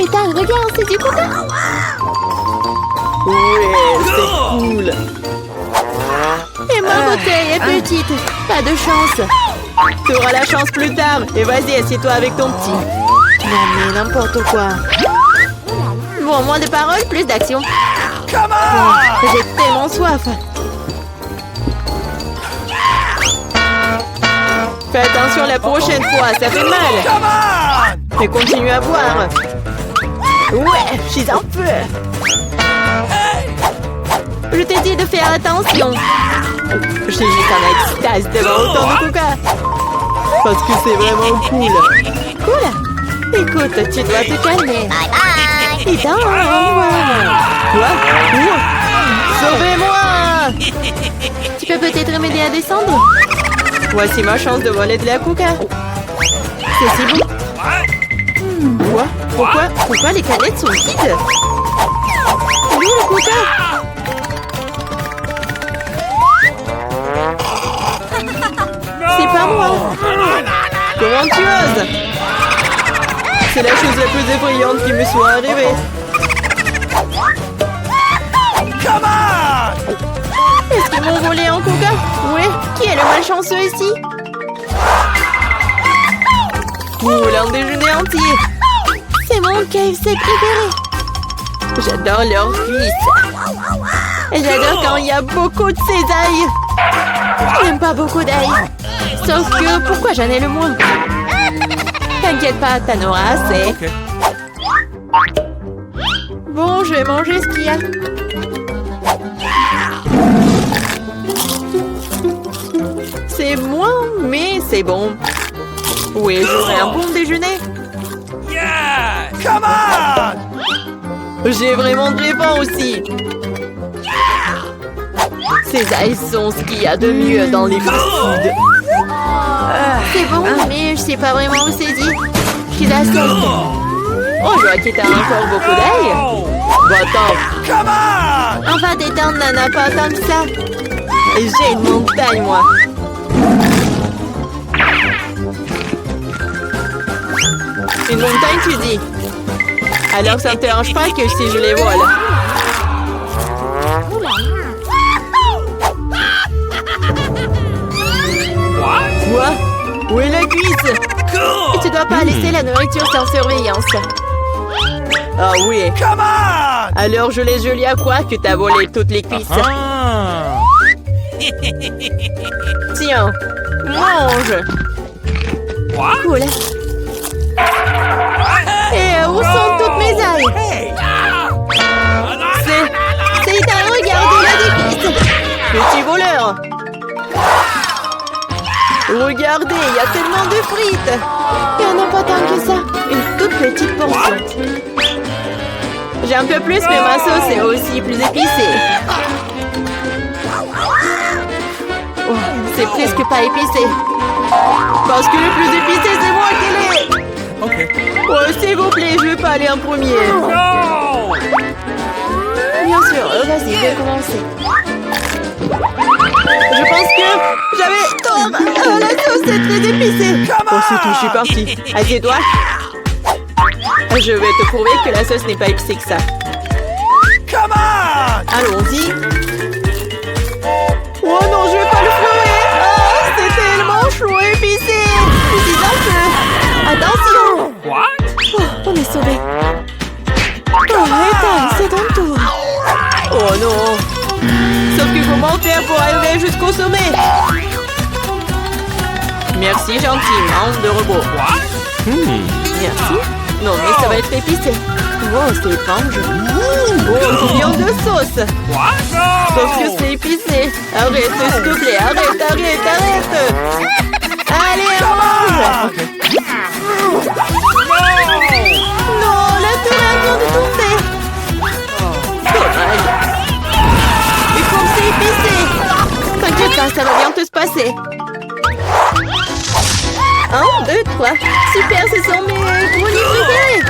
Ethan, regarde, c'est du coca. Ouais, c'est cool. Et ma bouteille est petite. Pas de chance. Tu auras la chance plus tard. Et vas-y, assieds-toi avec ton petit. Non mais n'importe quoi. Bon, moins de paroles, plus d'action. Oh, j'ai tellement soif. Fais attention la prochaine fois, ça fait mal. Et continue à boire. Ouais, je suis un peu. Je t'ai dit de faire attention. Je suis juste en extase devant autant de coca. Parce que c'est vraiment cool. Cool. Écoute, tu dois te calmer. Ethan, au revoir. Quoi? Sauvez-moi! Tu peux peut-être m'aider à descendre? Voici ma chance de voler de la coca. C'est si bon. Quoi? Pourquoi les canettes sont vides? Où est le coca? C'est pas moi. Comment tu oses? C'est la chose la plus effrayante qui me soit arrivée. Est-ce qu'ils m'ont volé en coca? Ouais. Qui est le malchanceux ici? L'un déjeuner entier. C'est mon KFC préféré. J'adore leurs cuisses. Et j'adore quand il y a beaucoup de cisailles. Je n'aime pas beaucoup d'ail. Sauf que, pourquoi j'en ai le moins? T'inquiète pas, t'en auras assez. Bon, je vais manger ce qu'il y a. C'est moins, mais c'est bon. Oui, j'aurai un bon déjeuner. Yeah! Come on! J'ai vraiment très faim aussi. Ces ailes sont ce qu'il y a de mieux dans les fast-foods. C'est bon, mais je sais pas vraiment où c'est dit. Je suis la seule. Oh, je vois que t'as encore beaucoup d'ail. Va-t'en. Come on! Enfin, détendre n'en a pas tant que ça. Et j'ai une montagne, moi. Une montagne, tu dis? Alors ça ne te dérange pas que si je les vole? Quoi? Où est la cuisse? Cool! Tu dois pas laisser la nourriture sans surveillance. Ah oui. Come on! Alors je les jolie à quoi que t'as volé toutes les cuisses? Ah. Tiens, mange. What? Cool. Et où sont toutes mes ailes? Hey! C'est Ethan, regardez, il a des cuisses. Petit voleur. Regardez, il y a tellement de frites. Il y en a pas tant que ça. Une toute petite portion. J'ai un peu plus, mais ma sauce est aussi plus épicée. Oh, c'est presque pas épicé. Parce que le plus épicé, c'est moi qui l'ai. Okay. Oh, s'il vous plaît, je vais pas aller en premier. No! Bien sûr, vas-y, je vais commencer. Je pense que j'avais tort. La sauce est très épicée. Oh, c'est tout, je suis partie. Assieds-toi. Je vais te prouver que la sauce n'est pas épicée que ça. Come on! Allons-y. Oh non, je vais pas le fleurer. Oh, c'est tellement chaud et épicé. Dis un peu. Attention. What? Oh, on est sauvés. Oh, Ethan, c'est ton tour. Oh non. Sauf que comment faire pour arriver jusqu'au sommet? Merci gentiment de robot. Merci. Non, mais ça va être épicé. Oh, c'est étrange. Oh, million de sauce. What? No! Sauf que c'est épicé. Arrête, s'il te plaît. Arrête. Allez, on mange. Non, la tourelle vient de tomber. Dommage. Mais comme c'est épicé. T'inquiète pas, ça va bientôt se passer. 1, 2, 3. Super, ce sont mes brownies préférés.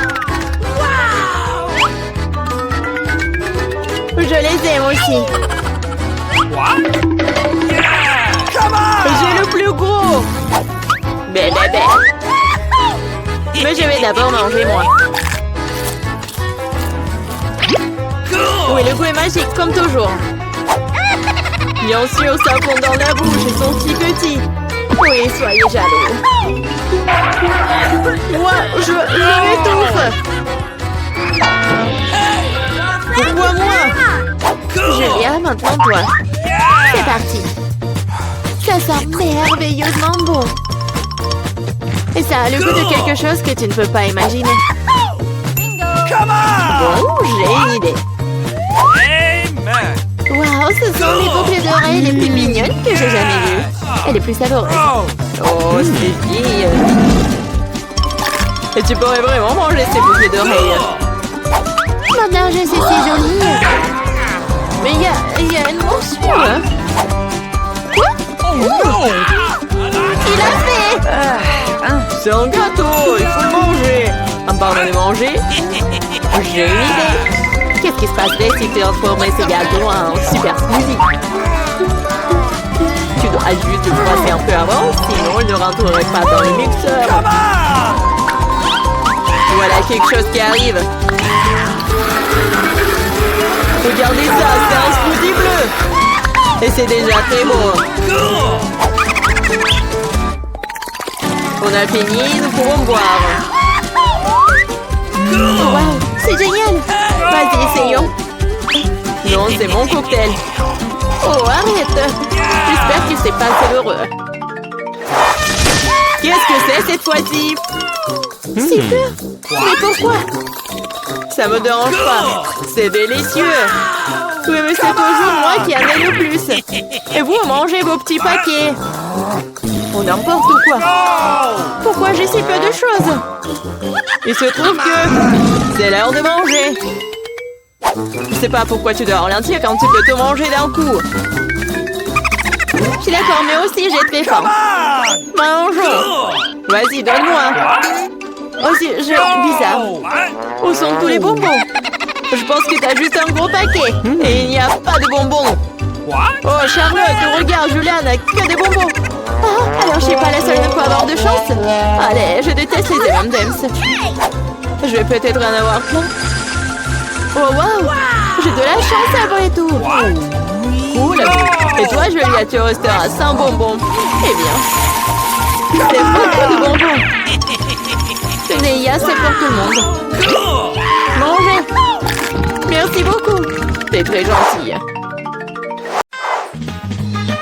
Je les aime aussi. What? Yeah! Come on! J'ai le plus gros. Bé. Mais je vais d'abord manger moi. Et le goût est magique, comme toujours. Bien sûr, ça fond dans la bouche, ils sont si petits. Oui, soyez jaloux. Moi, je m'étouffe. Pourquoi moi? Julia, maintenant toi. C'est parti. Ça sent merveilleusement bon. Et ça a le goût de quelque chose que tu ne peux pas imaginer. Come on! Bon, j'ai une idée. Amen! Waouh, ce sont les boucles d'oreilles les plus mignonnes que j'ai jamais vues. Et les plus savoureuses. Oh, c'est fille. Et tu pourrais vraiment manger ces boucles d'oreilles. Maintenant, je suis si jolie. Mais il y a une morsure. Quoi? Oh non! Il a fait! C'est un gâteau, il faut le manger. En parlant de manger, j'ai une idée. Qu'est-ce qui se passerait si tu transformais ce gâteau en super smoothie? Tu dois juste le brasser un peu avant, sinon il ne rentrerait pas dans le mixeur. Come on! Voilà quelque chose qui arrive. Regardez ça, c'est un smoothie bleu. Et c'est déjà très beau. On a fini, nous pourrons boire. Wow, c'est génial. Vas-y, essayons. Non, c'est mon cocktail. Oh, arrête. J'espère que c'est pas savoureux. Qu'est-ce que c'est cette fois-ci? Super. Mais pourquoi? Ça me dérange pas. C'est délicieux. Oui, mais c'est toujours moi qui en ai le plus. Et vous mangez vos petits paquets. On n'importe quoi. Pourquoi j'ai si peu de choses? Il se trouve que c'est l'heure de manger. Je sais pas pourquoi tu dois ralentir quand tu peux tout manger d'un coup. Je suis d'accord, mais aussi j'ai très faim. Mangeons. Vas-y, donne-moi. Oh, c'est bizarre. Où sont tous les bonbons? Je pense que t'as juste un gros paquet. Et il n'y a pas de bonbons. Oh, Charlotte, regarde, Julia n'a que des bonbons. Ah, alors je suis pas la seule à pas avoir de chance. Allez, je déteste les M&M's. Je vais peut-être en avoir plein. Oh, waouh! J'ai de la chance après tout. Cool. Et toi, Julia, tu resteras sans bonbons. Eh bien, c'est beaucoup de bonbons. Tenez, il y a assez pour tout le monde. Mangez. Merci beaucoup. T'es très gentille.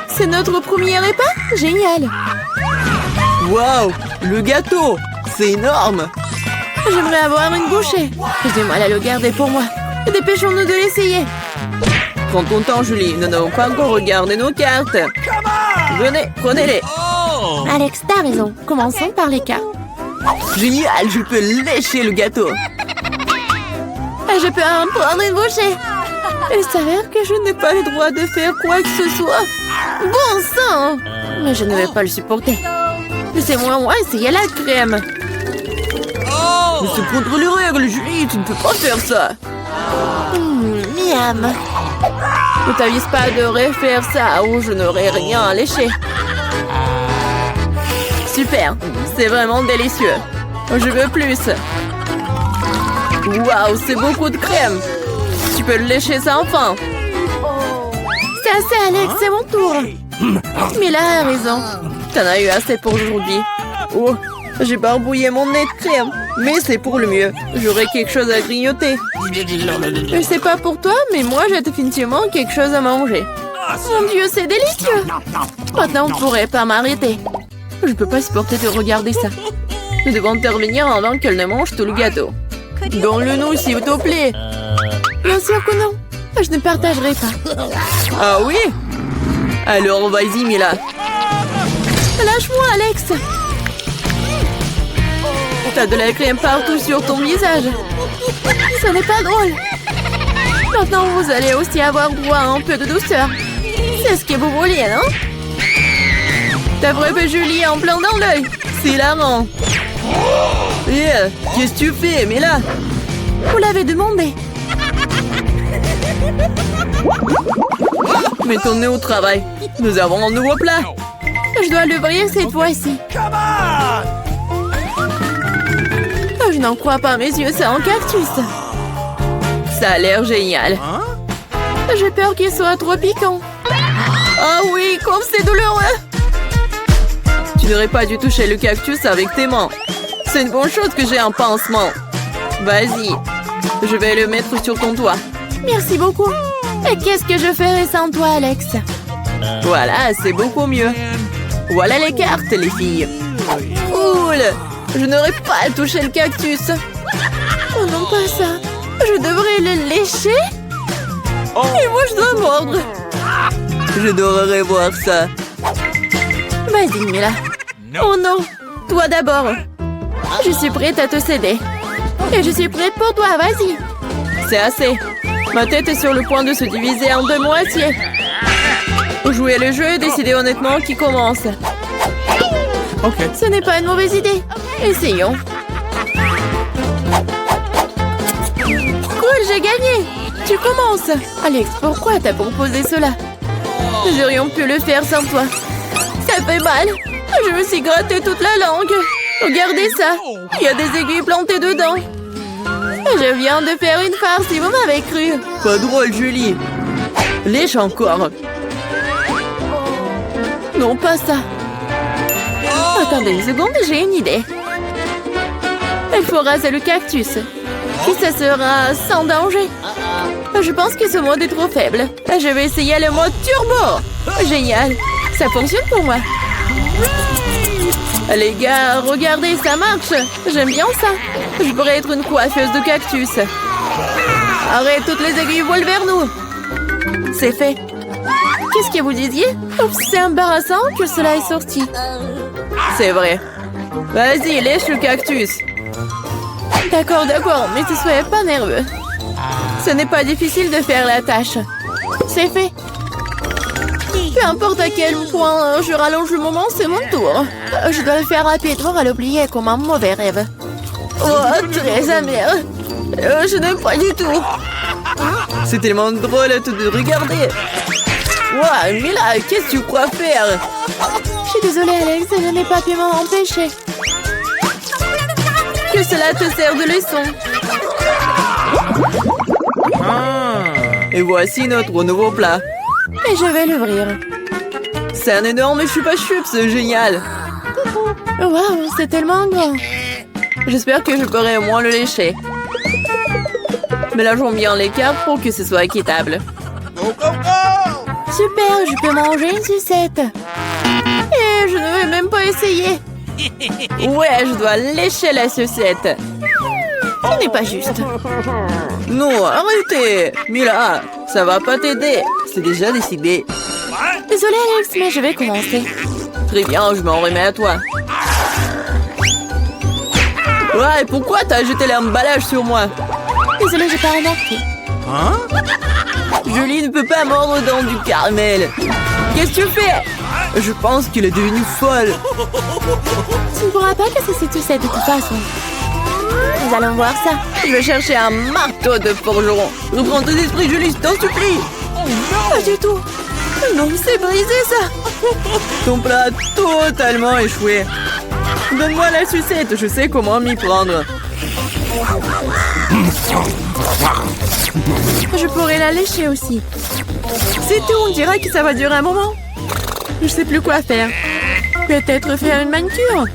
C'est notre premier repas? Génial! Waouh! Le gâteau! C'est énorme! J'aimerais avoir une bouchée. J'ai du mal à le garder pour moi. Dépêchons-nous de l'essayer. Prends ton temps, Julie. Nous n'avons pas encore regardé nos cartes. Venez, prenez-les. Alex, t'as raison. Commençons par les cartes. Génial! Je peux lécher le gâteau. Je peux en prendre une bouchée. Il s'avère que je n'ai pas le droit de faire quoi que ce soit. Bon sang! Mais je ne vais pas le supporter. Laissez-moi essayer la crème. Mais c'est contre les règles, Julie. Tu ne peux pas faire ça. Miam. Ne t'avise pas de refaire ça ou je n'aurai rien à lécher. Super. C'est vraiment délicieux. Je veux plus. Waouh, c'est beaucoup de crème. Tu peux le lécher sans fin. C'est assez, Alex, c'est mon tour. Mila a raison. T'en as eu assez pour aujourd'hui. Oh, j'ai barbouillé mon nez de crème. Mais c'est pour le mieux. J'aurai quelque chose à grignoter. Je sais pas pour toi, mais moi j'ai définitivement quelque chose à manger. Mon Dieu, c'est délicieux. Maintenant, on ne pourrait pas m'arrêter. Je peux pas supporter de regarder ça. Nous devons intervenir avant qu'elle ne mange tout le gâteau. Donne-le-nous, s'il te plaît. Bien sûr que non. Je ne partagerai pas. Ah oui? Alors, vas-y, Mila. Lâche-moi, Alex. T'as de la crème partout sur ton visage. Ce n'est pas drôle. Maintenant, vous allez aussi avoir droit à un peu de douceur. C'est ce que vous vouliez, non? T'as frappé Julie en plein dans l'œil. C'est hilarant. Yeah, qu'est-ce que tu fais, Mila? Vous l'avez demandé. Mettons-nous au travail. Nous avons un nouveau plat. Je dois l'ouvrir cette fois-ci. Je n'en crois pas mes yeux, c'est un cactus. Ça a l'air génial. J'ai peur qu'il soit trop piquant. Ah oui, comme c'est douloureux. Tu n'aurais pas dû toucher le cactus avec tes mains. C'est une bonne chose que j'ai un pansement. Vas-y, je vais le mettre sur ton toit. Merci beaucoup. Et qu'est-ce que je ferais sans toi, Alex? Voilà, c'est beaucoup mieux. Voilà les cartes, les filles. Cool. Je n'aurais pas touché le cactus. Oh non, pas ça. Je devrais le lécher? Et moi, je dois mordre. J'adorerais voir ça. Vas-y, Mila. Oh non, toi d'abord. Je suis prête à te céder. Et je suis prête pour toi, vas-y. C'est assez. Ma tête est sur le point de se diviser en deux moitiés. Jouer le jeu et décider honnêtement qui commence. Ok. Ce n'est pas une mauvaise idée. Essayons. Cool, j'ai gagné. Tu commences. Alex, pourquoi t'as proposé cela? Nous aurions pu le faire sans toi. Ça fait mal. Je me suis gratté toute la langue. Regardez ça. Il y a des aiguilles plantées dedans. Je viens de faire une farce, si vous m'avez cru. Pas drôle, Julie. Lèche encore. Non, pas ça. Attendez une seconde, j'ai une idée. Il faut raser le cactus. Puis ça sera sans danger. Je pense que ce mode est trop faible. Je vais essayer le mode turbo. Génial. Ça fonctionne pour moi. Les gars, regardez, ça marche. J'aime bien ça. Je pourrais être une coiffeuse de cactus. Arrête, toutes les aiguilles volent vers nous. C'est fait. Qu'est-ce que vous disiez? Oups, c'est embarrassant que cela est sorti. C'est vrai. Vas-y, lèche le cactus. D'accord, mais ne soyez pas nerveux. Ce n'est pas difficile de faire la tâche. C'est fait. Peu importe à quel point je rallonge le moment, c'est mon tour. Je dois le faire rapidement à l'oublier comme un mauvais rêve. Oh, très amer. Je n'aime pas du tout. C'est tellement drôle de regarder. Ouah, Mila, qu'est-ce que tu crois faire? Je suis désolée, Alex, je n'ai pas pu m'en empêcher. Que cela te sert de leçon. Et voici notre nouveau plat. Et je vais l'ouvrir. C'est un énorme chupa-chups, génial. Waouh, c'est tellement grand. J'espère que je pourrai au moins le lécher. Mélangeons bien les cartes pour que ce soit équitable. Super, je peux manger une sucette. Et je ne vais même pas essayer. Ouais, je dois lécher la sucette. Ce n'est pas juste. Non, arrêtez. Mila, ça va pas t'aider. C'est déjà décidé. Désolée, Alex, mais je vais commencer. Très bien, je m'en remets à toi. Ouais, pourquoi t'as jeté l'emballage sur moi? Désolée, j'ai pas remarqué. Julie ne peut pas mordre dans du caramel. Qu'est-ce que tu fais? Je pense qu'il est devenu folle. Tu ne pourras pas casser cette sucette de toute façon. Nous allons voir ça. Je vais chercher un marteau de forgeron. Reprends tes esprits, Julie, je t'en supplie. Pas du tout. Non, c'est brisé ça. Ton plat a totalement échoué. Donne-moi la sucette, je sais comment m'y prendre. Je pourrais la lécher aussi. C'est tout, on dirait que ça va durer un moment. Je sais plus quoi faire. Peut-être faire une manucure.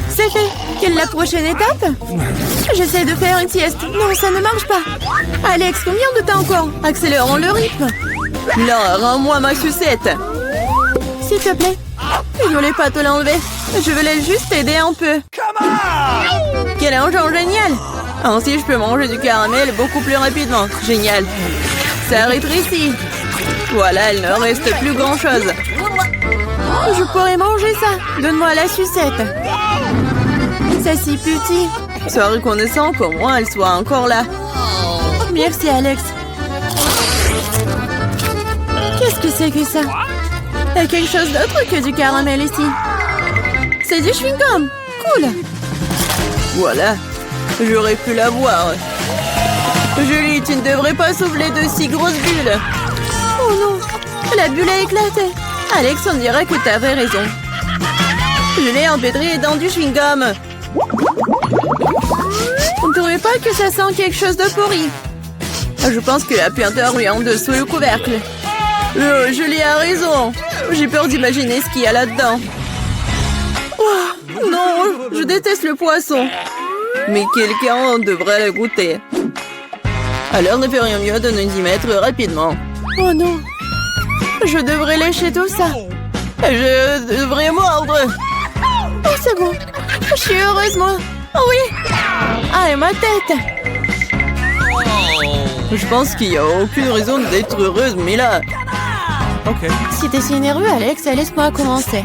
C'est fait. Quelle est la prochaine étape? J'essaie de faire une sieste. Non, ça ne marche pas. Alex, combien de temps encore? Accélérons le rythme. Là, rends-moi ma sucette. S'il te plaît. Je voulais pas te l'enlever. Je voulais juste t'aider un peu. Quel engin génial! Ainsi, je peux manger du caramel beaucoup plus rapidement. Génial. Ça rétrécit. Voilà, il ne reste plus grand-chose. Je pourrais manger ça. Donne-moi la sucette. C'est si petit. Sois reconnaissant qu'au moins elle soit encore là. Merci, Alex. Qu'est-ce que c'est que ça? Il y a quelque chose d'autre que du caramel ici. C'est du chewing-gum. Cool. Voilà. J'aurais pu la voir. Julie, tu ne devrais pas souffler de si grosses bulles. Oh non. La bulle a éclaté. Alex, on dirait que t'avais raison. Je l'ai empêtrée dans du chewing-gum. On ne trouvait pas que ça sent quelque chose de pourri? Je pense que la puanteur est en dessous le couvercle. Julie a raison. J'ai peur d'imaginer ce qu'il y a là-dedans. Oh, non, je déteste le poisson. Mais quelqu'un devrait le goûter. Alors ne fait rien mieux de nous y mettre rapidement. Oh non. Je devrais lécher tout ça. Je devrais mordre. Oh, c'est bon. Je suis heureuse, moi. Oh oui. Ah, et ma tête. Je pense qu'il n'y a aucune raison d'être heureuse, mais là... Ok. Si t'es si nerveux, Alex, laisse-moi commencer.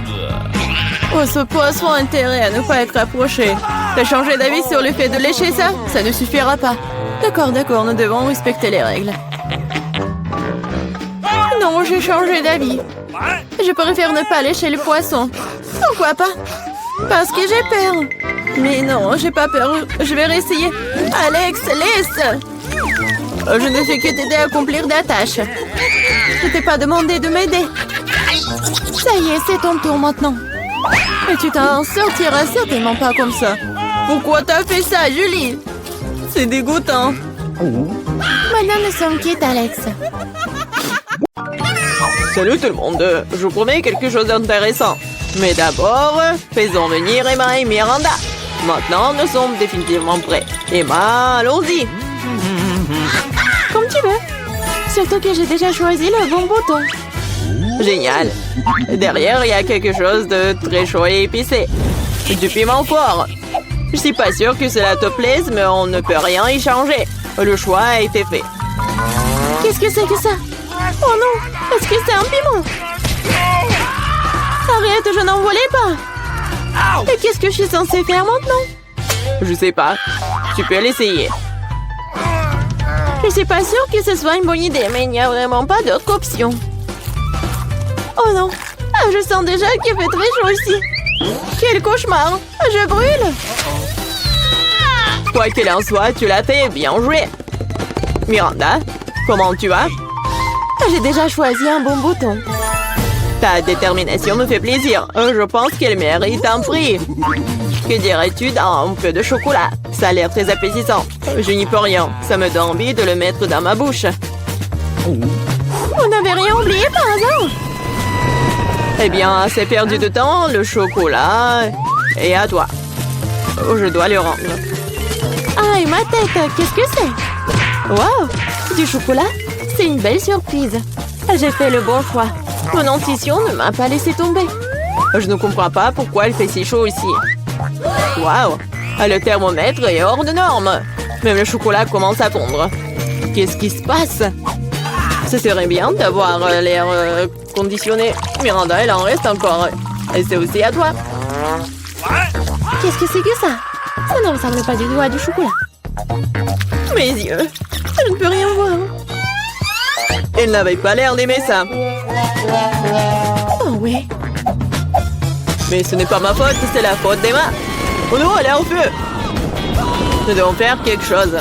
Oh, ce poisson a intérêt à ne pas être approché. T'as changé d'avis sur le fait de lécher ça? Ça ne suffira pas. D'accord, nous devons respecter les règles. Non, j'ai changé d'avis. Je préfère ne pas lécher le poisson. Pourquoi pas? Parce que j'ai peur. Mais non, j'ai pas peur. Je vais réessayer. Alex, laisse! Je ne fais que t'aider à accomplir des tâches. Je t'ai pas demandé de m'aider. Ça y est, c'est ton tour maintenant. Et tu t'en sortiras certainement pas comme ça. Pourquoi t'as fait ça, Julie? C'est dégoûtant. Maintenant, nous sommes quittes, Alex. Salut tout le monde, je vous promets quelque chose d'intéressant. Mais d'abord, faisons venir Emma et Miranda. Maintenant, nous sommes définitivement prêts. Emma, allons-y. Comme tu veux. Surtout que j'ai déjà choisi le bon bouton. Génial. Derrière, il y a quelque chose de très chaud et épicé. Du piment fort. Je suis pas sûre que cela te plaise, mais on ne peut rien y changer. Le choix a été fait. Qu'est-ce que c'est que ça? Oh non, est-ce que c'est un piment? Arrête, je n'en voulais pas. Et qu'est-ce que je suis censée faire maintenant? Je sais pas. Tu peux l'essayer. Je suis pas sûre que ce soit une bonne idée, mais il n'y a vraiment pas d'autre option. Oh non, je sens déjà qu'il fait très chaud ici. Quel cauchemar, je brûle. Quoi qu'il en soit, tu l'as fait, bien joué. Miranda, comment tu vas? J'ai déjà choisi un bon bouton. Ta détermination me fait plaisir. Je pense qu'elle mérite un prix. Que dirais-tu d'un peu de chocolat? Ça a l'air très appétissant. Je n'y peux rien. Ça me donne envie de le mettre dans ma bouche. Vous n'avez rien oublié par hasard? Eh bien, c'est perdu de temps. Le chocolat est à toi. Je dois le rendre. Ah, et ma tête, qu'est-ce que c'est? Wow, du chocolat? C'est une belle surprise. J'ai fait le bon choix. Mon intuition ne m'a pas laissé tomber. Je ne comprends pas pourquoi il fait si chaud ici. Waouh! Le thermomètre est hors de norme. Même le chocolat commence à fondre. Qu'est-ce qui se passe? Ce serait bien d'avoir l'air conditionné. Miranda, il en reste encore. Et c'est aussi à toi. Qu'est-ce que c'est que ça? Ça ne ressemble pas du tout à du chocolat. Mes yeux. Je ne peux rien voir. Elle n'avait pas l'air d'aimer ça. Oh oui. Mais ce n'est pas ma faute, c'est la faute d'Emma. Oh non, elle est en feu. Nous devons faire quelque chose.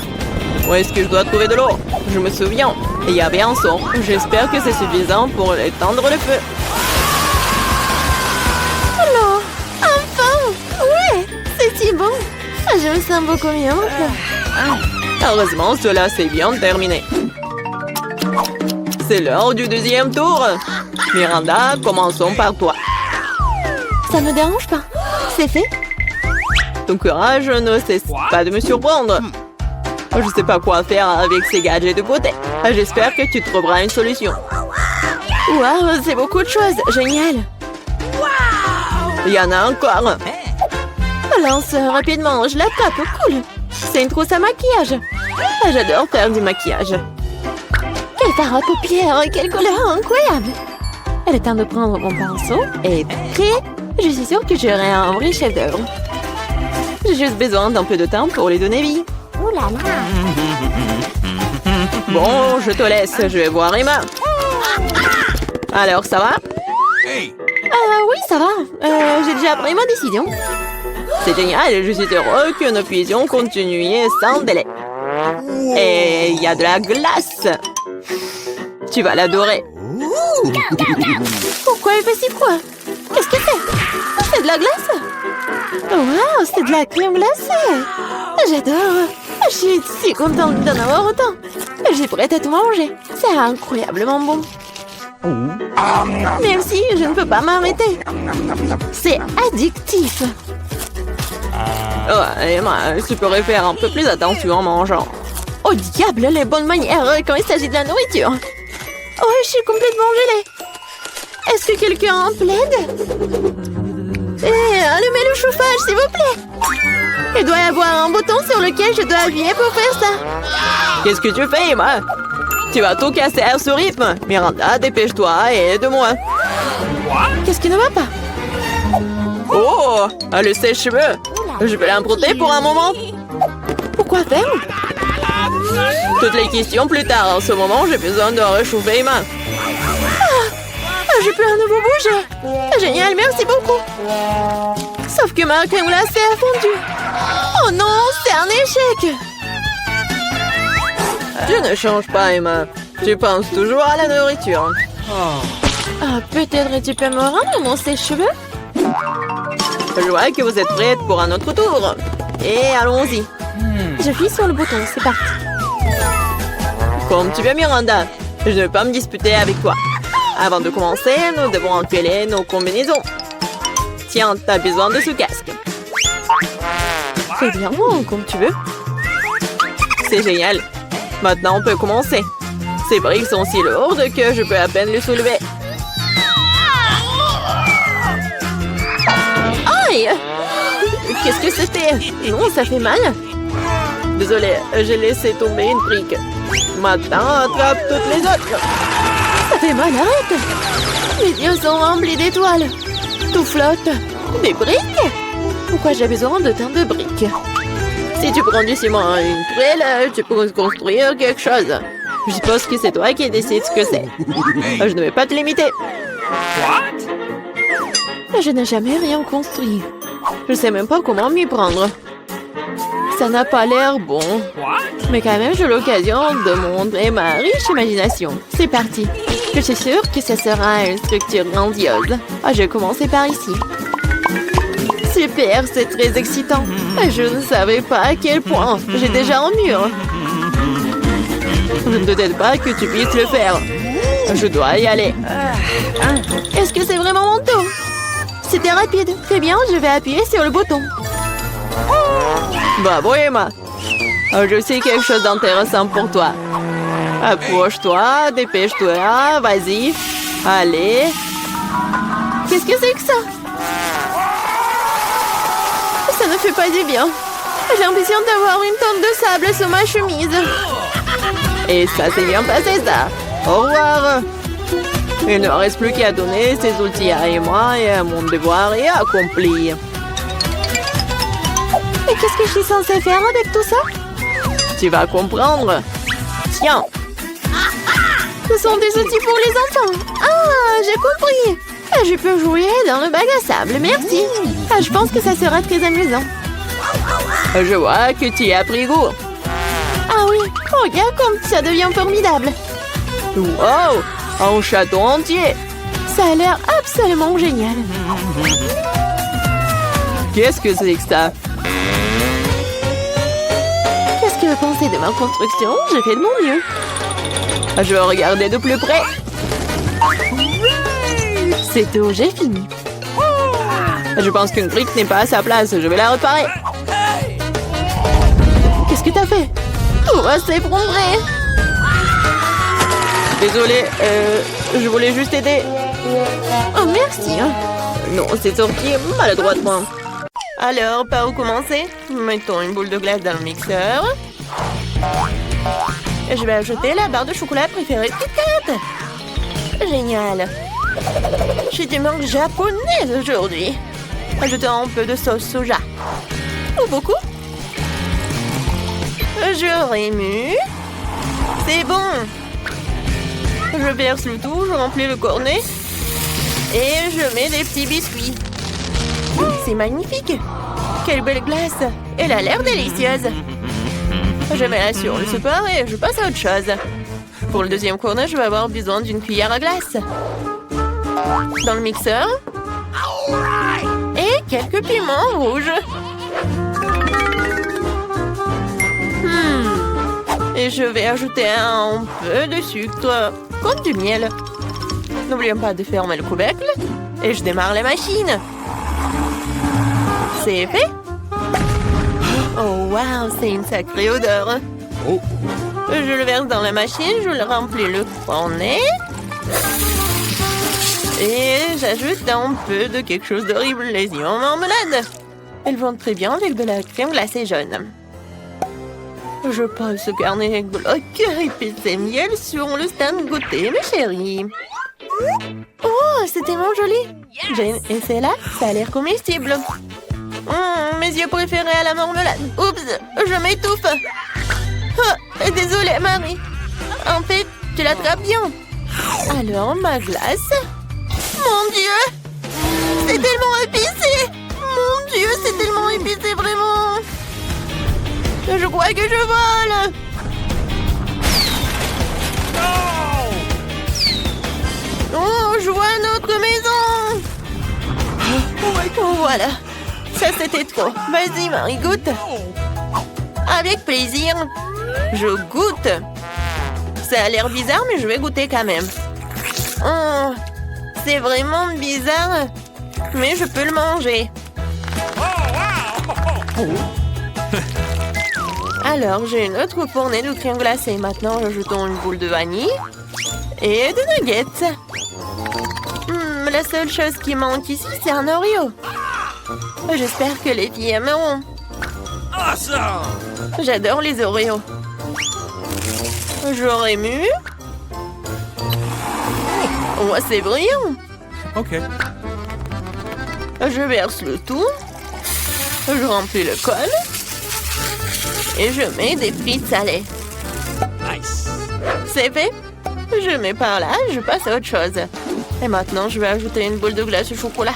Où est-ce que je dois trouver de l'eau? Je me souviens, il y avait un son. J'espère que c'est suffisant pour éteindre le feu. Alors, enfin! Ouais, c'est si bon. Je me sens beaucoup mieux maintenant. Heureusement, cela s'est bien terminé. C'est l'heure du deuxième tour. Miranda, commençons par toi. Ça ne me dérange pas. C'est fait. Ton courage ne cesse pas de me surprendre. Je ne sais pas quoi faire avec ces gadgets de beauté. J'espère que tu trouveras une solution. Waouh, c'est beaucoup de choses. Génial. Il y en a encore. Lance rapidement, je l'attrape. Cool. C'est une trousse à maquillage. J'adore faire du maquillage. Quel fard à paupières, quelle couleur incroyable. Elle est temps de prendre mon pinceau et trier. Je suis sûre que j'aurai un vrai chef-d'œuvre. J'ai juste besoin d'un peu de temps pour les donner vie. Ouh là là. Bon, je te laisse. Je vais voir Emma. Alors, ça va? Oui, ça va. J'ai déjà pris ma décision. C'est génial. Je suis heureux que nous puissions continuer sans délai. Et il y a de la glace. Tu vas l'adorer. Pourquoi il fait si froid? Qu'est-ce que c'est? C'est de la glace? Wow, c'est de la crème glacée. J'adore. Je suis si contente d'en avoir autant. Je suis prête à tout manger. C'est incroyablement bon. Merci, je ne peux pas m'arrêter. C'est addictif. Oh, Emma, tu pourrais faire un peu plus attention en mangeant. Oh diable, les bonnes manières quand il s'agit de la nourriture. Oh, je suis complètement gelée. Est-ce que quelqu'un plaide? Allumez le chauffage, s'il vous plaît. Il doit y avoir un bouton sur lequel je dois appuyer pour faire ça. Qu'est-ce que tu fais, Emma? Tu vas tout casser à ce rythme. Miranda, dépêche-toi et aide-moi. Qu'est-ce qui ne va pas? Oh, le sèche-cheveux. Je vais l'embrouter pour un moment. Pourquoi faire? Toutes les questions plus tard. En ce moment, j'ai besoin de réchauffer Emma. Je peux à nouveau bouger. Génial, merci beaucoup. Sauf que ma crème glacée a fondu. Oh non, c'est un échec. Tu ne changes pas, Emma. Tu penses toujours à la nourriture. Peut-être tu peux me rendre mon sèche-cheveux? Je vois que vous êtes prête pour un autre tour. Et allons-y. J'appuie sur le bouton, c'est parti. Comme tu veux, Miranda. Je ne vais pas me disputer avec toi. Avant de commencer, nous devons empiler nos combinaisons. Tiens, t'as besoin de ce casque. Fais bien, comme tu veux. C'est génial. Maintenant, on peut commencer. Ces briques sont si lourdes que je peux à peine les soulever. Aïe! Qu'est-ce que c'était? Non, ça fait mal. Désolée, j'ai laissé tomber une brique. Maintenant, attrape toutes les autres. Ça fait mal, arrête! Mes yeux sont remplis d'étoiles. Tout flotte. Des briques? Pourquoi j'ai besoin de tant de briques? Si tu prends du ciment et une tuile, tu peux construire quelque chose. Je suppose que c'est toi qui décides ce que c'est. Je ne vais pas te limiter. Je n'ai jamais rien construit. Je sais même pas comment m'y prendre. Ça n'a pas l'air bon. Mais quand même, j'ai l'occasion de montrer ma riche imagination. C'est parti. Je suis sûre que ce sera une structure grandiose. Je vais commencer par ici. Super, c'est très excitant. Je ne savais pas à quel point. J'ai déjà un mur. Je ne doute pas que tu puisses le faire. Je dois y aller. Est-ce que c'est vraiment mon tour? C'était rapide. Très bien, je vais appuyer sur le bouton. Bravo, Emma. Je sais quelque chose d'intéressant pour toi. Approche-toi, dépêche-toi, vas-y. Allez. Qu'est-ce que c'est que ça? Ça ne fait pas du bien. J'ai l'impression d'avoir une tonne de sable sur ma chemise. Et ça s'est bien passé, ça. Au revoir. Il ne reste plus qu'à donner ces outils à Emma et mon devoir est accompli. Et qu'est-ce que je suis censée faire avec tout ça? Tu vas comprendre. Tiens. Ce sont des outils pour les enfants. Ah, j'ai compris. Je peux jouer dans le bac à sable, merci. Je pense que ça sera très amusant. Je vois que tu y as pris goût. Ah oui, regarde comme ça devient formidable. Wow, un château entier. Ça a l'air absolument génial. Qu'est-ce que c'est que ça? Qu'est-ce que vous pensez de ma construction? J'ai fait de mon mieux. Je vais regarder de plus près. C'est tout, j'ai fini. Je pense qu'une brique n'est pas à sa place. Je vais la réparer. Qu'est-ce que t'as fait? Tout va s'effondrer. Désolée, je voulais juste aider. Oh, merci. Non, c'est sorti maladroitement. Alors, par où commencer? Mettons une boule de glace dans le mixeur. Je vais ajouter la barre de chocolat préférée de Kit Kat. Génial. J'ai du manque japonaise aujourd'hui. Ajoutons un peu de sauce soja. Ou beaucoup. Je remue. C'est bon. Je verse le tout, je remplis le cornet. Et je mets des petits biscuits. C'est magnifique. Quelle belle glace. Elle a l'air délicieuse. Je mets la sur le support et je passe à autre chose. Pour le deuxième cornet, je vais avoir besoin d'une cuillère à glace. Dans le mixeur. Et quelques piments rouges. Et je vais ajouter un peu de sucre, comme du miel. N'oublions pas de fermer le couvercle. Et je démarre la machine. C'est fait. Oh, wow, c'est une sacrée odeur. Oh. Je le verse dans la machine, je le remplis le cornet. Et j'ajoute un peu de quelque chose d'horrible, les yeux en marmelade. Elles vont très bien avec de la crème glacée jaune. Je pose ce carnet glauque épicé miel sur le stand goûter, mes chéris. Oh, c'est tellement joli. Jane, et c'est là, ça a l'air comestible. Mes yeux préférés à la marmelade. Oups, je m'étouffe. Oh, désolée, Marie. En fait, tu l'attrapes bien. Alors, ma glace. Mon Dieu, c'est tellement épicé. Mon Dieu, c'est tellement épicé, vraiment. Je crois que je vole. Oh, je vois notre maison. Oh, voilà. Ça, c'était trop. Vas-y, Marie, goûte. Avec plaisir. Je goûte. Ça a l'air bizarre, mais je vais goûter quand même. Oh, c'est vraiment bizarre. Mais je peux le manger. Alors, j'ai une autre fournée de crème glacée. Maintenant, rajoutons une boule de vanille et de nuggets. La seule chose qui manque ici, c'est un Oreo. J'espère que les filles aimeront. J'adore les Oreos. J'aurais mu. Oh, c'est brillant. Ok. Je verse le tout. Je remplis le col. Et je mets des frites salées. Nice. C'est fait. Je mets par là, je passe à autre chose. Et maintenant, je vais ajouter une boule de glace au chocolat.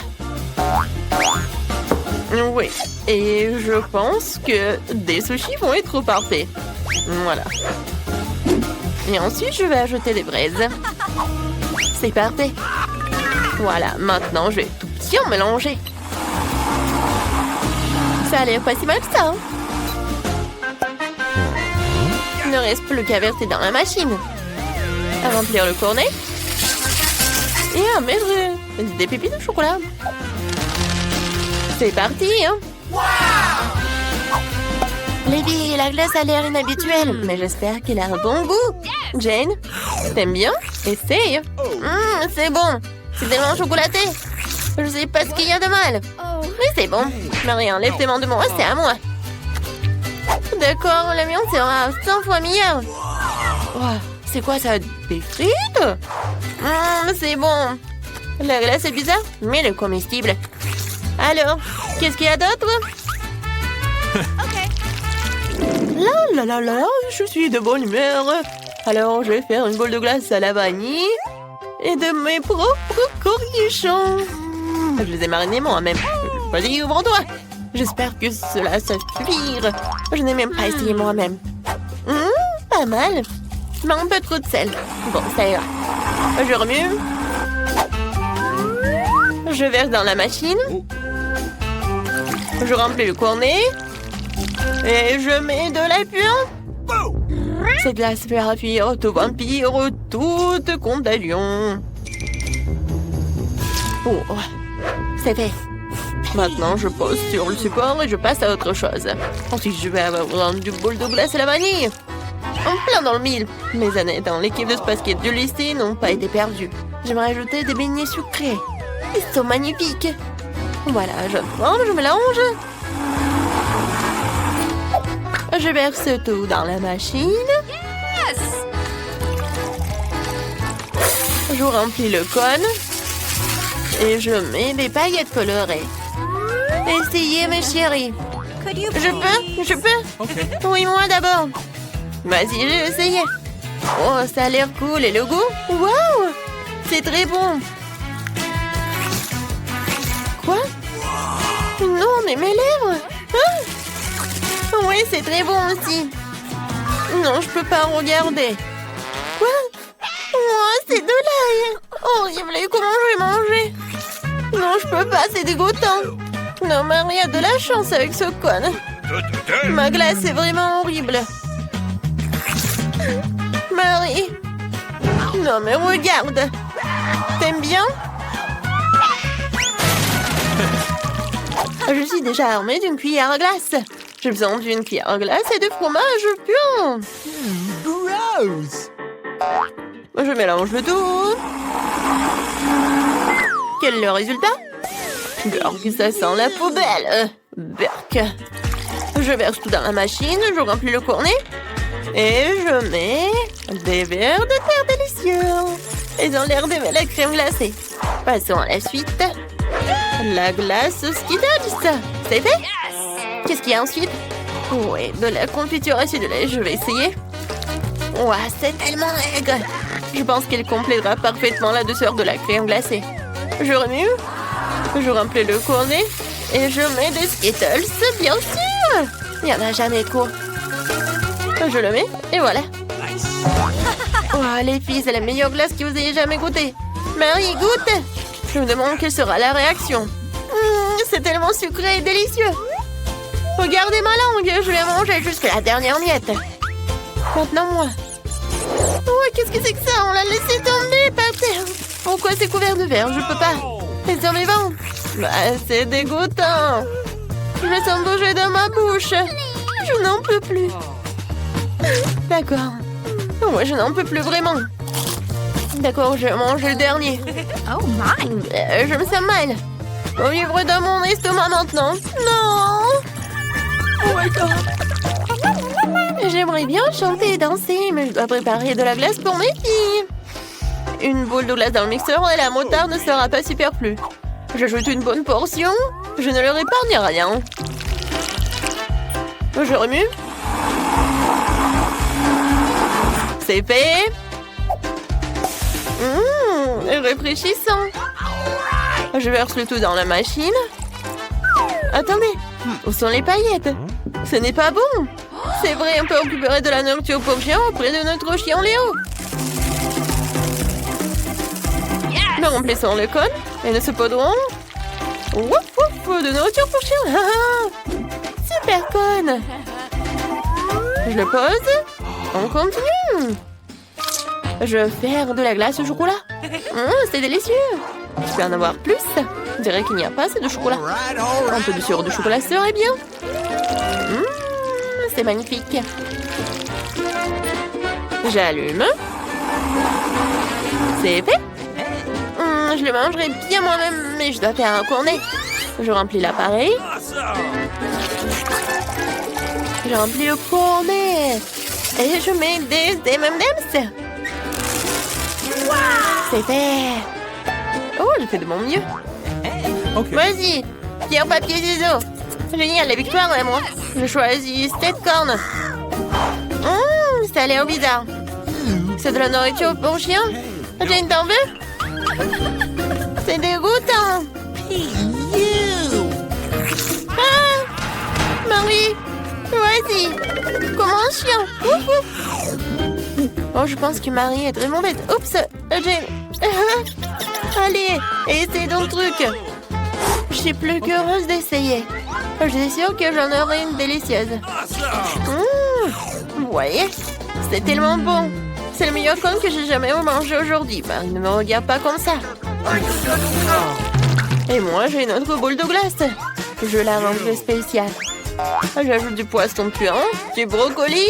Oui. Et je pense que des sushis vont être parfaits. Voilà. Et ensuite, je vais ajouter des braises. C'est parfait. Voilà, maintenant, je vais tout bien mélanger. Ça a l'air pas si mal que ça. Hein? Il ne reste plus qu'à verser dans la machine. À remplir le cornet. Et à mettre des pépites de chocolat. C'est parti, hein? Les filles, la glace a l'air inhabituelle, mais j'espère qu'il a un bon goût. Jane, t'aimes bien? Essaye. C'est bon. C'est tellement chocolaté. Je sais pas ce qu'il y a de mal. Mais c'est bon. Mais rien, lève tes mains de moi, c'est à moi. D'accord, le mien sera 100 fois meilleur. Wow, c'est quoi ça? Des frites? C'est bon. La glace est bizarre, mais elle est comestible. Alors, qu'est-ce qu'il y a d'autre? Là, je suis de bonne humeur. Alors, je vais faire une boule de glace à la vanille et de mes propres cornichons. Je les ai marinés moi-même. Vas-y, ouvre-toi. J'espère que cela suffira. Je n'ai même pas essayé moi-même. Pas mal. Mais un peu trop de sel. Bon, ça ira. Je remue. Je verse dans la machine. Je remplis le cornet. Et je mets de la puante. Cette glace fera fuir tout vampire, toute contagion. Oh, c'est fait. Maintenant, je pose sur le support et je passe à autre chose. Ensuite, je vais avoir du boule de glace à la vanille. En plein dans le mille. Mes années dans l'équipe de basket du lycée n'ont pas été perdues. J'aimerais ajouter des beignets sucrés. Ils sont magnifiques. Voilà, je forme, je mélange. Je verse tout dans la machine. Je remplis le cône. Et je mets des paillettes colorées. Essayez, mes chéris. Je peux? Okay. Oui, moi d'abord. Vas-y, je vais essayer. Oh, ça a l'air cool. Et le goût? Waouh! C'est très bon. Quoi? Non, mais mes lèvres! Ah! Oui, c'est très bon aussi. Non, je peux pas regarder. Quoi? Oh, c'est de l'ail. Horrible. Et comment je vais manger? Non, je peux pas, c'est dégoûtant. Non, Marie a de la chance avec ce cône. Ma glace est vraiment horrible. Marie. Non, mais regarde. T'aimes bien? Je suis déjà armée d'une cuillère à glace. J'ai besoin d'une cuillère à glace et de fromage pion. Gross! Je mélange le tout. Quel est le résultat? Burk, ça sent la poubelle. Burk. Je verse tout dans la machine, je remplis le cornet. Et je mets des verres de terre délicieux. Ils ont l'air d'aimer la crème glacée. Passons à la suite. La glace Skittles. C'est fait? Qu'est-ce qu'il y a ensuite? Oui, de la confiture acidulée. Je vais essayer. Ouah, c'est tellement aigre. Je pense qu'il complétera parfaitement la douceur de la crème glacée. Je remue. Je remplis le cornet. Et je mets des Skittles, bien sûr. Il n'y en a jamais trop. Je le mets, et voilà. Nice. Oh, les filles, c'est la meilleure glace que vous ayez jamais goûtée. Marie, goûte. Je me demande quelle sera la réaction. C'est tellement sucré et délicieux. Regardez ma langue, je vais manger jusqu'à la dernière miette. Maintenant, moi. Oh, qu'est-ce que c'est que ça? On l'a laissé tomber par terre. Pourquoi c'est couvert de verre? Je peux pas. Les survivants. Bah, c'est dégoûtant. Je le sens bouger dans ma bouche. Je n'en peux plus. D'accord. Moi, je n'en peux plus vraiment. D'accord, je vais manger le dernier. Oh my! Je me sens mal. Au vivre dans mon estomac maintenant. Non! Oh my god! J'aimerais bien chanter et danser, mais je dois préparer de la glace pour mes filles. Une boule de glace dans le mixeur et la moutarde ne sera pas superflue. J'ajoute une bonne portion. Je ne leur épargne rien. Je remue. C'est fait. Rafraîchissant. Je verse le tout dans la machine. Attendez, où sont les paillettes? Ce n'est pas bon. C'est vrai, on peut récupérer de la nourriture pour chien auprès de notre chien Léo. Nous remplissons le cône et nous saupoudrons. Wouf wouf, de nourriture pour chien. Super cône. Je le pose. On continue. Je vais faire de la glace au chocolat. C'est délicieux. Je peux en avoir plus. Je dirais qu'il n'y a pas assez de chocolat. Un peu de sirop de chocolat serait bien. C'est magnifique. J'allume. C'est fait. Je le mangerai bien moi-même, mais je dois faire un cornet. Je remplis l'appareil. Je remplis le cornet. Et je mets des M&M's. C'est fait. Oh, j'ai fait de mon mieux. Okay. Vas-y, pierre, papier, ciseaux. Génial, la victoire est moi. Je choisis cette corne. Ça a l'air bizarre. C'est de la nourriture pour chien. Jane, t'en veux? C'est dégoûtant. Ah, Marie, vas-y. Comme un chien. Ouf, ouf. Oh, je pense que Marie est très mauvaise. Oups, Jane. Allez, essaye ton truc. Je suis plus qu'heureuse d'essayer. Je suis sûre que j'en aurai une délicieuse. Vous voyez, c'est tellement bon. C'est le meilleur cône que j'ai jamais mangé aujourd'hui. Marie, ne me regarde pas comme ça. Et moi, j'ai une autre boule de glace. Je la range spéciale. J'ajoute du poisson puant, du brocoli.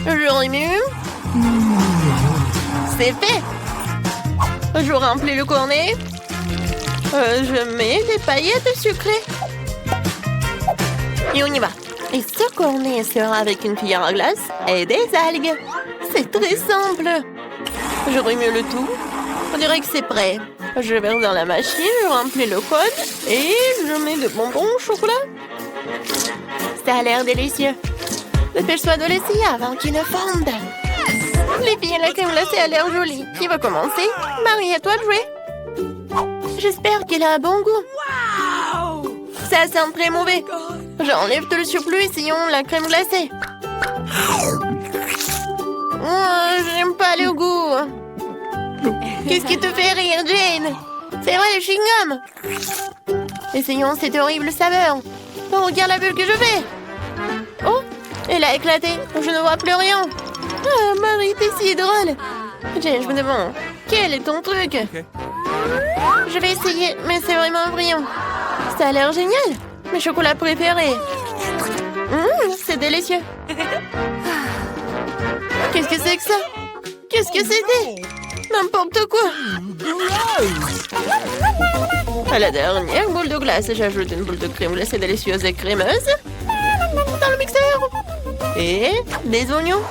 Je remue. C'est fait. Je remplis le cornet. Je mets des paillettes sucrées. Et on y va. Et ce cornet sera avec une cuillère à glace et des algues. C'est très simple. Je remue le tout. On dirait que c'est prêt. Je verse dans la machine, je remplis le code et je mets de bonbons au chocolat. Ça a l'air délicieux. Dépêche-toi de l'essayer avant qu'il ne fonde. Les filles, la crème glacée a l'air jolie. Qui va commencer? Marie, à toi de jouer. J'espère qu'elle a un bon goût. Ça sent très mauvais. J'enlève tout le surplus, essayons la crème glacée. J'aime pas le goût. Qu'est-ce qui te fait rire, Jane? C'est vrai, le chewing-gum. Essayons cette horrible saveur. Oh, regarde la bulle que je fais. Oh, elle a éclaté. Je ne vois plus rien. Ah, Marie, t'es si drôle. Jane, je me demande, quel est ton truc? Je vais essayer, mais c'est vraiment brillant. Ça a l'air génial. Mes chocolats préférés. C'est délicieux. Qu'est-ce que c'est que ça? Qu'est-ce que c'était? N'importe quoi. À la dernière boule de glace, j'ajoute une boule de crème glacée délicieuse et crémeuse. Dans le mixeur. Et des oignons.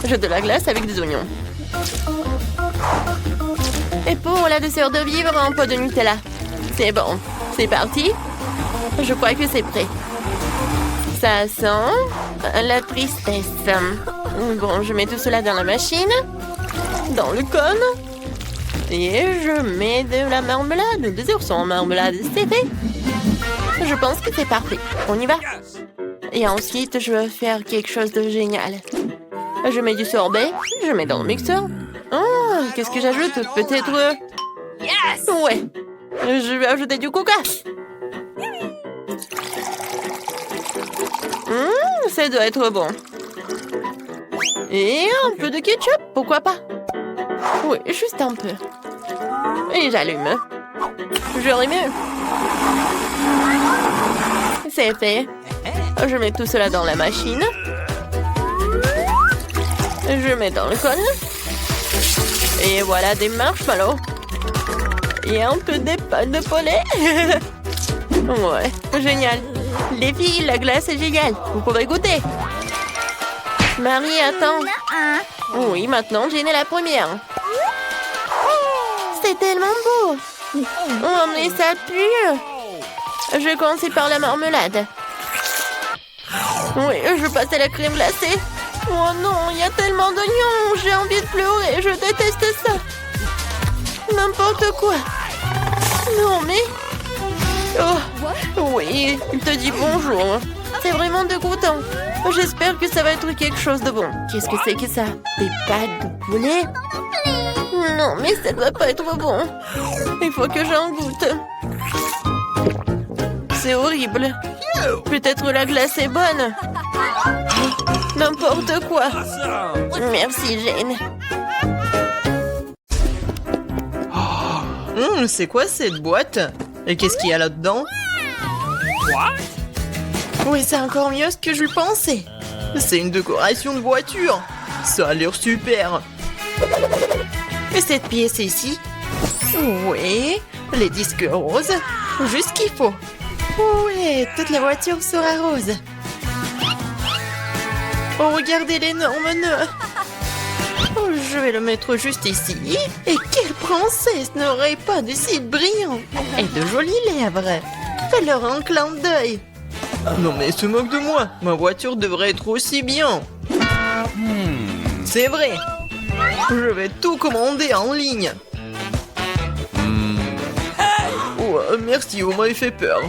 Je de la glace avec des oignons. Et pour la douceur de vivre, un peu de Nutella. C'est bon. C'est parti. Je crois que c'est prêt. Ça sent la tristesse. Bon, je mets tout cela dans la machine. Dans le cône. Et je mets de la marmelade. Des ours en marmelade, c'est fait. Je pense que c'est parfait. On y va. Et ensuite, je vais faire quelque chose de génial. Je mets du sorbet. Je mets dans le mixeur. Oh, qu'est-ce que j'ajoute? Peut-être... Ouais. Je vais ajouter du coca. Ça doit être bon. Et un peu de ketchup, pourquoi pas? Oui, juste un peu. Et j'allume. J'aurais mieux. C'est fait. Je mets tout cela dans la machine. Je mets dans le cône. Et voilà des marshmallows. Et un peu des pâtes de poulet. Ouais, génial. Les filles, la glace est géniale. Vous pouvez goûter. Marie, attends. Oui, maintenant, Jane est la première. C'est tellement beau. Oh, mais ça pue. Je commence par la marmelade. Oui, je passe à la crème glacée. Oh non, il y a tellement d'oignons. J'ai envie de pleurer. Je déteste ça. N'importe quoi. Non, mais... Oh, oui, il te dit bonjour. C'est vraiment dégoûtant. J'espère que ça va être quelque chose de bon. Qu'est-ce que c'est que ça? Des pâtes de poulet? Non, mais ça doit pas être bon. Il faut que j'en goûte. C'est horrible. Peut-être la glace est bonne. N'importe quoi. Merci, Jane. C'est quoi cette boîte? Et qu'est-ce qu'il y a là-dedans? Oui, c'est encore mieux ce que je pensais. C'est une décoration de voiture. Ça a l'air super. Et cette pièce ici? Oui, les disques roses. Juste ce qu'il faut. Oui, toute la voiture sera rose. Oh, regardez l'énorme nœud. Oh, je vais le mettre juste ici. Et quelle princesse n'aurait pas de cils brillants et de jolies lèvres? Fais-leur un clin d'œil. Non mais se moque de moi. Ma voiture devrait être aussi bien. C'est vrai. Je vais tout commander en ligne. Ouais, merci, vous m'avez fait peur.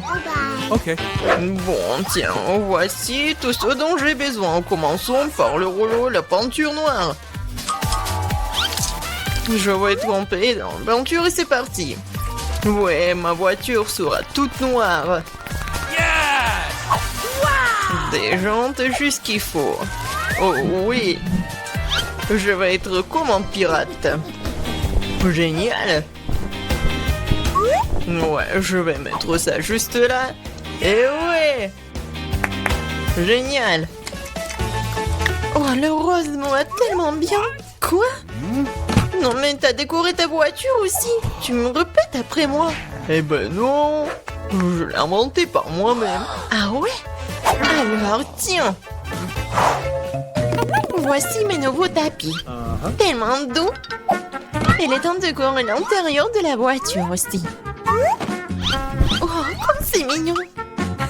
Ok. Bon, tiens, voici tout ce dont j'ai besoin. Commençons par le rouleau, la peinture noire. Je vais tremper dans la peinture et c'est parti. Ouais, ma voiture sera toute noire. Des jantes juste qu'il faut. Oh oui. Je vais être comme un pirate. Génial. Ouais, je vais mettre ça juste là. Et ouais. Génial. Oh, le rose me va tellement bien. Quoi? Non mais t'as décoré ta voiture aussi. Tu me répètes après moi. Eh ben non. Je l'ai inventé par moi-même. Ah ouais? Alors tiens. Voici mes nouveaux tapis. Tellement doux. Et les temps de décorer l'intérieur de la voiture aussi. Oh, comme c'est mignon.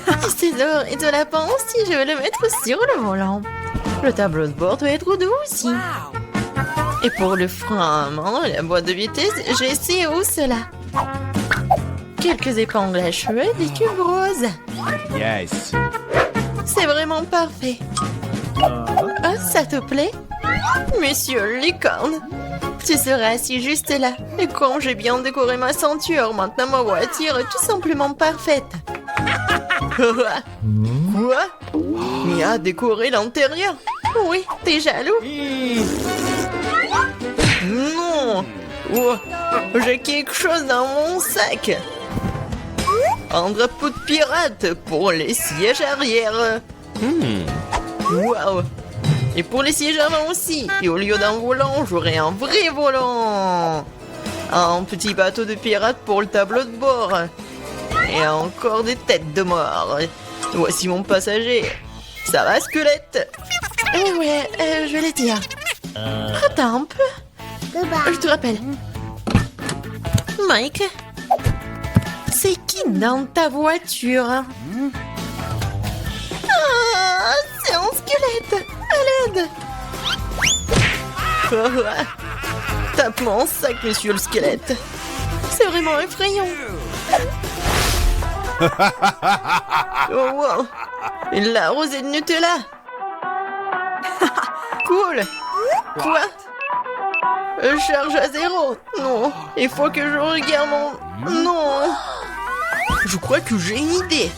Et ces d'or et de lapin aussi, je vais le mettre sur le volant. Le tableau de bord doit être doux aussi. Et pour le frein à main, la boîte de vitesse, j'ai ces hausses-là. Quelques épingles à cheveux et des tubes roses. Yes. C'est vraiment parfait. Ah, ça te plaît? Monsieur Licorne, tu seras assis juste là. Et quand j'ai bien décoré ma ceinture, maintenant ma voiture est tout simplement parfaite. Quoi? Mia a décoré l'intérieur? Oui, t'es jaloux? Non! Oh, j'ai quelque chose dans mon sac! Un drapeau de pirate pour les sièges arrière! Waouh! Et pour les sièges avant aussi! Et au lieu d'un volant, j'aurai un vrai volant! Un petit bateau de pirate pour le tableau de bord! Et encore des têtes de mort! Voici mon passager! Ça va, squelette? Ouais, je vais les dire. Attends un peu. Je te rappelle. Mike, c'est qui dans ta voiture? Ah, c'est un squelette. À l'aide. Tape mon sac, monsieur le squelette. C'est vraiment effrayant. Oh wow. La rosée de Nutella. Cool. Quoi? Charge à 0. Non, il faut que je regarde mon... Non. Je crois que j'ai une idée.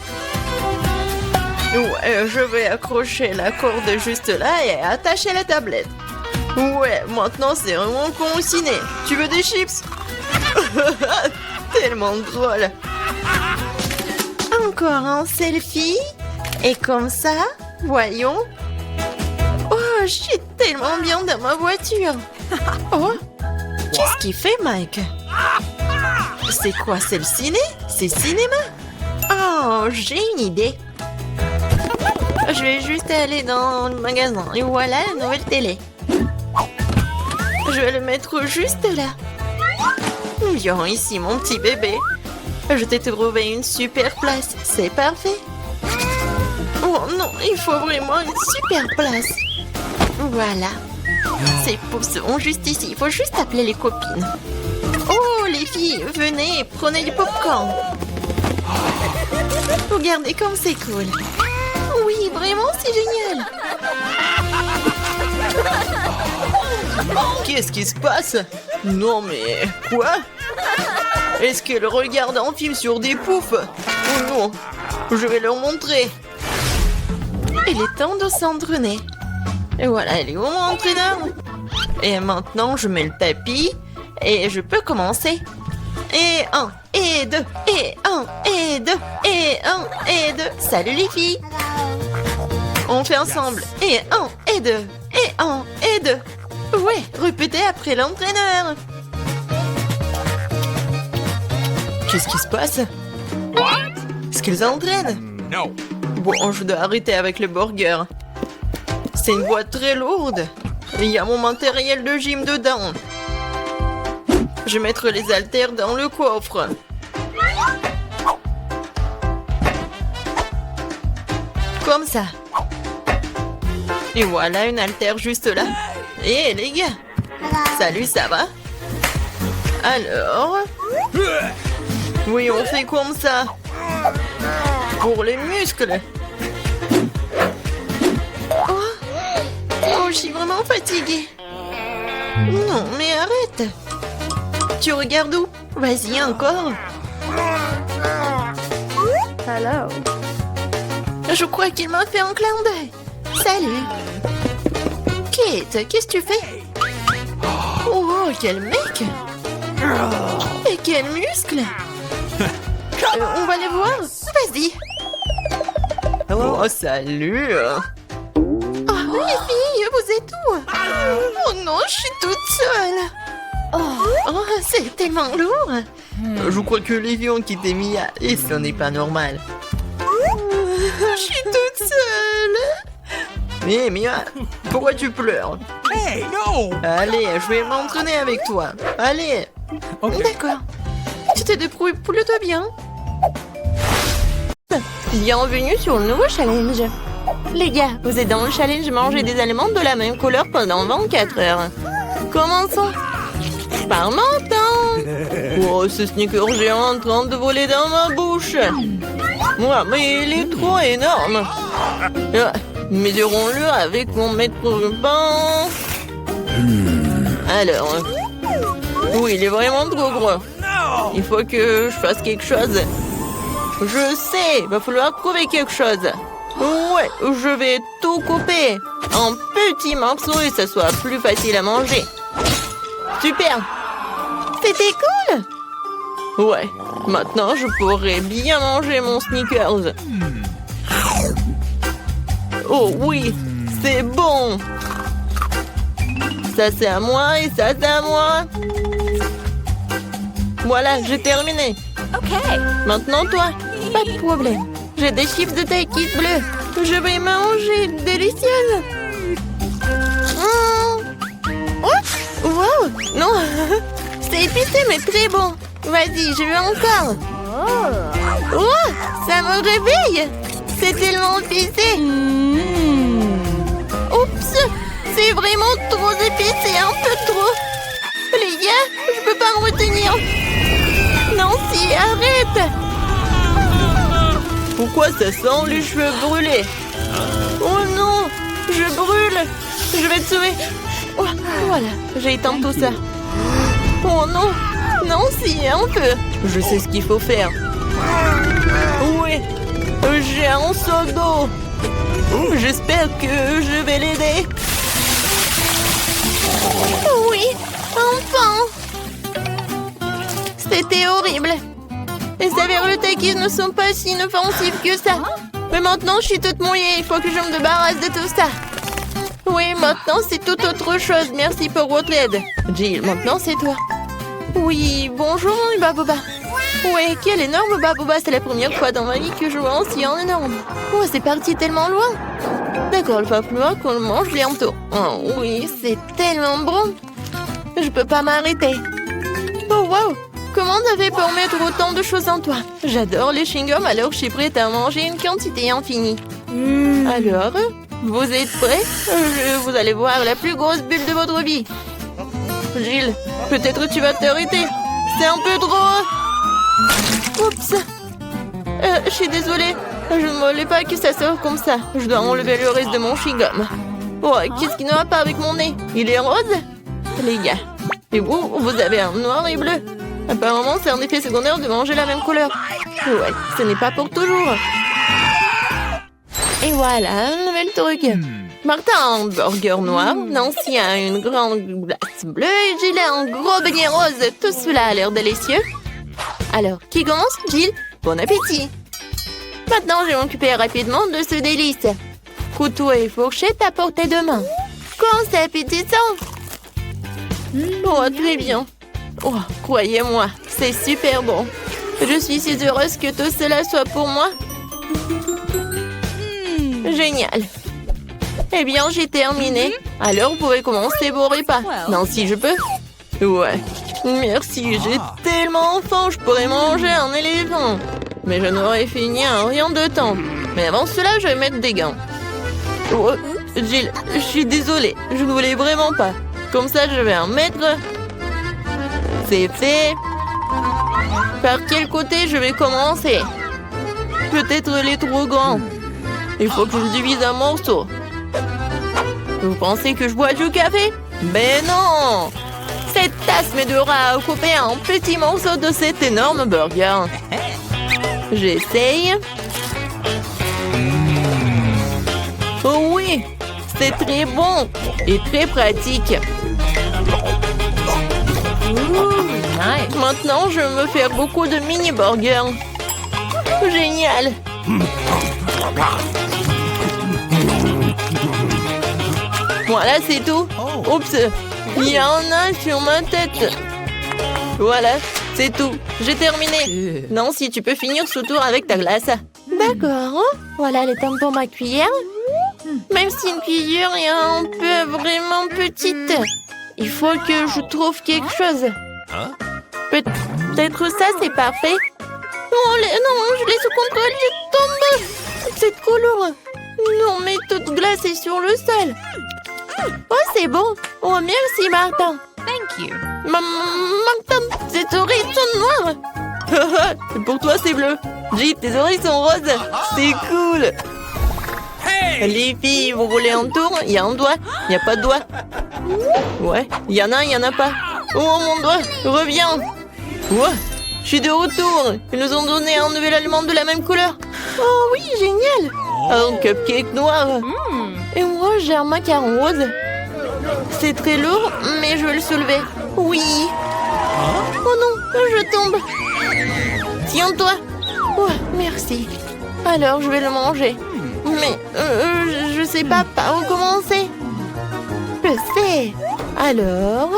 Ouais, je vais accrocher la corde juste là et attacher la tablette. Ouais, maintenant c'est vraiment con au ciné. Tu veux des chips? Tellement drôle. Encore un selfie. Et comme ça, voyons. Oh, je suis tellement bien dans ma voiture. Oh, qu'est-ce qu'il fait, Mike? C'est quoi, c'est le ciné? C'est cinéma? Oh, j'ai une idée. Je vais juste aller dans le magasin. Et voilà la nouvelle télé. Je vais le mettre juste là. Viens ici, mon petit bébé. Je t'ai trouvé une super place. C'est parfait. Oh non, il faut vraiment une super place. Voilà. Ces poufs sont juste ici. Il faut juste appeler les copines. Oh, les filles, venez, prenez du popcorn. Regardez comme c'est cool. Oui, vraiment, c'est génial. Qu'est-ce qui se passe? Non, mais... Quoi? Est-ce qu'elle regarde un film sur des poufs? Oh non, je vais leur montrer. Il est temps de s'entraîner. Et voilà, elle est où mon entraîneur? Et maintenant, je mets le tapis et je peux commencer. Et 1, et 2, et 1, et 2, et 1, et 2. Salut les filles. On fait ensemble. Et 1, et 2, et 1, et 2. Ouais, répétez après l'entraîneur. Qu'est-ce qui se passe? Est-ce qu'ils entraînent? No. Bon, je dois arrêter avec le burger. C'est une boîte très lourde. Il y a mon matériel de gym dedans. Je vais mettre les haltères dans le coffre. Comme ça. Et voilà une haltère juste là. Et les gars. Salut, ça va? Alors? Oui, on fait comme ça. Pour les muscles. Oh, je suis vraiment fatiguée. Non, mais arrête. Tu regardes où? Vas-y, encore. Hello. Je crois qu'il m'a fait un clin d'œil. Salut. Kate, qu'est-ce que tu fais? Oh, quel mec. Et quel muscle. On va les voir. Vas-y. Oh, salut. Oh, les filles, vous êtes où? Oh non, je suis toute seule. Oh, c'est tellement lourd. Je crois que les filles ont quitté Mia et ce n'est pas normal. Je suis toute seule. Mais Mia, pourquoi tu pleures? Hey, no. Allez, je vais m'entraîner avec toi. Allez. Okay. D'accord. Tu te débrouilles plutôt bien. Bienvenue sur le nouveau challenge. Les gars, vous êtes dans le challenge manger des aliments de la même couleur pendant 24 heures. Commençons. Par mon temps. Oh, ce sneaker géant en train de voler dans ma bouche. Ouais, mais il est trop énorme. Mesurons-le avec mon mètre pain. Alors. Oui, il est vraiment trop gros. Il faut que je fasse quelque chose. Je sais, va falloir trouver quelque chose. Ouais, je vais tout couper en petits morceaux et ça soit plus facile à manger. Super. C'était cool! Ouais, maintenant je pourrais bien manger mon Snickers. Oh oui, c'est bon. Ça c'est à moi et ça c'est à moi. Voilà, j'ai terminé. OK. Maintenant toi, pas de problème. J'ai des chips de taille bleue. Je vais manger, délicieuse. Oh, wow, non, c'est épicé mais très bon. Vas-y, je veux encore. Oh, ça me réveille. C'est tellement épicé. Oups, c'est vraiment trop épicé, un peu trop. Les gars, je peux pas me retenir. Nancy, arrête. Pourquoi ça sent les cheveux brûlés? Oh non, je brûle. Je vais te sauver. Oh, voilà, j'ai éteint tout ça. Oh non, Nancy, un peu. Je sais ce qu'il faut faire. Oui, j'ai un seau d'eau. J'espère que je vais l'aider. Oui, enfin. C'était horrible. Les avertis ne sont pas si inoffensifs que ça. Mais maintenant, je suis toute mouillée. Il faut que je me débarrasse de tout ça. Oui, maintenant, c'est tout autre chose. Merci pour votre aide. Jill, maintenant, c'est toi. Oui, bonjour, mon Baboba. Ouais, quel énorme Baboba. C'est la première fois dans ma vie que je vois aussi un énorme. Oh, c'est parti tellement loin. D'accord, il va falloir qu'on le mange bientôt. Oh oui, c'est tellement bon. Je peux pas m'arrêter. Oh, wow. Comment t'avais pour mettre autant de choses en toi? J'adore les chewing-gums, alors je suis prête à manger une quantité infinie. Alors, vous êtes prêts? Vous allez voir la plus grosse bulle de votre vie. Jill, peut-être tu vas t'arrêter. C'est un peu trop. Oups. Je suis désolée. Je ne voulais pas que ça sorte comme ça. Je dois enlever le reste de mon chewing-gum. Oh, qu'est-ce qui ne va pas avec mon nez? Il est rose? Les gars. Et vous avez un noir et bleu. Apparemment, c'est un effet secondaire de manger la même couleur. Ouais, ce n'est pas pour toujours. Et voilà, un nouvel truc. Martin a un burger noir, Nancy a une grande glace bleue et Jill a un gros beignet rose. Tout cela a l'air délicieux. Alors, qui commence? Jill, bon appétit. Maintenant, je vais m'occuper rapidement de ce délice. Couteau et fourchette à portée de main. Quand c'est appétissant. Oh, très bien. Oh, croyez-moi, c'est super bon. Je suis si heureuse que tout cela soit pour moi. Génial. Eh bien, j'ai terminé. Alors, vous pouvez commencer vos repas. Non, si je peux. Ouais. Merci, j'ai tellement faim, je pourrais manger un éléphant. Mais je n'aurais fini en rien de temps. Mais avant cela, je vais mettre des gants. Oh, Jill, je suis désolée. Je ne voulais vraiment pas. Comme ça, je vais en mettre. C'est fait. Par quel côté je vais commencer? Peut-être les trop grands. Il faut que je divise un morceau. Vous pensez que je bois du café? Ben non! Cette tasse m'aidera à couper un petit morceau de cet énorme burger. J'essaye. Oh oui! C'est très bon et très pratique. Maintenant, je vais me faire beaucoup de mini-burgers. Génial! Voilà, c'est tout. Oups, il y en a sur ma tête. Voilà, c'est tout. J'ai terminé. Nancy, tu peux finir ce tour avec ta glace. D'accord. Voilà les temps pour ma cuillère. Même si une cuillère est un peu vraiment petite, il faut que je trouve quelque chose. Peut-être ça, c'est parfait. Oh, non, je l'ai sous contrôle, je tombe. C'est trop lourd. Non, mais toute glace est sur le sol. Oh, c'est bon. Oh, merci, Martin. Thank you. Martin, tes oreilles sont noires. Pour toi, c'est bleu. Jill, tes oreilles sont roses. C'est cool. Les filles, vous voulez un tour? Il y a un doigt. Il n'y a pas de doigt. Ouais, il y en a pas. Oh, mon doigt, reviens. Ouais, suis de retour. Ils nous ont donné un nouvel aliment de la même couleur. Oh oui, génial. Un cupcake noir. Et moi, j'ai un macaron rose. C'est très lourd, mais je vais le soulever. Oui. Oh non, je tombe. Tiens-toi. Oh, merci. Alors, je vais le manger. Mais je sais pas par où commencer. Je sais. Alors,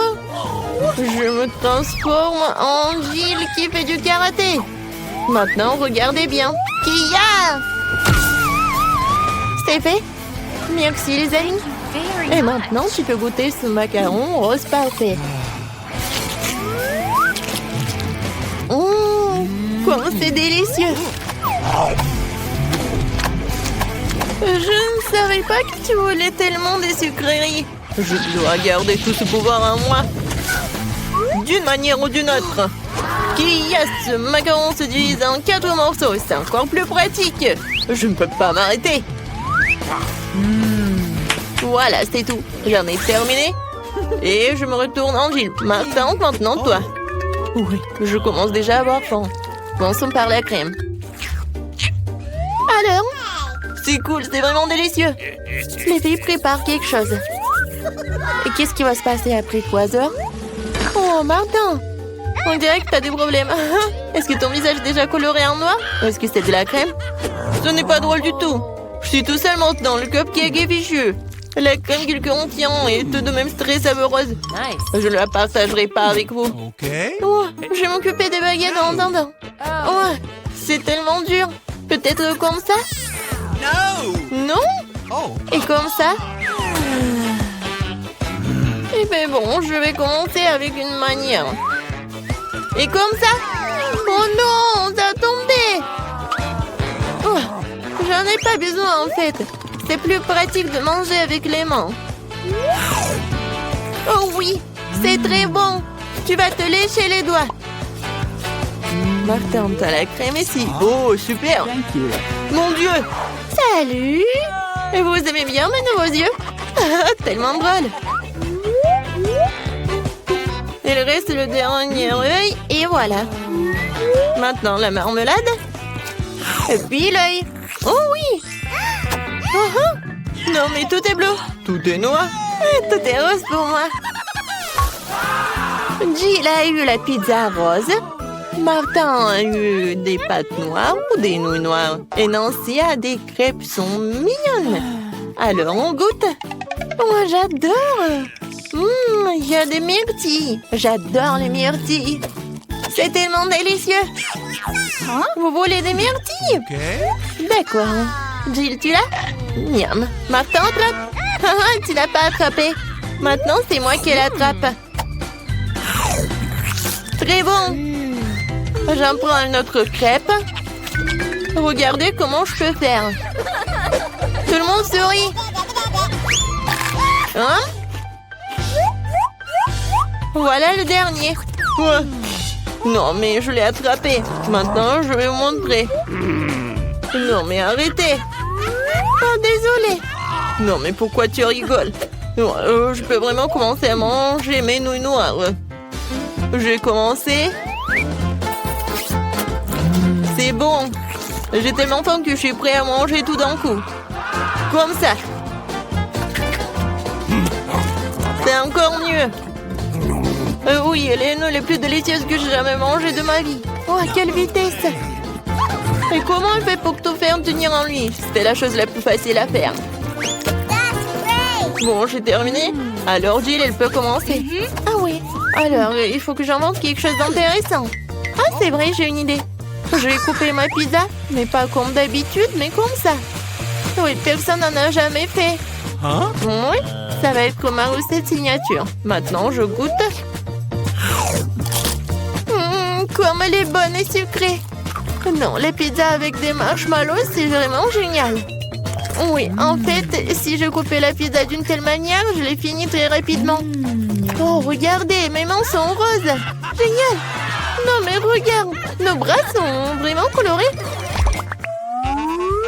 je me transforme en Jill qui fait du karaté. Maintenant, regardez bien. Kia! C'est fait. Merci les amis. Et maintenant, tu peux goûter ce macaron rose parfait. Comment c'est délicieux. Je ne savais pas que tu voulais tellement des sucreries. Je dois garder tout ce pouvoir en moi. D'une manière ou d'une autre. Qui a ce macaron se divise en 4 morceaux. C'est encore plus pratique. Je ne peux pas m'arrêter. Voilà, c'est tout. J'en ai terminé. Et je me retourne en Jill. Maintenant toi. Oui, je commence déjà à avoir faim. Commençons par la crème. Alors? C'est cool, c'est vraiment délicieux. Les filles préparent quelque chose. Et qu'est-ce qui va se passer après 3 heures? Oh, Martin! On dirait que t'as des problèmes. Est-ce que ton visage est déjà coloré en noir? Ou est-ce que c'est de la crème? Ce n'est pas drôle du tout. Je suis tout seul maintenant, le cupcake est fichu. La crème qu'il contient est tout de même très savoureuse. Nice. Je ne la partagerai pas avec vous. Okay. Oh, je vais m'occuper des baguettes en attendant. Oh, c'est tellement dur. Peut-être comme ça? Non? Oh. Et comme ça? Eh bien bon, je vais commencer avec une manière. Et comme ça? Oh non, ça a tombé! Oh, j'en ai pas besoin en fait. C'est plus pratique de manger avec les mains. Oh oui, c'est très bon. Tu vas te lécher les doigts. Martin, t'as la crème ici. Oh, super. Mon Dieu. Salut. Et vous aimez bien mes nouveaux yeux? Tellement drôle. Il reste le dernier œil et voilà. Maintenant la marmelade. Et puis l'œil. Oh oui. Non mais tout est bleu. Tout est noir. Tout est rose pour moi. Jill a eu la pizza rose. Martin a eu des pâtes noires ou des nouilles noires. Et Nancy a des crêpes sont mignonnes. Alors on goûte. Moi j'adore. Il y a des myrtilles. J'adore les myrtilles. C'est tellement délicieux. Vous voulez des myrtilles? Okay. D'accord. Jill, tu l'as? Miam. Martin, attrape. Tu l'as pas attrapé. Maintenant, c'est moi qui l'attrape. Très bon. J'en prends une autre crêpe. Regardez comment je peux faire. Tout le monde sourit. Hein? Voilà le dernier. Ouais. Non, mais je l'ai attrapé. Maintenant, je vais vous montrer. Non, mais arrêtez. Oh, désolé. Non, mais pourquoi tu rigoles? Je peux vraiment commencer à manger mes nouilles noires. J'ai commencé. C'est bon. J'ai tellement faim que je suis prêt à manger tout d'un coup. Comme ça. C'est encore mieux. Oui, les nouilles les plus délicieuses que j'ai jamais mangées de ma vie. Oh, à quelle vitesse! Et comment elle fait pour tout faire tenir en lui? C'était la chose la plus facile à faire. Bon, j'ai terminé. Alors, Jill, elle peut commencer. Ah oui. Alors, il faut que j'invente quelque chose d'intéressant. Ah, c'est vrai, j'ai une idée. Je vais couper ma pizza, mais pas comme d'habitude, mais comme ça. Oui, personne n'en a jamais fait. Hein? Oui, ça va être ma recette signature. Maintenant, je goûte. Comme elle est bonne et sucrée. Non, les pizzas avec des marshmallows, c'est vraiment génial. Oui, en fait, si je coupais la pizza d'une telle manière, je l'ai finie très rapidement. Oh, regardez, mes mains sont roses. Génial. Non, mais regarde, nos bras sont vraiment colorés.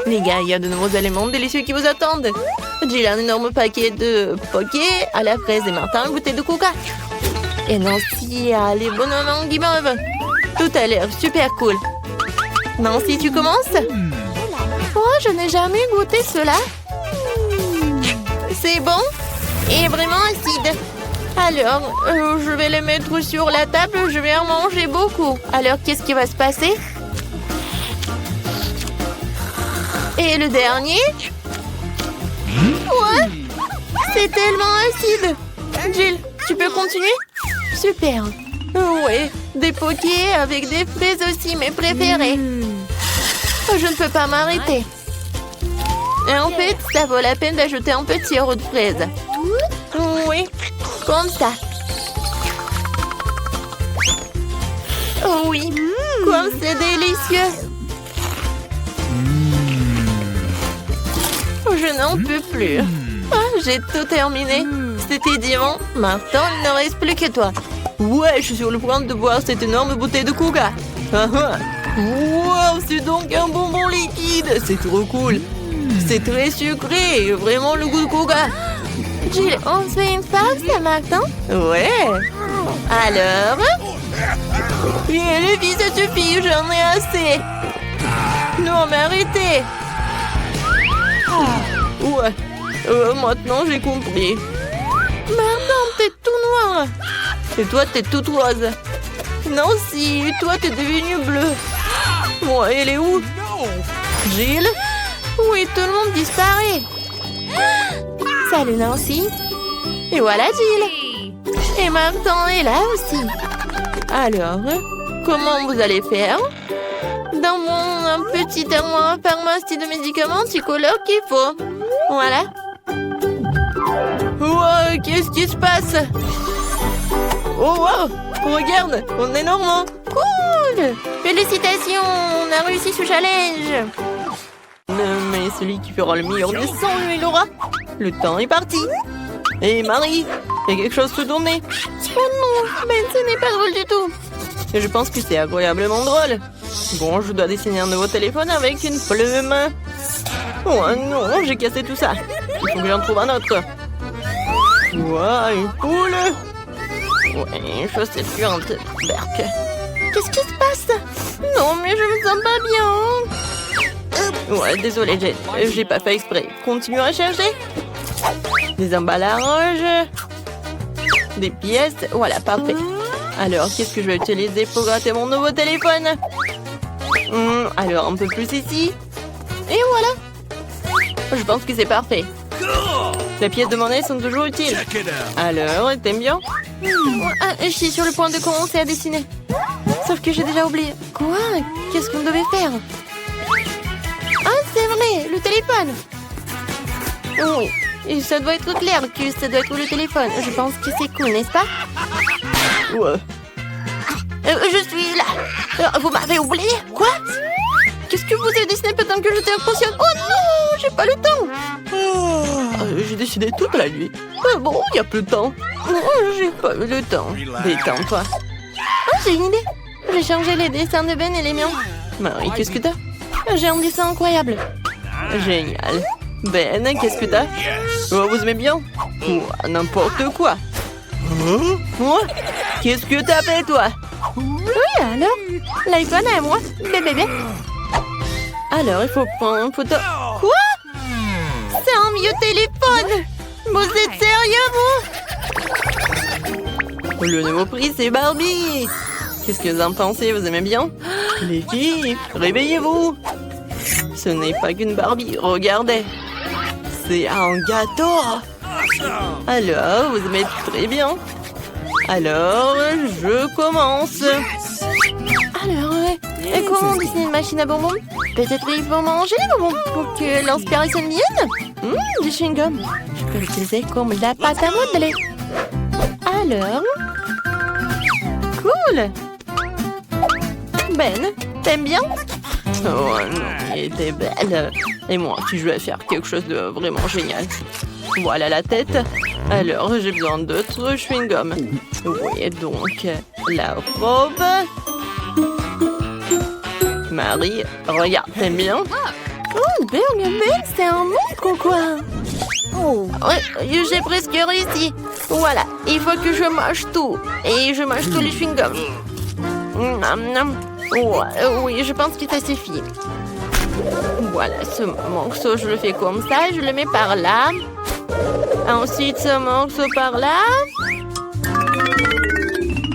Les gars, il y a de nouveaux aliments délicieux qui vous attendent. Jill a un énorme paquet de poké à la fraise et Martin une bouteille de coca. Et Nancy a les bonhommes en guimauve. Tout a l'air super cool. Nancy, tu commences? Oh, je n'ai jamais goûté cela. C'est bon et vraiment acide. Alors, je vais le mettre sur la table. Je vais en manger beaucoup. Alors, qu'est-ce qui va se passer? Et le dernier? Ouais, c'est tellement acide. Jill, tu peux continuer? Super. Ouais, des pokés avec des fraises aussi, mes préférés. Je ne peux pas m'arrêter. Et en fait, ça vaut la peine d'ajouter un peu de sirop de fraise. Oui, comme ça. Oh oui, comme c'est délicieux. Je n'en peux plus. Ah, j'ai tout terminé. C'était diamant. Maintenant, il ne reste plus que toi. Ouais, je suis sur le point de boire cette énorme bouteille de coca. Wow, c'est donc un bonbon liquide. C'est trop cool. C'est très sucré. Vraiment le goût de coca. Jill, on se fait une pause maintenant? Ouais. Alors? Et les filles, ça suffit. J'en ai assez. Non, mais arrêtez. Ouais. Maintenant, j'ai compris. Maintenant, t'es tout noir. Et toi, t'es toute rose. Nancy, toi, t'es devenue bleue. Moi, elle est où? Jill? Oui, tout le monde disparaît. Salut, Nancy. Et voilà, Jill. Et Martin est là aussi. Alors, comment vous allez faire? Dans mon petit armoire pharmacie de médicaments, tu colloques qu'il faut. Voilà. Wow, qu'est-ce qui se passe? Oh wow, regarde, on est normand. Cool. Félicitations, on a réussi ce challenge. Mais celui qui fera le meilleur dessin, lui, il aura. Le temps est parti. Et Marie, il y a quelque chose de tourné. Oh non, Ben, ce n'est pas drôle du tout. Je pense que c'est incroyablement drôle. Bon, je dois dessiner un nouveau téléphone avec une plume. Oh non, j'ai cassé tout ça. Il faut que j'en trouve un autre. Ouah, une poule. Ouais, une chaussette puante. Berk. Qu'est-ce qui se passe? Non, mais je me sens pas bien. Ouais, désolé, j'ai pas fait exprès. Continue à chercher. Des emballages. Des pièces. Voilà, parfait. Alors, qu'est-ce que je vais utiliser pour gratter mon nouveau téléphone? Alors, un peu plus ici. Et voilà. Je pense que c'est parfait. Les pièces de monnaie sont toujours utiles. Alors, t'aimes bien? Je suis sur le point de commencer à dessiner. Sauf que j'ai déjà oublié. Quoi? Qu'est-ce qu'on devait faire? Ah, c'est vrai, le téléphone. Oui, et ça doit être clair que ça doit être le téléphone. Je pense que c'est cool, n'est-ce pas? Ouais. Je suis là. Vous m'avez oublié? Quoi? Qu'est-ce que vous avez dessiné pendant que j'étais inconsciente? Oh non, j'ai pas le temps. J'ai dessiné toute la nuit. Bon, il n'y a plus de temps. J'ai pas eu le temps. Détends-toi. Ah, j'ai une idée. J'ai changé les dessins de Ben et les miens. Marie, qu'est-ce que t'as? J'ai un dessin incroyable. Génial. Ben, qu'est-ce que t'as? Oh, vous aimez bien? N'importe quoi. Moi? Qu'est-ce que t'as fait, toi? Oui, alors? L'iPhone est à moi. Bébé. Alors, il faut prendre une photo. Quoi? C'est un vieux téléphone. Vous êtes sérieux, vous? Le nouveau prix, c'est Barbie. Qu'est-ce que vous en pensez? Vous aimez bien? Les filles, réveillez-vous. Ce n'est pas qu'une Barbie, regardez. C'est un gâteau. Alors, vous aimez très bien. Alors, je commence. Alors, comment dessiner une machine à bonbons? Peut-être il faut manger les bonbons pour que l'inspiration vienne. Du chewing-gum. Je peux l'utiliser comme de la pâte à modeler. Alors... Cool. Ben, t'aimes bien? Oh non, elle était belle. Et moi, si je vais faire quelque chose de vraiment génial. Voilà la tête. Alors, j'ai besoin d'autres chewing-gum. Oui, donc, la robe. Marie, regarde, t'aimes bien? Oh, Ben, c'est un monstre ou quoi? Oh, j'ai presque réussi. Voilà, il faut que je mâche tout. Et je mâche tous les chewing-gums. Oui, je pense que ça suffit. Voilà, ce morceau, je le fais comme ça. Je le mets par là. Ensuite, ce morceau par là.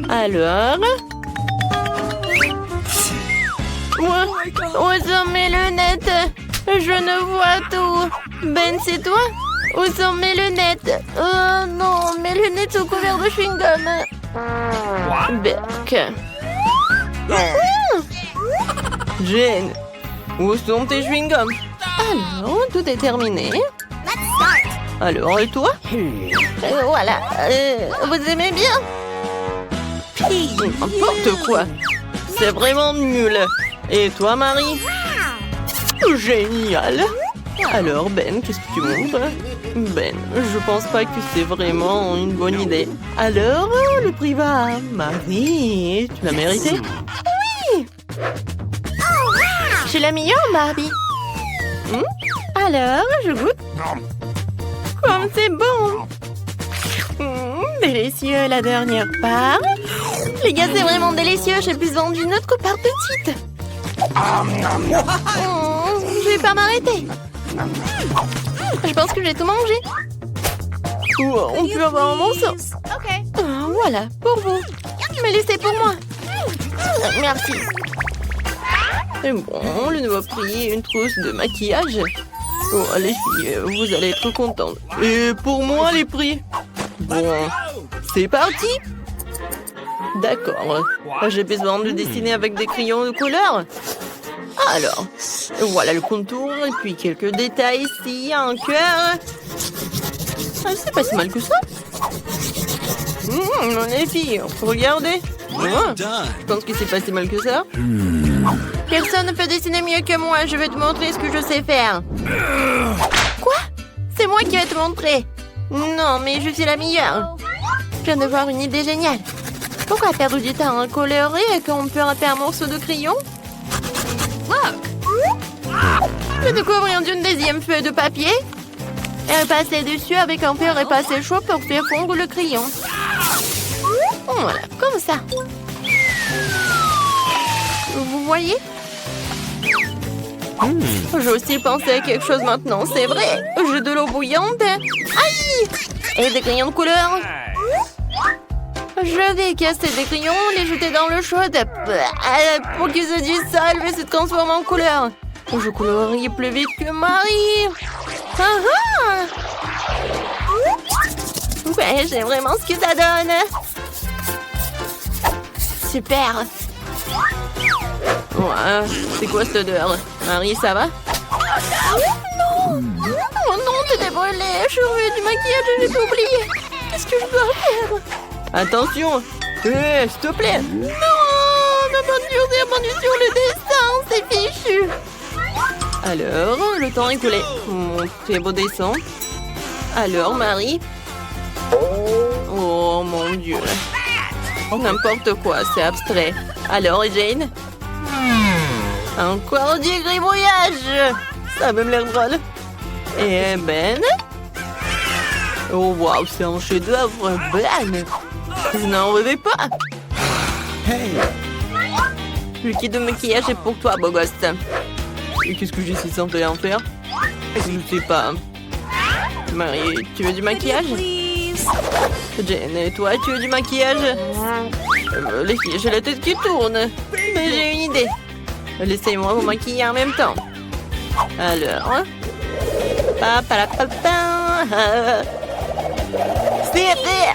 Alors... Où sont mes lunettes? Je ne vois tout. Ben, c'est toi? Où sont mes lunettes? Oh non, mes lunettes sont couvertes de chewing-gum. Berk. Jane, où sont tes chewing-gums? Alors, tout est terminé. Alors, et toi? Voilà. Vous aimez bien? N'importe quoi. C'est vraiment nul. Et toi, Marie? Génial. Alors, Ben, qu'est-ce que tu montres? Ben, je pense pas que c'est vraiment une bonne idée. Alors, le prix va à Marie. Tu l'as mérité? Oui. J'ai la meilleure, Barbie. Alors, je goûte. Comme c'est bon. Délicieux, la dernière part. Les gars, c'est vraiment délicieux. J'ai plus vendu une autre part petite. Je vais pas m'arrêter. Je pense que j'ai tout mangé. On peut avoir un morceau? Voilà, pour vous. Mais laissez pour moi. Merci. Et bon, le nouveau prix, une trousse de maquillage. Oh, les filles, vous allez être contentes. Et pour moi, les prix? Bon, c'est parti. D'accord. J'ai besoin de dessiner avec des crayons de couleur. Alors, voilà le contour et puis quelques détails ici, un cœur. Ah, c'est pas si mal que ça. Les filles, regardez. Je pense que c'est pas si mal que ça. Personne ne peut dessiner mieux que moi. Je vais te montrer ce que je sais faire. Quoi? C'est moi qui vais te montrer. Non, mais je suis la meilleure. Je viens de voir une idée géniale. Pourquoi perdre du temps à colorer quand on peut faire un morceau de crayon? Je découvre une deuxième feuille de papier. Et passer dessus avec un fer et passer chaud pour faire fondre le crayon. Voilà, comme ça. Vous voyez? J'ai aussi pensé à quelque chose maintenant, c'est vrai. J'ai de l'eau bouillante. Aïe! Et des crayons de couleur. Je vais casser des crayons, les jeter dans l'eau chaude pour qu'ils se dissolvent et se transforment en couleur. Je colorie plus vite que Marie. Ouais, j'aime vraiment ce que ça donne. Super. Ouais, c'est quoi cette odeur? Marie, ça va? Non! Oh non, t'es brûlée. Je veux du maquillage et j'ai tout oublié. Qu'est-ce que je dois faire? Attention! S'il te plaît! Non! La peinture s'est répandue sur le dessin, c'est fichu! Alors, le temps est écoulé. Mon très beau dessin. Alors, Marie? Oh mon Dieu! N'importe quoi, c'est abstrait. Alors, Jane? Encore du gribouillage! Ça a même l'air drôle. Et Ben? Oh waouh, c'est un chef-d'œuvre, Ben! Je n'en rêvais pas. Hey. Le kit de maquillage est pour toi, beau gosse. Et qu'est-ce que j'ai si censé en faire? Je sais pas. Marie, tu veux du maquillage? Jane, et toi, tu veux du maquillage? Les filles, j'ai la tête qui tourne. Mais j'ai une idée. Laissez-moi vous maquiller en même temps. Alors... C'est fait!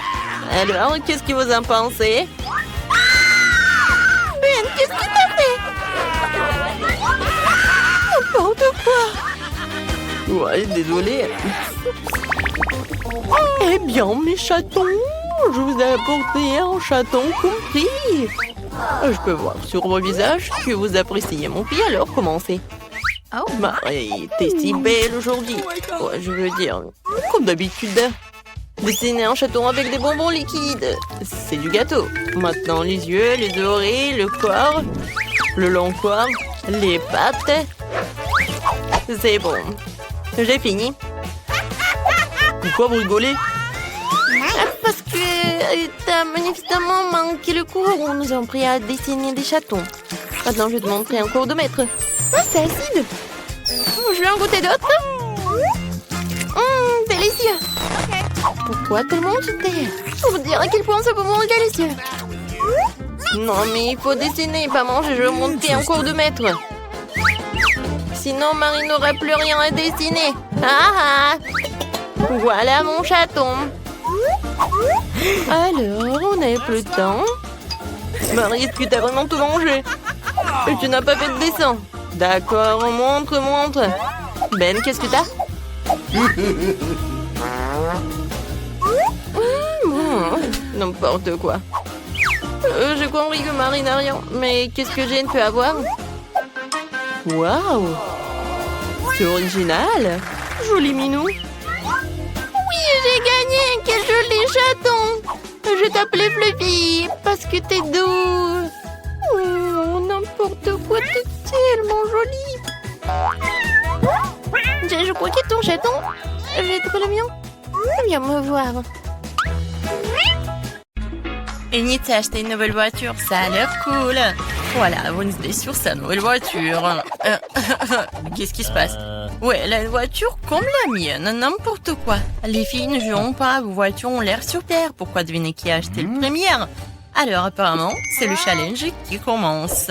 Alors, qu'est-ce que vous en pensez? Ben, qu'est-ce que t'as fait? N'importe quoi! Ouais, désolé. Eh bien, mes chatons, je vous ai apporté un chaton compris. Je peux voir sur vos visages que vous appréciez mon prix, alors commencez. Oh. Marie, t'es si belle aujourd'hui. Ouais, je veux dire, comme d'habitude. Dessiner un chaton avec des bonbons liquides, c'est du gâteau. Maintenant, les yeux, les oreilles, le corps, le long corps, les pattes. C'est bon. J'ai fini. Pourquoi vous rigolez? Parce parce que t'as manifestement manqué le cours où nous avons appris à dessiner des chatons. Maintenant, je vais te montrer un cours de maître. Ah, c'est acide. Je vais en goûter d'autres. Délicieux. Pourquoi tout le monde se tait? Pour vous dire à quel point ce bonbon est délicieux. Non, mais il faut dessiner, pas manger. Je vais monter un cours de maître. Sinon, Marie n'aura plus rien à dessiner. Ah ah! Voilà mon chaton. Alors, on n'avait plus de temps. Marie, est-ce que t'as vraiment tout mangé? Et tu n'as pas fait de dessin. D'accord, montre. Ben, qu'est-ce que t'as? N'importe quoi. J'ai compris que Marie n'a rien. Mais qu'est-ce que Jane peut avoir? Waouh! C'est original! Joli minou! Oui, j'ai gagné! Quel joli chaton! Je t'appelais Fluffy parce que t'es doux! Oh, n'importe quoi, t'es tellement joli! Je crois que ton chaton, j'ai trouvé le mien. Viens me voir. Enid s'est acheté une nouvelle voiture, ça a l'air cool. Voilà, Wednesday sur sa nouvelle voiture. Qu'est-ce qui se passe? Ouais, elle a une voiture comme la mienne, n'importe quoi. Les filles ne joueront pas, vos voitures ont l'air super. Pourquoi deviner qui a acheté le premier? Alors, apparemment, c'est le challenge qui commence.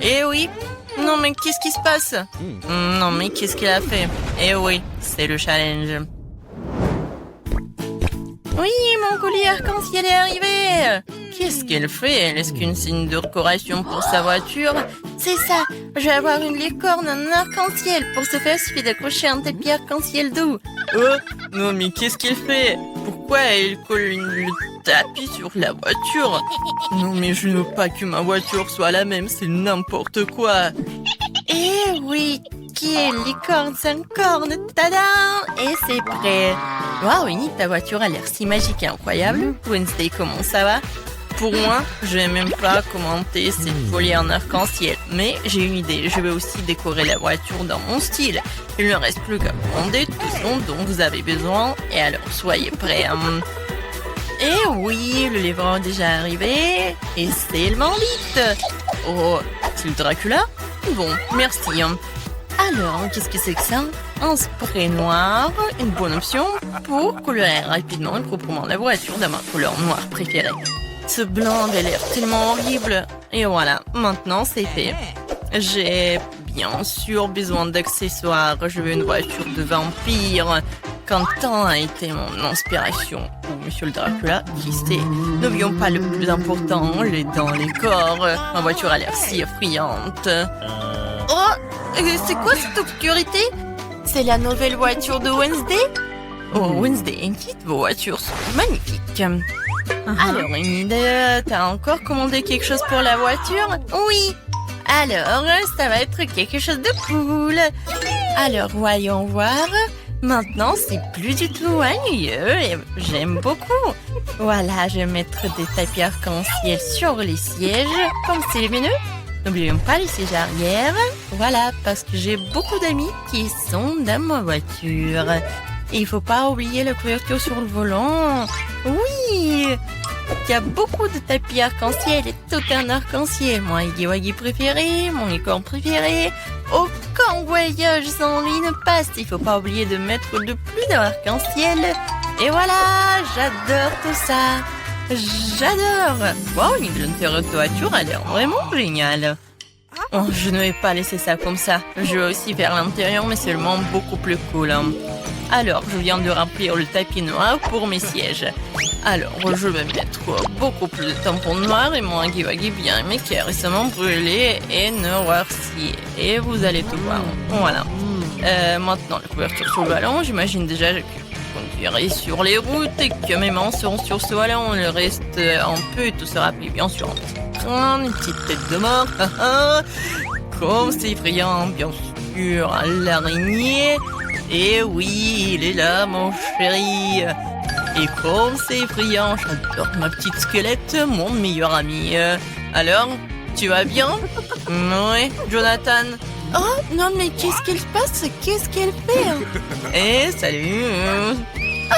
Eh oui. Non, mais qu'est-ce qui se passe? Non, mais qu'est-ce qu'elle a fait? Eh oui, c'est le challenge. Oui, mon collier arc-en-ciel est arrivé. Qu'est-ce qu'elle fait? Est-ce qu'une signe de décoration pour sa voiture? C'est ça, je vais avoir une licorne en arc-en-ciel. Pour ce faire, il suffit d'accrocher un tapis arc-en-ciel doux. Oh, non mais qu'est-ce qu'elle fait? Pourquoi elle colle le tapis sur la voiture? Non mais je ne veux pas que ma voiture soit la même, c'est n'importe quoi. Eh oui, qui est licorne sans corne? Tada! Et c'est prêt. Waouh, Enid, ta voiture a l'air si magique et incroyable. Wednesday, comment ça va? Pour moi, je vais même pas commenter cette folie en arc-en-ciel. Mais j'ai une idée, je vais aussi décorer la voiture dans mon style. Il ne reste plus qu'à commander tout ce dont vous avez besoin. Et alors, soyez prêts. Et oui, le livreur est déjà arrivé. Et c'est le bandit. Oh, c'est le Dracula? Bon, merci. Alors, qu'est-ce que c'est que ça? Un spray noir, une bonne option pour colorer rapidement et proprement la voiture de ma couleur noire préférée. Ce blanc avait l'air tellement horrible. Et voilà, maintenant c'est fait. J'ai bien sûr besoin d'accessoires. Je veux une voiture de vampire. Quentin a été mon inspiration. Ou Monsieur le Dracula, qui sait? N'oublions pas le plus important, les dents, les corps. Ma voiture a l'air si effrayante. Oh, c'est quoi cette obscurité? C'est la nouvelle voiture de Wednesday? Oh, Wednesday et Enid, vos voitures sont magnifiques. Alors, Enid, t'as encore commandé quelque chose pour la voiture? Oui. Alors, ça va être quelque chose de cool. Alors, voyons voir. Maintenant, c'est plus du tout ennuyeux et j'aime beaucoup. Voilà, je vais mettre des tapis arc-en-ciel sur les sièges, comme c'est lumineux. N'oublions pas les sièges arrière. Voilà, parce que j'ai beaucoup d'amis qui sont dans ma voiture. Et il faut pas oublier la couverture sur le volant. Oui, il y a beaucoup de tapis arc-en-ciel et tout un arc-en-ciel. Mon Huggy Wuggy préféré, mon licorne préféré. Aucun voyage sans lui ne passe. Il faut pas oublier de mettre de plus d'arc-en-ciel. Et voilà, j'adore tout ça. J'adore. Wow, l'intérieur de voiture a l'air vraiment génial. Oh, je ne vais pas laisser ça comme ça. Je vais aussi faire l'intérieur, mais seulement beaucoup plus cool. Alors, je viens de remplir le tapis noir pour mes sièges. Alors, je vais mettre beaucoup plus de tampons noirs et mon Huggy Wuggy bien aimé qui est récemment brûlé et noirci. Et vous allez tout voir. Voilà. Maintenant, la couverture sur le ballon. J'imagine déjà que je conduirai sur les routes et que mes mains seront sur ce ballon. Le reste, un peu, tout sera pris bien sûr. Une petite tête de mort. Comme c'est effrayant, bien sûr. L'araignée. Et oui, il est là, mon chéri. Et comme c'est effrayant, j'adore ma petite squelette, mon meilleur ami. Alors, tu vas bien? Oui, Jonathan. Oh, non, mais qu'est-ce qu'elle passe? Qu'est-ce qu'elle fait? Eh, salut. Ah,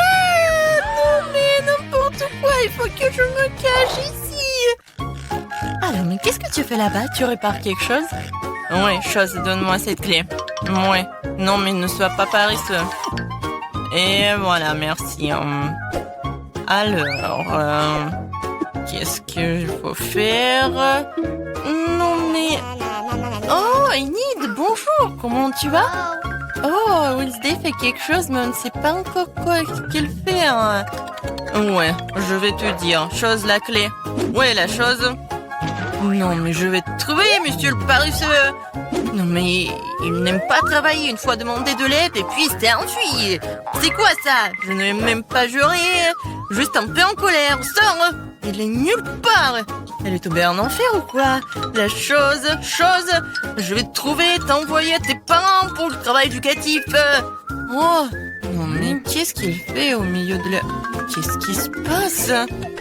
non, mais n'importe Ouais, il faut que je me cache ici. Alors, mais qu'est-ce que tu fais là-bas? Tu répares quelque chose? Oui, chose, donne-moi cette clé. Oui, non, mais ne sois pas paresseux. Et voilà, merci. Alors, qu'est-ce qu'il faut faire? Non, mais... Oh, Enid, bonjour, comment tu vas? Oh, Wednesday fait quelque chose, mais on ne sait pas encore quoi qu'il fait. Hein. Ouais, je vais te dire. Chose, la clé. Ouais, la chose. Non, mais je vais te trouver, monsieur le paresseux. Non, mais il n'aime pas travailler. Une fois demandé de l'aide et puis il s'est enfui. C'est quoi ça? Je n'ai même pas juré. Juste un peu en colère. Sors! Il est nulle part. Elle est tombée en enfer ou quoi? La chose, je vais te trouver, t'envoyer à tes parents pour le travail éducatif. Oh, non mais qu'est-ce qu'il fait au milieu de la... Qu'est-ce qui se passe?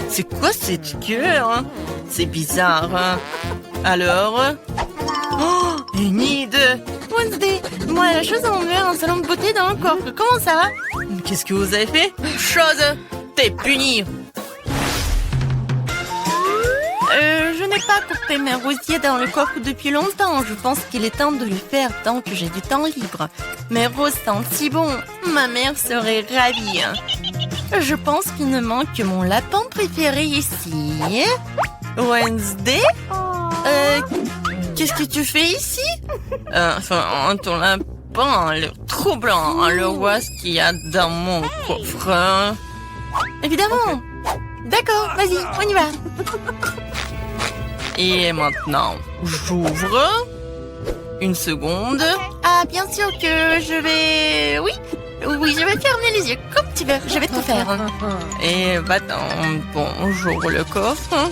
C'est quoi cette gueule? C'est bizarre. Alors? Oh, Enid! Wednesday, moi la chose à enlever un salon de beauté dans le coffre. Comment ça va? Qu'est-ce que vous avez fait? Chose, t'es punie. Je n'ai pas coupé mes rosiers dans le coffre depuis longtemps. Je pense qu'il est temps de le faire tant que j'ai du temps libre. Mes roses sentent si bon. Ma mère serait ravie. Je pense qu'il ne manque que mon lapin préféré ici. Wednesday? Qu'est-ce que tu fais ici? Ton lapin a l'air trop blanc. Alors, vois ce qu'il y a dans mon coffre. Évidemment. D'accord, vas-y, on y va. Et maintenant, j'ouvre. Une seconde. Ah, bien sûr que je vais... Oui, je vais fermer les yeux comme tu veux. Je vais tout faire. Et va-t'en. Bon, j'ouvre le coffre.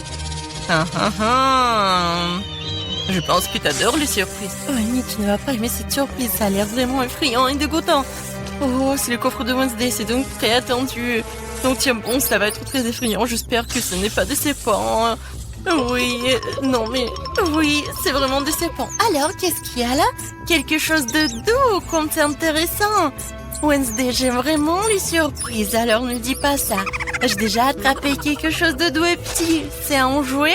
Je pense que tu adores les surprises. Oh, Annie, tu ne vas pas aimer cette surprise. Ça a l'air vraiment effrayant et dégoûtant. Oh, c'est le coffre de Wednesday. C'est donc très attendu. Donc tiens bon, ça va être très effrayant. J'espère que ce n'est pas décevant. Oui, non mais... Oui, c'est vraiment décevant. Alors, qu'est-ce qu'il y a là? Quelque chose de doux, comme c'est intéressant. Wednesday, j'aime vraiment les surprises, alors ne dis pas ça. J'ai déjà attrapé quelque chose de doux et petit. C'est un jouet?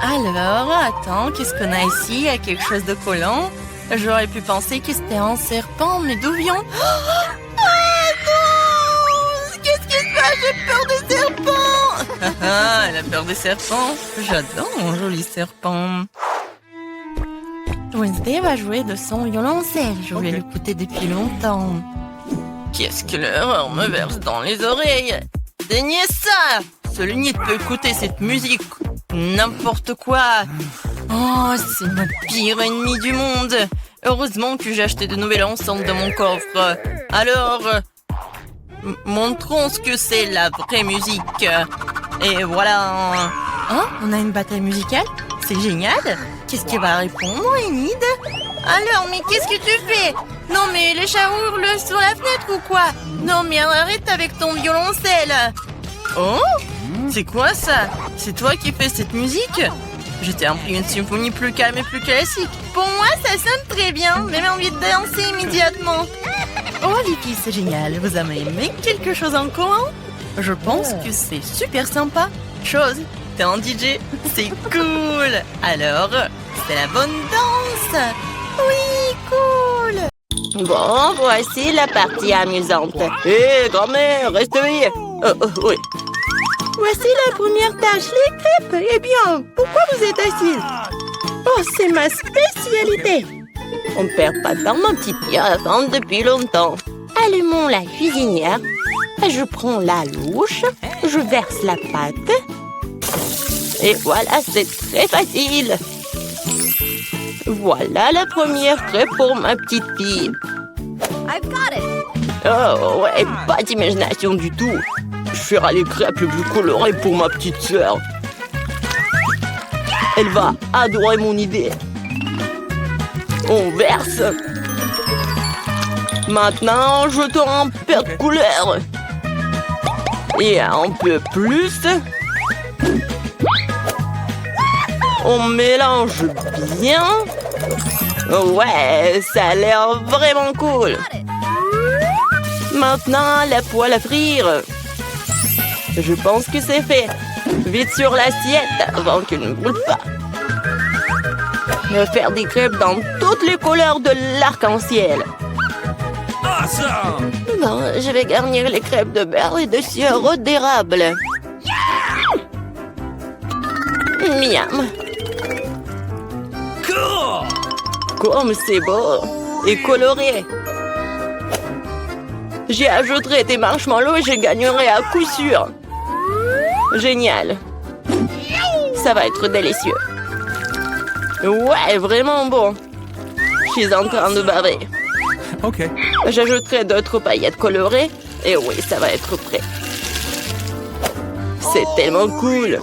Alors, attends, qu'est-ce qu'on a ici? Il y a quelque chose de collant. J'aurais pu penser que c'était un serpent, mais d'où vient... J'ai peur des serpents. Elle a peur des serpents. J'adore mon joli serpent. Wednesday va jouer de son violoncelle. Je voulais l'écouter depuis longtemps. Qu'est-ce que l'horreur me verse dans les oreilles? Daignez ça! Seul Nid peut écouter cette musique. N'importe quoi. Oh, c'est mon pire ennemi du monde. Heureusement que j'ai acheté de nouvelles enceintes dans mon coffre. Alors... montrons ce que c'est la vraie musique. Et voilà. Hein? On a une bataille musicale? C'est génial. Qu'est-ce qui va répondre, Enid? Alors, mais qu'est-ce que tu fais? Non, mais les chats hurlent sur la fenêtre ou quoi? Non, mais arrête avec ton violoncelle. Oh? C'est quoi ça? C'est toi qui fais cette musique? Je t'ai appris une symphonie plus calme et plus classique. Pour moi, ça sonne très bien. Même envie de danser immédiatement. Oh les filles, c'est génial. Vous avez aimé quelque chose en commun? Je pense que c'est super sympa. Chose, t'es un DJ. C'est cool. Alors, c'est la bonne danse. Oui, cool. Bon, voici la partie amusante. Hé, grand-mère, reste éveillée. Oui. Voici la première tâche, les crêpes. Eh bien, pourquoi vous êtes assise? Oh, c'est ma spécialité. On ne perd pas de temps, mon petit pied, à attendre depuis longtemps. Allumons la cuisinière. Je prends la louche. Je verse la pâte. Et voilà, c'est très facile. Voilà la première crêpe pour ma petite fille. Oh, ouais, pas d'imagination du tout. Je ferai les crêpes les plus colorées pour ma petite sœur. Elle va adorer mon idée. On verse. Maintenant, jetons un peu de couleur. Et un peu plus. On mélange bien. Ouais, ça a l'air vraiment cool. Maintenant, la poêle à frire. Je pense que c'est fait. Vite sur l'assiette avant qu'elle ne brûle pas. Je vais faire des crêpes dans toutes les couleurs de l'arc-en-ciel. Awesome! Bon, je vais garnir les crêpes de beurre et de sirop d'érable. Miam! Cool! Comme c'est beau et coloré. J'y ajouterai des marshmallows et je gagnerai à coup sûr. Génial. Ça va être délicieux. Ouais, vraiment bon. Je suis en train de baver. Okay. J'ajouterai d'autres paillettes colorées. Et oui, ça va être prêt. C'est tellement cool.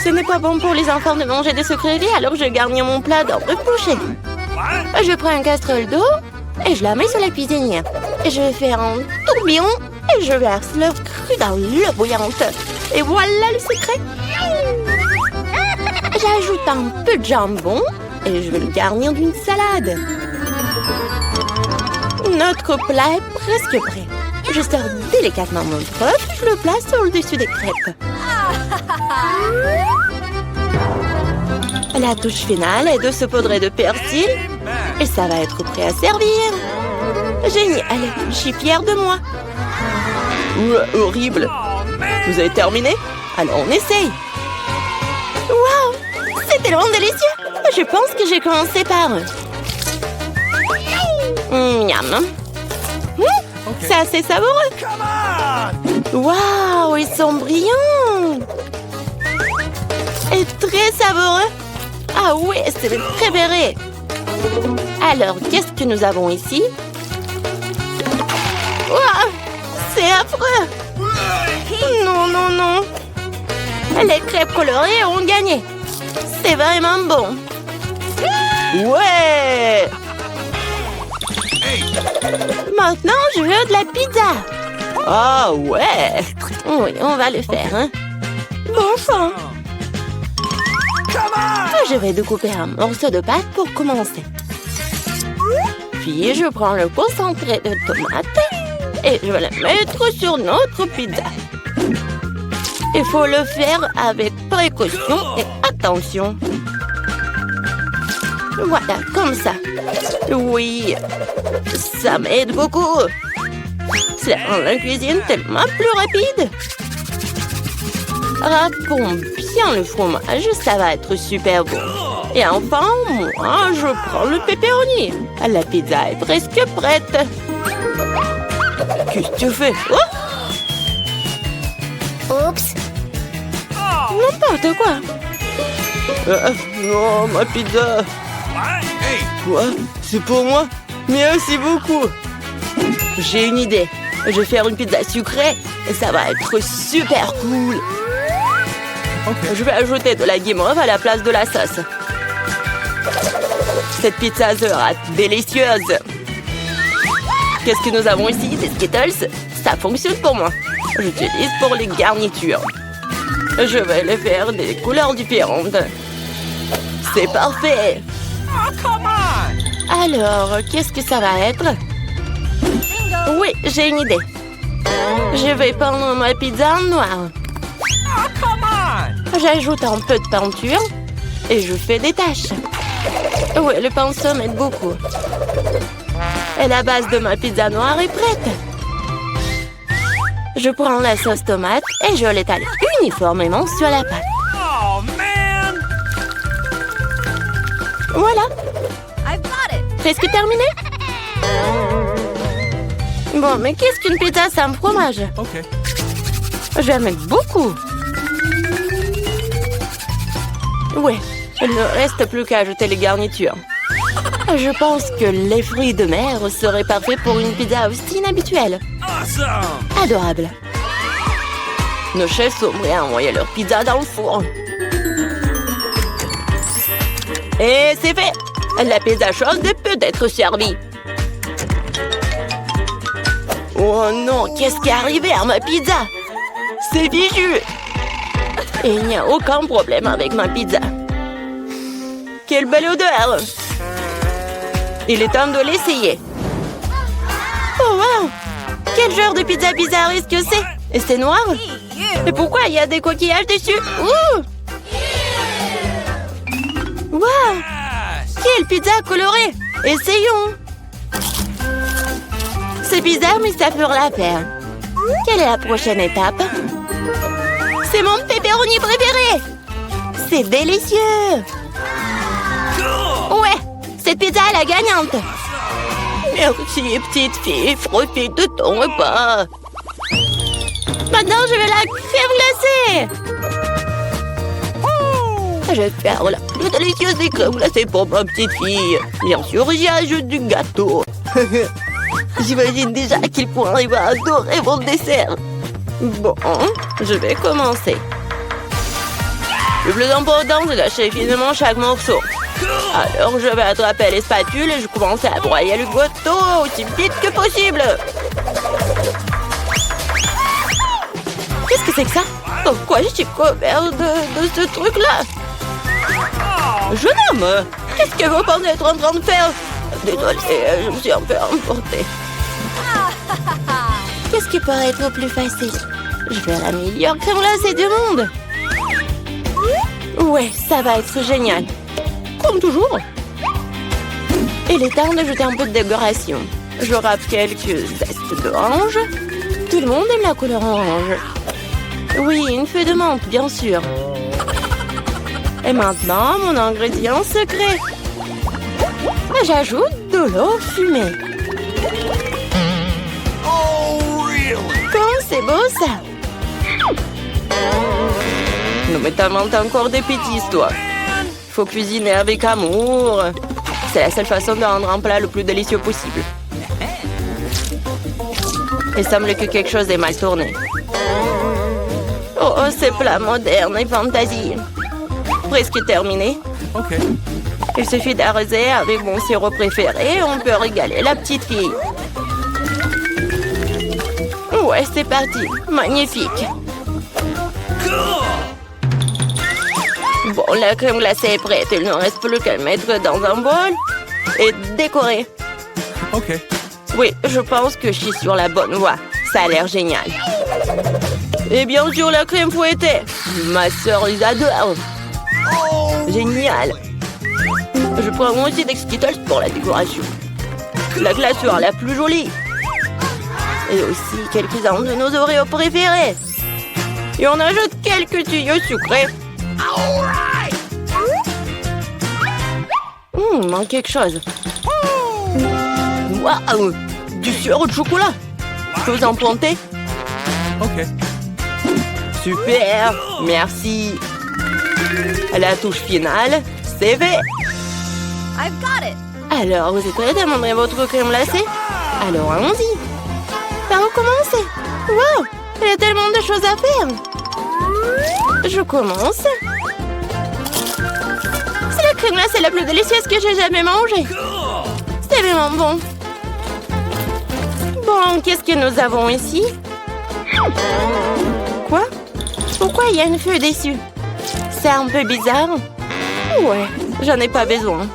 Ce n'est pas bon pour les enfants de manger des sucreries, alors je garnis mon plat d'ordre bouché. Je prends une casserole d'eau et je la mets sur la cuisinière. Et je vais faire un tourbillon et je verse l'œuf cru dans l'eau bouillante. Et voilà le secret. J'ajoute un peu de jambon et je vais le garnir d'une salade. Notre plat est presque prêt. Je sors délicatement mon œuf et je le place sur le dessus des crêpes. La touche finale est de saupoudrer de persil et ça va être prêt à servir. Génial, je suis fière de moi. Horrible. Vous avez terminé? Alors on essaye. Waouh, c'est tellement délicieux. Je pense que j'ai commencé par... Miam. C'est assez savoureux. Waouh, ils sont brillants. Et très savoureux. Ah oui, c'est mes préférés. Alors, qu'est-ce que nous avons ici? Waouh, c'est affreux. Non, non, non. Les crêpes colorées ont gagné. C'est vraiment bon. Ouais. Maintenant, je veux de la pizza. Ah ouais. Oui, on va le faire, hein. Bon sang. Je vais découper un morceau de pâte pour commencer. Puis, je prends le concentré de tomate et je vais le mettre sur notre pizza. Il faut le faire avec précaution et attention. Voilà, comme ça. Oui, ça m'aide beaucoup. Ça rend la cuisine tellement plus rapide. Râpons bien le fromage, ça va être super bon. Et enfin, moi, je prends le pepperoni. La pizza est presque prête. Qu'est-ce que tu fais? Oups. N'importe quoi. Non, ma pizza. Quoi? C'est pour moi? Merci beaucoup. J'ai une idée. Je vais faire une pizza sucrée et ça va être super cool. Okay. Je vais ajouter de la guimauve à la place de la sauce. Cette pizza sera délicieuse. Qu'est-ce que nous avons ici? Des Skittles? Ça fonctionne pour moi. J'utilise pour les garnitures. Je vais les faire des couleurs différentes. C'est parfait. Alors, qu'est-ce que ça va être? Oui, j'ai une idée. Je vais peindre ma pizza en noir. J'ajoute un peu de peinture et je fais des taches. Oui, le pinceau m'aide beaucoup. Et la base de ma pizza noire est prête. Je prends la sauce tomate et je l'étale uniformément sur la pâte. Voilà. Presque terminé. Bon, mais qu'est-ce qu'une pizza sans fromage? Okay. Je vais en mettre beaucoup. Ouais, il ne reste plus qu'à ajouter les garnitures. Je pense que les fruits de mer seraient parfaits pour une pizza aussi inhabituelle. Awesome! Adorable. Nos chefs sont prêts à envoyer leur pizza dans le four. Et c'est fait! La pizza chaude peut être servie. Oh non, qu'est-ce qui est arrivé à ma pizza? C'est fichu! Et il n'y a aucun problème avec ma pizza. Quelle belle odeur! Il est temps de l'essayer. Oh wow! Quel genre de pizza bizarre est-ce que c'est? Et c'est noir? Mais pourquoi il y a des coquillages dessus? Ouh! Waouh! Quelle pizza colorée! Essayons! C'est bizarre, mais ça fera l'affaire. Quelle est la prochaine étape? C'est mon pepperoni préféré! C'est délicieux! Ouais! Cette pizza est la gagnante! Merci, petite fille. Profite de ton repas. Maintenant, je vais la crème glacée! Je vais faire la plus délicieuse des crèmes glacées pour ma petite fille. Bien sûr, j'y ajoute du gâteau. J'imagine déjà à quel point il va adorer mon dessert. Bon, je vais commencer. Le plus important, c'est d'acheter finement chaque morceau. Alors, je vais attraper les spatules et je commence à broyer le gâteau aussi vite que possible. Qu'est-ce que c'est que ça? Pourquoi je suis couvert de ce truc-là? Jeune homme, qu'est-ce que vous pensez être en train de faire? Désolée, je me suis un peu emportée. Qu'est-ce qui pourrait être plus facile? Je vais la meilleure crème glacée du monde. Ouais, ça va être génial. Comme toujours. Il est temps de jeter un peu de décoration. Je râpe quelques zestes d'orange. Tout le monde aime la couleur orange. Oui, une feuille de menthe, bien sûr. Et maintenant, mon ingrédient secret. J'ajoute de l'eau fumée. Comme c'est beau, ça. Non, mais t'inventes encore des bêtises, toi. Faut cuisiner avec amour. C'est la seule façon de rendre un plat le plus délicieux possible. Il semble que quelque chose est mal tourné. Oh, ces plats modernes et fantasy. Presque terminé. OK. Il suffit d'arroser avec mon sirop préféré. On peut régaler la petite fille. Ouais, c'est parti. Magnifique. Bon, la crème glacée est prête. Il ne reste plus qu'à le mettre dans un bol et décorer. OK. Oui, je pense que je suis sur la bonne voie. Ça a l'air génial. Et bien sûr, la crème fouettée. Ma sœur les adore. Génial. Je prends moi aussi des Skittles pour la décoration. La glaceur la plus jolie. Et aussi quelques-uns de nos Oreos préférés. Et on ajoute quelques tuyaux sucrés. Il manque quelque chose. Waouh! Du sirop de chocolat. Je peux vous en planter? OK. Super! Merci. La touche finale, c'est fait. Alors, vous êtes prêts à demander votre crème glacée? Alors, allons-y. Par où commencer? Wow! Il y a tellement de choses à faire. Je commence. C'est la crème glacée la plus délicieuse que j'ai jamais mangée. C'est vraiment bon. Bon, qu'est-ce que nous avons ici? Quoi? Pourquoi il y a une feuille dessus? C'est un peu bizarre. Ouais, j'en ai pas besoin.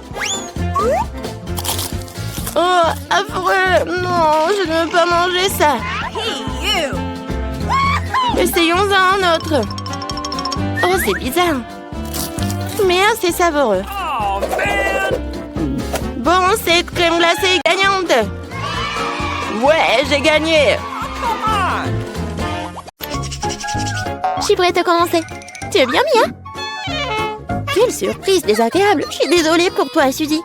Oh, affreux! Non, je ne veux pas manger ça. Essayons un autre. Oh, c'est bizarre. Mais assez savoureux. Bon, cette crème glacée est gagnante. Ouais, j'ai gagné. Je suis prête à commencer. Tu es bien, Mia? Quelle surprise désagréable. Je suis désolée pour toi, Suzy.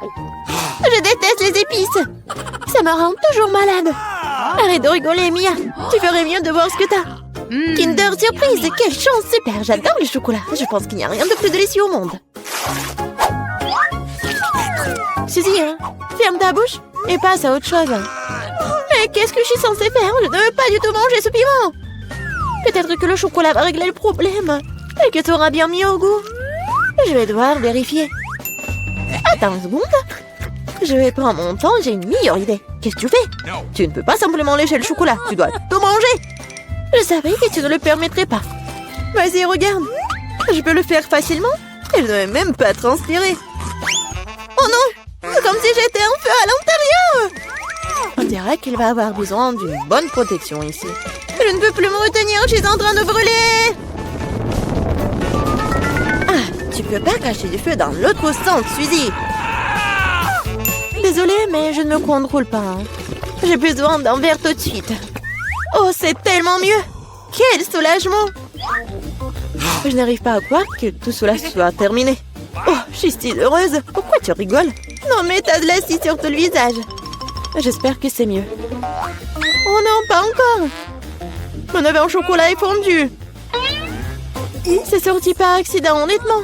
Je déteste les épices. Ça me rend toujours malade. Arrête de rigoler, Mia. Tu ferais mieux de voir ce que t'as. Kinder Surprise, quelle chance, super. J'adore le chocolat. Je pense qu'il n'y a rien de plus délicieux au monde. Suzy, ferme ta bouche et passe à autre chose. Mais qu'est-ce que je suis censée faire? Je ne veux pas du tout manger ce piment. Peut-être que le chocolat va régler le problème et que tu auras bien mis au goût. Je vais devoir vérifier. Attends une seconde. Je vais prendre mon temps, j'ai une meilleure idée. Qu'est-ce que tu fais? Tu ne peux pas simplement lécher le chocolat, tu dois tout manger. Je savais que tu ne le permettrais pas. Vas-y, regarde. Je peux le faire facilement et je ne vais même pas transpirer. Oh non! C'est comme si j'étais un feu à l'intérieur. On dirait qu'il va avoir besoin d'une bonne protection ici. Je Je ne peux plus me retenir, je suis en train de brûler. Ah, tu peux pas cacher du feu dans l'autre sens, Suzy. Désolée, mais je ne me contrôle pas. Hein. J'ai besoin d'un verre tout de suite. Oh, c'est tellement mieux. Quel soulagement. Je n'arrive pas à croire que tout cela soit terminé. Oh, je suis si heureuse. Pourquoi tu rigoles? Non, mais t'as de l'acide sur tout le visage. J'espère que c'est mieux. Oh non, pas encore. Mon œuf en chocolat est fondu. C'est sorti par accident, honnêtement.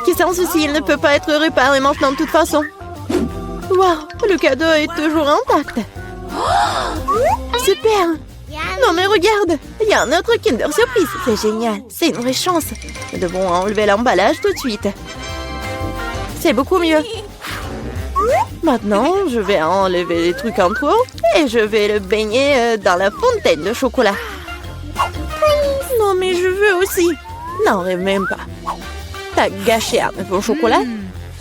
Qui sans souci, il ne peut pas être réparé maintenant de toute façon. Waouh, le cadeau est toujours intact. Oh, super. Non mais regarde, il y a un autre Kinder Surprise. C'est génial, c'est une vraie chance. Nous devons enlever l'emballage tout de suite. C'est beaucoup mieux. Maintenant, je vais enlever les trucs en trop et je vais le baigner dans la fontaine de chocolat. Non mais je veux aussi. Non, rêve même pas. T'as gâché un œuf au chocolat?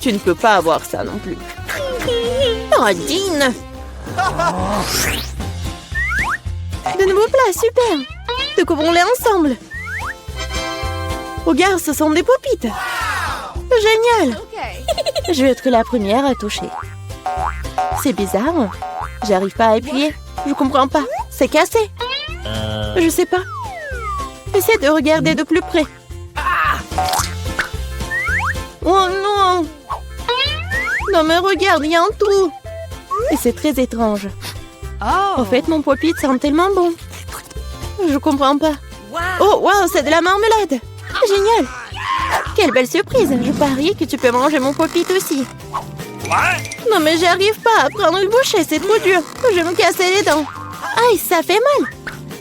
Tu ne peux pas avoir ça non plus. Oh, Dean! De nouveaux plats, super! Découvrons-les ensemble. Regarde, ce sont des popites. Génial! Je vais être la première à toucher. C'est bizarre. J'arrive pas à appuyer. Je comprends pas. C'est cassé. Je sais pas. Essaie de regarder de plus près. Oh non! Non mais regarde, il y a un trou. Et c'est très étrange. En fait, mon pop-it sent tellement bon. Je comprends pas. Oh, wow, c'est de la marmelade. Génial. Quelle belle surprise. Je parie que tu peux manger mon pop-it aussi. Non mais j'arrive pas à prendre une bouchée, c'est trop dur. Je vais me casser les dents. Aïe, ça fait mal.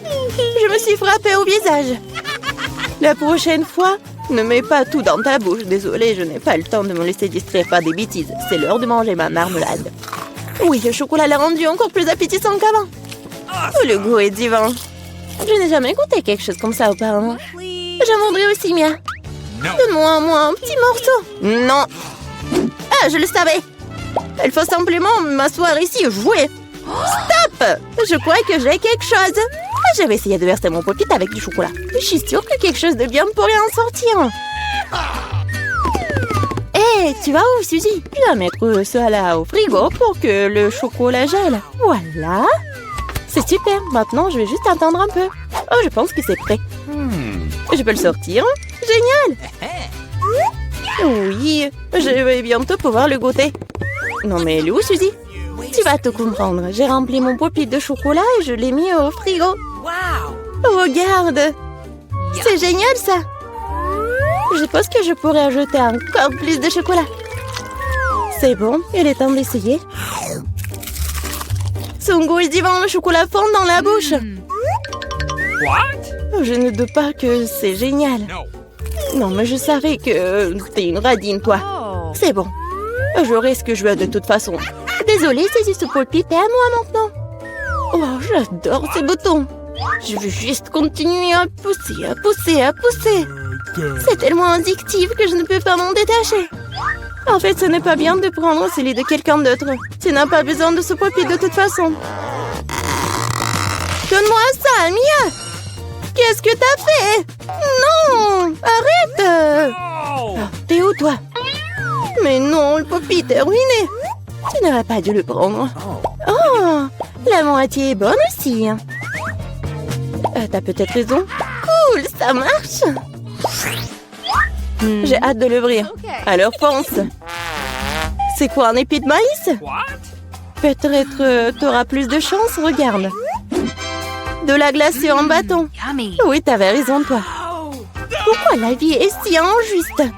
Je me suis frappée au visage. La prochaine fois, ne mets pas tout dans ta bouche. Désolée, je n'ai pas le temps de me laisser distraire par des bêtises. C'est l'heure de manger ma marmelade. Oui, le chocolat l'a rendu encore plus appétissant qu'avant. Oh, le goût est divin. Je n'ai jamais goûté quelque chose comme ça auparavant. J'en voudrais aussi, Mia. Donne-moi moi un petit morceau. Non. Ah, je le savais. Il faut simplement m'asseoir ici et jouer. Stop! Je crois que j'ai quelque chose. Je vais essayer de verser mon pop-it avec du chocolat. Je suis sûre que quelque chose de bien pourrait en sortir. Hé, tu vas où, Suzy? Je dois mettre ça là au frigo pour que le chocolat gèle. Voilà. C'est super. Maintenant, je vais juste attendre un peu. Oh, je pense que c'est prêt. Je peux le sortir. Génial. Oui, je vais bientôt pouvoir le goûter. Non mais elle est où, Suzy? Tu vas tout comprendre. J'ai rempli mon pop-it de chocolat et je l'ai mis au frigo. Regarde. C'est génial, ça. Je pense que je pourrais ajouter encore plus de chocolat. C'est bon, il est temps d'essayer. Son goût est divin, le chocolat fond dans la bouche. Je ne doute pas que c'est génial. Non, mais je savais que t'es une radine, toi. C'est bon. J'aurai ce que je veux de toute façon. Désolée, c'est ce pop-it est à moi maintenant. Oh, j'adore ces boutons. Je veux juste continuer à pousser, à pousser, à pousser. C'est tellement addictif que je ne peux pas m'en détacher. En fait, ce n'est pas bien de prendre celui de quelqu'un d'autre. Tu n'as pas besoin de ce pop-it de toute façon. Donne-moi ça, Mia. Qu'est-ce que t'as fait? Non! Arrête! Oh, t'es où, toi? Mais non, le pop-it est ruiné. Tu n'aurais pas dû le prendre. Oh, la moitié est bonne aussi. T'as peut-être raison. Cool, ça marche. J'ai hâte de l'ouvrir. Alors fonce. C'est quoi, un épi de maïs? Peut-être t'auras plus de chance, regarde. De la glacée en bâton. Oui, t'avais raison, toi. Pourquoi la vie est si injuste?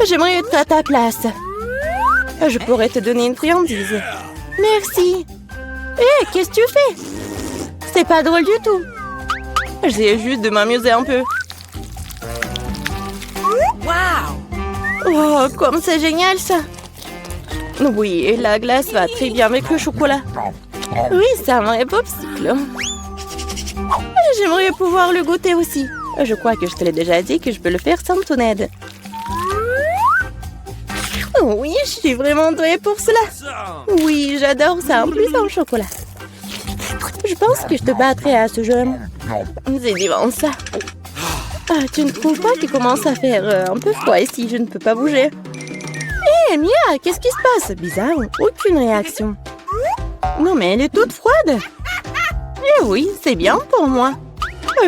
J'aimerais être à ta place. Je pourrais te donner une friandise. Merci. Hé, qu'est-ce que tu fais? C'est pas drôle du tout. J'essaie juste de m'amuser un peu. Oh, comme c'est génial, ça. Oui, la glace va très bien avec le chocolat. Oui, c'est un vrai popsicle. J'aimerais pouvoir le goûter aussi. Je crois que je te l'ai déjà dit que je peux le faire sans ton aide. Oui, je suis vraiment douée pour cela. Oui, j'adore ça, en plus en chocolat. Je pense que je te battrai à ce jeu. C'est divin, ça. Ah, tu ne trouves pas qu'il commence à faire un peu froid ici? Je ne peux pas bouger. Hé, Mia, qu'est-ce qui se passe? Bizarre, aucune réaction. Non, mais elle est toute froide. Eh oui, c'est bien pour moi.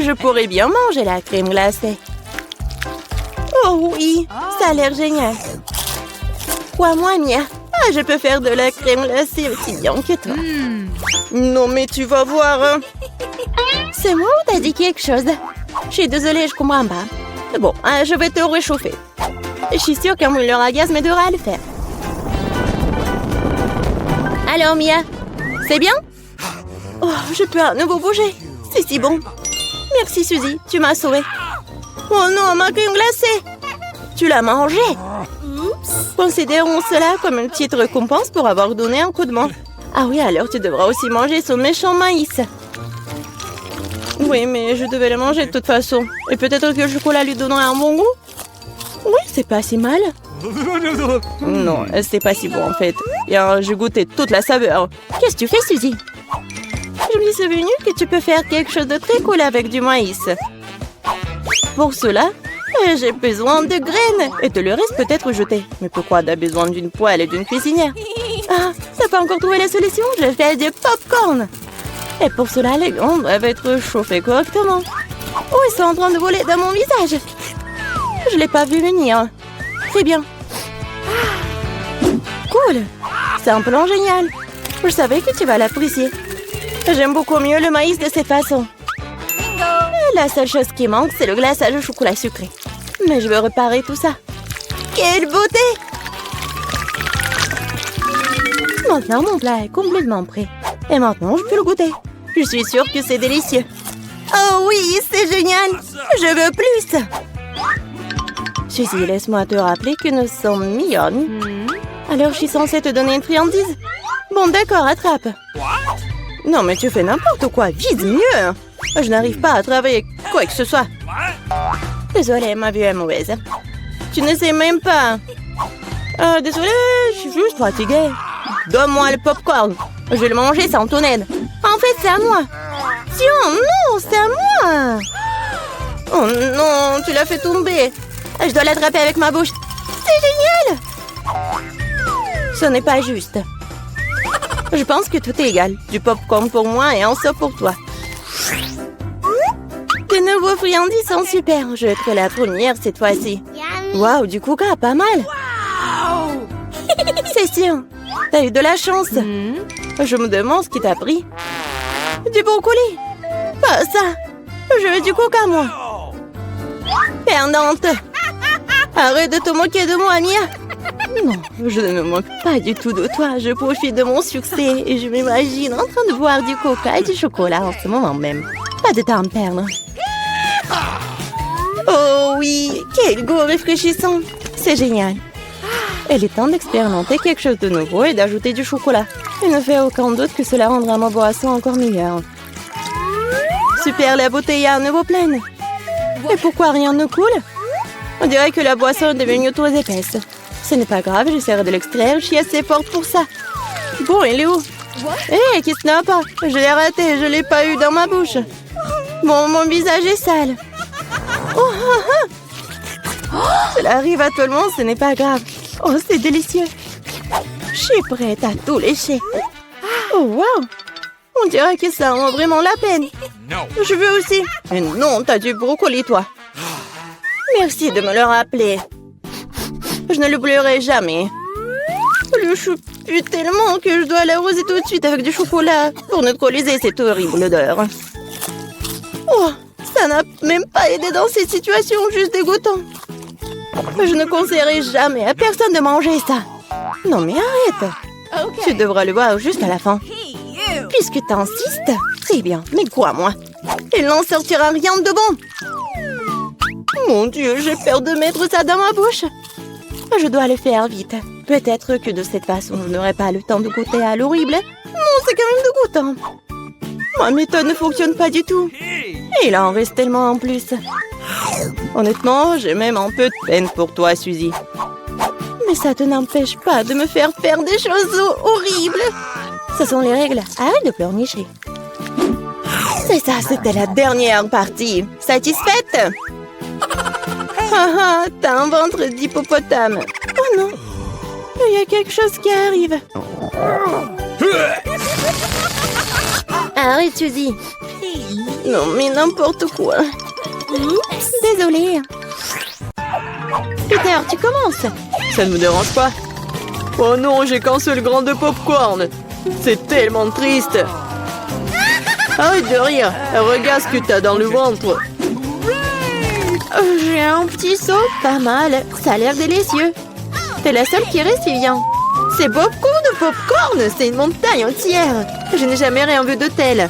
Je pourrais bien manger la crème glacée. Oh oui, ça a l'air génial. Crois-moi, Mia. Ah, je peux faire de la crème glacée aussi bien que toi. Non, mais tu vas voir. Hein. C'est moi ou t'as dit quelque chose? Je suis désolée, je comprends pas. Bon, je vais te réchauffer. Je suis sûre qu'un mouleur à gaz m'aidera à le faire. Alors, Mia, c'est bien? Oh, je peux à nouveau bouger. C'est si bon. Merci, Suzy, tu m'as sauvée. Oh non, ma crème glacée! Tu l'as mangée? Considérons cela comme une petite récompense pour avoir donné un coup de main. Ah oui, alors tu devras aussi manger son méchant maïs. Oui, mais je devais le manger de toute façon. Et peut-être que le chocolat lui donnerait un bon goût? Oui, c'est pas si mal. Non, c'est pas si bon en fait. Et j'ai goûté toute la saveur. Qu'est-ce que tu fais, Suzy? Je me suis souvenu que tu peux faire quelque chose de très cool avec du maïs. Pour cela, j'ai besoin de graines. Et te le reste peut-être jeté. Mais pourquoi t'as besoin d'une poêle et d'une cuisinière? Ah, t'as pas encore trouvé la solution? Je fais du popcorn. Et pour cela, les graines doivent être chauffées correctement. Oh, ils sont en train de voler dans mon visage. Je l'ai pas vu venir. Très bien. Cool. C'est un plan génial. Je savais que tu vas l'apprécier. J'aime beaucoup mieux le maïs de cette façon. La seule chose qui manque, c'est le glaçage au chocolat sucré. Mais je veux réparer tout ça. Quelle beauté! Maintenant, mon plat est complètement prêt. Et maintenant, je peux le goûter. Je suis sûre que c'est délicieux. Oh oui, c'est génial! Je veux plus! Suzy, laisse-moi te rappeler que nous sommes mignonnes. Alors, je suis censée te donner une friandise? Bon, d'accord, attrape. Non, mais tu fais n'importe quoi. Vise mieux! Je n'arrive pas à travailler quoi que ce soit. Désolée, ma vue est mauvaise. Tu ne sais même pas. Désolée, je suis juste fatiguée. Donne-moi le popcorn. Je vais le manger sans ton aide. En fait, c'est à moi. Tiens, non, c'est à moi. Oh non, tu l'as fait tomber. Je dois l'attraper avec ma bouche. C'est génial. Ce n'est pas juste. Je pense que tout est égal. Du popcorn pour moi et un seau pour toi. Tes nouveaux friandises sont super. Je vais être la première cette fois-ci. Waouh, du coca, pas mal. C'est sûr. T'as eu de la chance. Je me demande ce qui t'a pris. Du brocoli. Pas ça. Je veux du coca, moi. Perdante. Arrête de te moquer de moi, Mia. Non, je ne me moque pas du tout de toi. Je profite de mon succès et je m'imagine en train de boire du coca et du chocolat en ce moment même. Pas de temps à me perdre. Oh oui, quel goût rafraîchissant. C'est génial. Il est temps d'expérimenter quelque chose de nouveau et d'ajouter du chocolat. Il ne fait aucun doute que cela rendra ma boisson encore meilleure. Super, la bouteille est à nouveau pleine. Et pourquoi rien ne coule? On dirait que la boisson est devenue trop épaisse. Ce n'est pas grave, j'essaierai de l'extraire. Je suis assez forte pour ça. Bon, il est où? Hé, qu'est-ce que n'a pas? Je l'ai raté, je l'ai pas eu dans ma bouche. Bon, mon visage est sale. Cela arrive à tout le monde, ce n'est pas grave. Oh, c'est délicieux. Je suis prête à tout lécher. Oh, wow. On dirait que ça en vaut vraiment la peine. Je veux aussi. Mais non, t'as du brocoli, toi. Merci de me le rappeler. Je ne l'oublierai jamais. Le chou pue tellement que je dois l'arroser tout de suite avec du chocolat pour neutraliser cette horrible odeur. Oh, ça n'a même pas aidé dans cette situation juste dégoûtante. Je ne conseillerais jamais à personne de manger ça. Non mais arrête. Tu devras le voir juste à la fin. Puisque t'insistes, c'est bien, mais crois-moi, il n'en sortira rien de bon. Mon Dieu, j'ai peur de mettre ça dans ma bouche. Je dois le faire vite. Peut-être que de cette façon, je n'aurai pas le temps de goûter à l'horrible. Non, c'est quand même dégoûtant. Ma méthode ne fonctionne pas du tout. Et il en reste tellement en plus. Honnêtement, j'ai même un peu de peine pour toi, Suzy. Mais ça te n'empêche pas de me faire des choses horribles. Ce sont les règles. Arrête de pleurnicher. C'est ça, c'était la dernière partie. Satisfaite? Haha, t'as un ventre d'hippopotame. Oh non, il y a quelque chose qui arrive. Arrête, Suzy. Non, mais n'importe quoi. Désolée. Peter, tu commences. Ça ne me dérange pas. Oh non, j'ai qu'un seul grain de popcorn. C'est tellement triste. Arrête de rire. Regarde ce que t'as dans le ventre. J'ai un petit seau, pas mal. Ça a l'air délicieux. T'es la seule qui reste, Vivian. C'est beaucoup de popcorn. C'est une montagne entière. Je n'ai jamais rien vu de tel.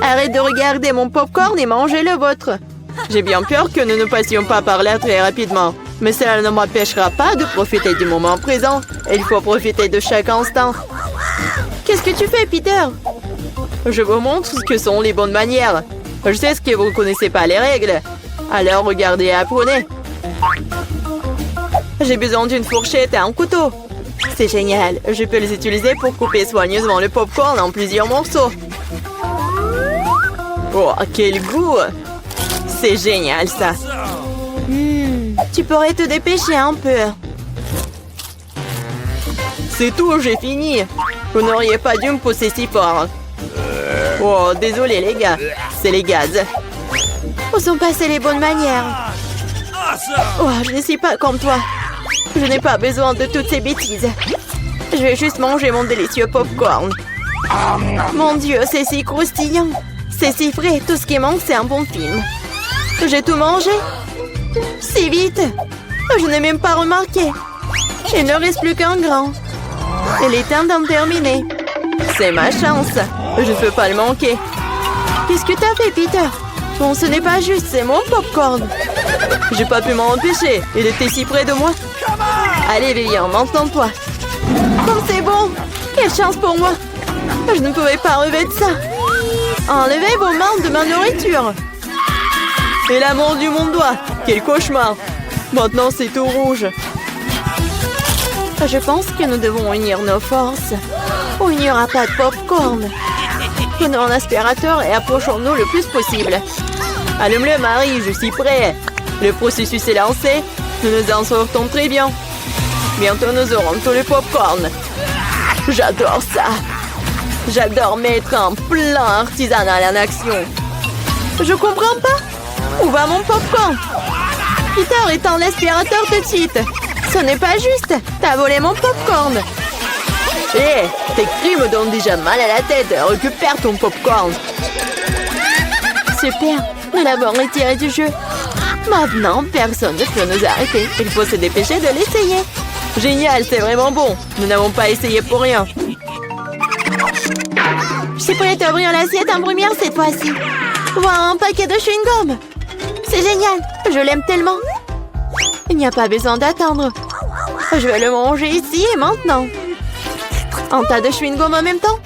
Arrête de regarder mon popcorn et mangez le vôtre. J'ai bien peur que nous ne passions pas par là très rapidement. Mais cela ne m'empêchera pas de profiter du moment présent. Il faut profiter de chaque instant. Qu'est-ce que tu fais, Peter? Je vous montre ce que sont les bonnes manières. Je sais que vous ne connaissez pas les règles. Alors regardez et apprenez. J'ai besoin d'une fourchette et un couteau. C'est génial. Je peux les utiliser pour couper soigneusement le popcorn en plusieurs morceaux. Oh, quel goût! C'est génial, ça. Tu pourrais te dépêcher un peu. C'est tout, j'ai fini. Vous n'auriez pas dû me pousser si fort. Oh, désolé les gars. C'est les gaz. Où sont passées les bonnes manières? Oh, je ne suis pas comme toi. Je n'ai pas besoin de toutes ces bêtises. Je vais juste manger mon délicieux popcorn. Mon Dieu, c'est si croustillant. C'est si frais. Tout ce qui manque, c'est un bon film. J'ai tout mangé. Si vite. Je n'ai même pas remarqué. Il ne reste plus qu'un grain. Il est temps d'en terminer. C'est ma chance. Je ne peux pas le manquer. Qu'est-ce que t'as fait, Peter? Bon, ce n'est pas juste, c'est mon popcorn. J'ai pas pu m'en empêcher. Il était si près de moi. Allez, Vivian, maintenant-toi. Comme c'est bon. Quelle chance pour moi. Je ne pouvais pas relever de ça. Enlevez vos mains de ma nourriture. Et la mordu mon doigt. Quel cauchemar. Maintenant, c'est tout rouge. Je pense que nous devons unir nos forces. Ou il n'y aura pas de popcorn. Prenons un aspirateur et approchons-nous le plus possible. Allume-le, Marie, je suis prêt. Le processus est lancé. Nous nous en sortons très bien. Bientôt, nous aurons tout le popcorn. J'adore ça. J'adore mettre un plan artisanal en action. Je comprends pas. Où va mon popcorn? Peter, éteins l'aspirateur tout de suite. Ce n'est pas juste. T'as volé mon popcorn. Hé, tes cris me donnent déjà mal à la tête. Récupère ton popcorn. Super, nous l'avons retiré du jeu. Maintenant, personne ne peut nous arrêter. Il faut se dépêcher de l'essayer. Génial, c'est vraiment bon. Nous n'avons pas essayé pour rien. Je suis prête à ouvrir l'assiette en première cette fois-ci. Voilà un paquet de chewing-gum. C'est génial, je l'aime tellement. Il n'y a pas besoin d'attendre. Je vais le manger ici et maintenant. Un tas de chewing-gum en même temps?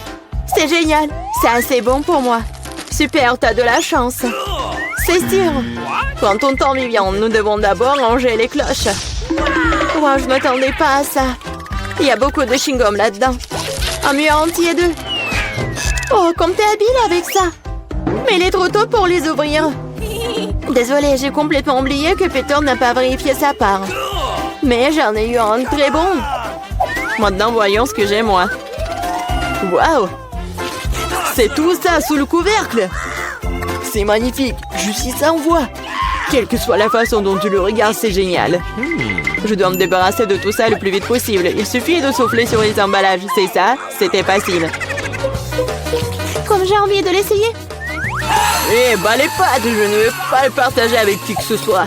C'est génial, c'est assez bon pour moi. Super, t'as de la chance. C'est sûr. Quand on t'en Vivian, nous devons d'abord ranger les cloches. Wow, je ne m'attendais pas à ça. Il y a beaucoup de chewing-gum là-dedans. Un mur entier d'eux. Oh, comme t'es habile avec ça. Mais il est trop tôt pour les ouvrir. Désolée, j'ai complètement oublié que Peter n'a pas vérifié sa part. Mais j'en ai eu un très bon. Maintenant, voyons ce que j'ai, moi. Waouh! C'est tout ça sous le couvercle. C'est magnifique. Je suis sans voix. Quelle que soit la façon dont tu le regardes, c'est génial. Je dois me débarrasser de tout ça le plus vite possible. Il suffit de souffler sur les emballages. C'est ça, c'était facile. Comme j'ai envie de l'essayer. Eh, bah les pâtes, je ne vais pas le partager avec qui que ce soit.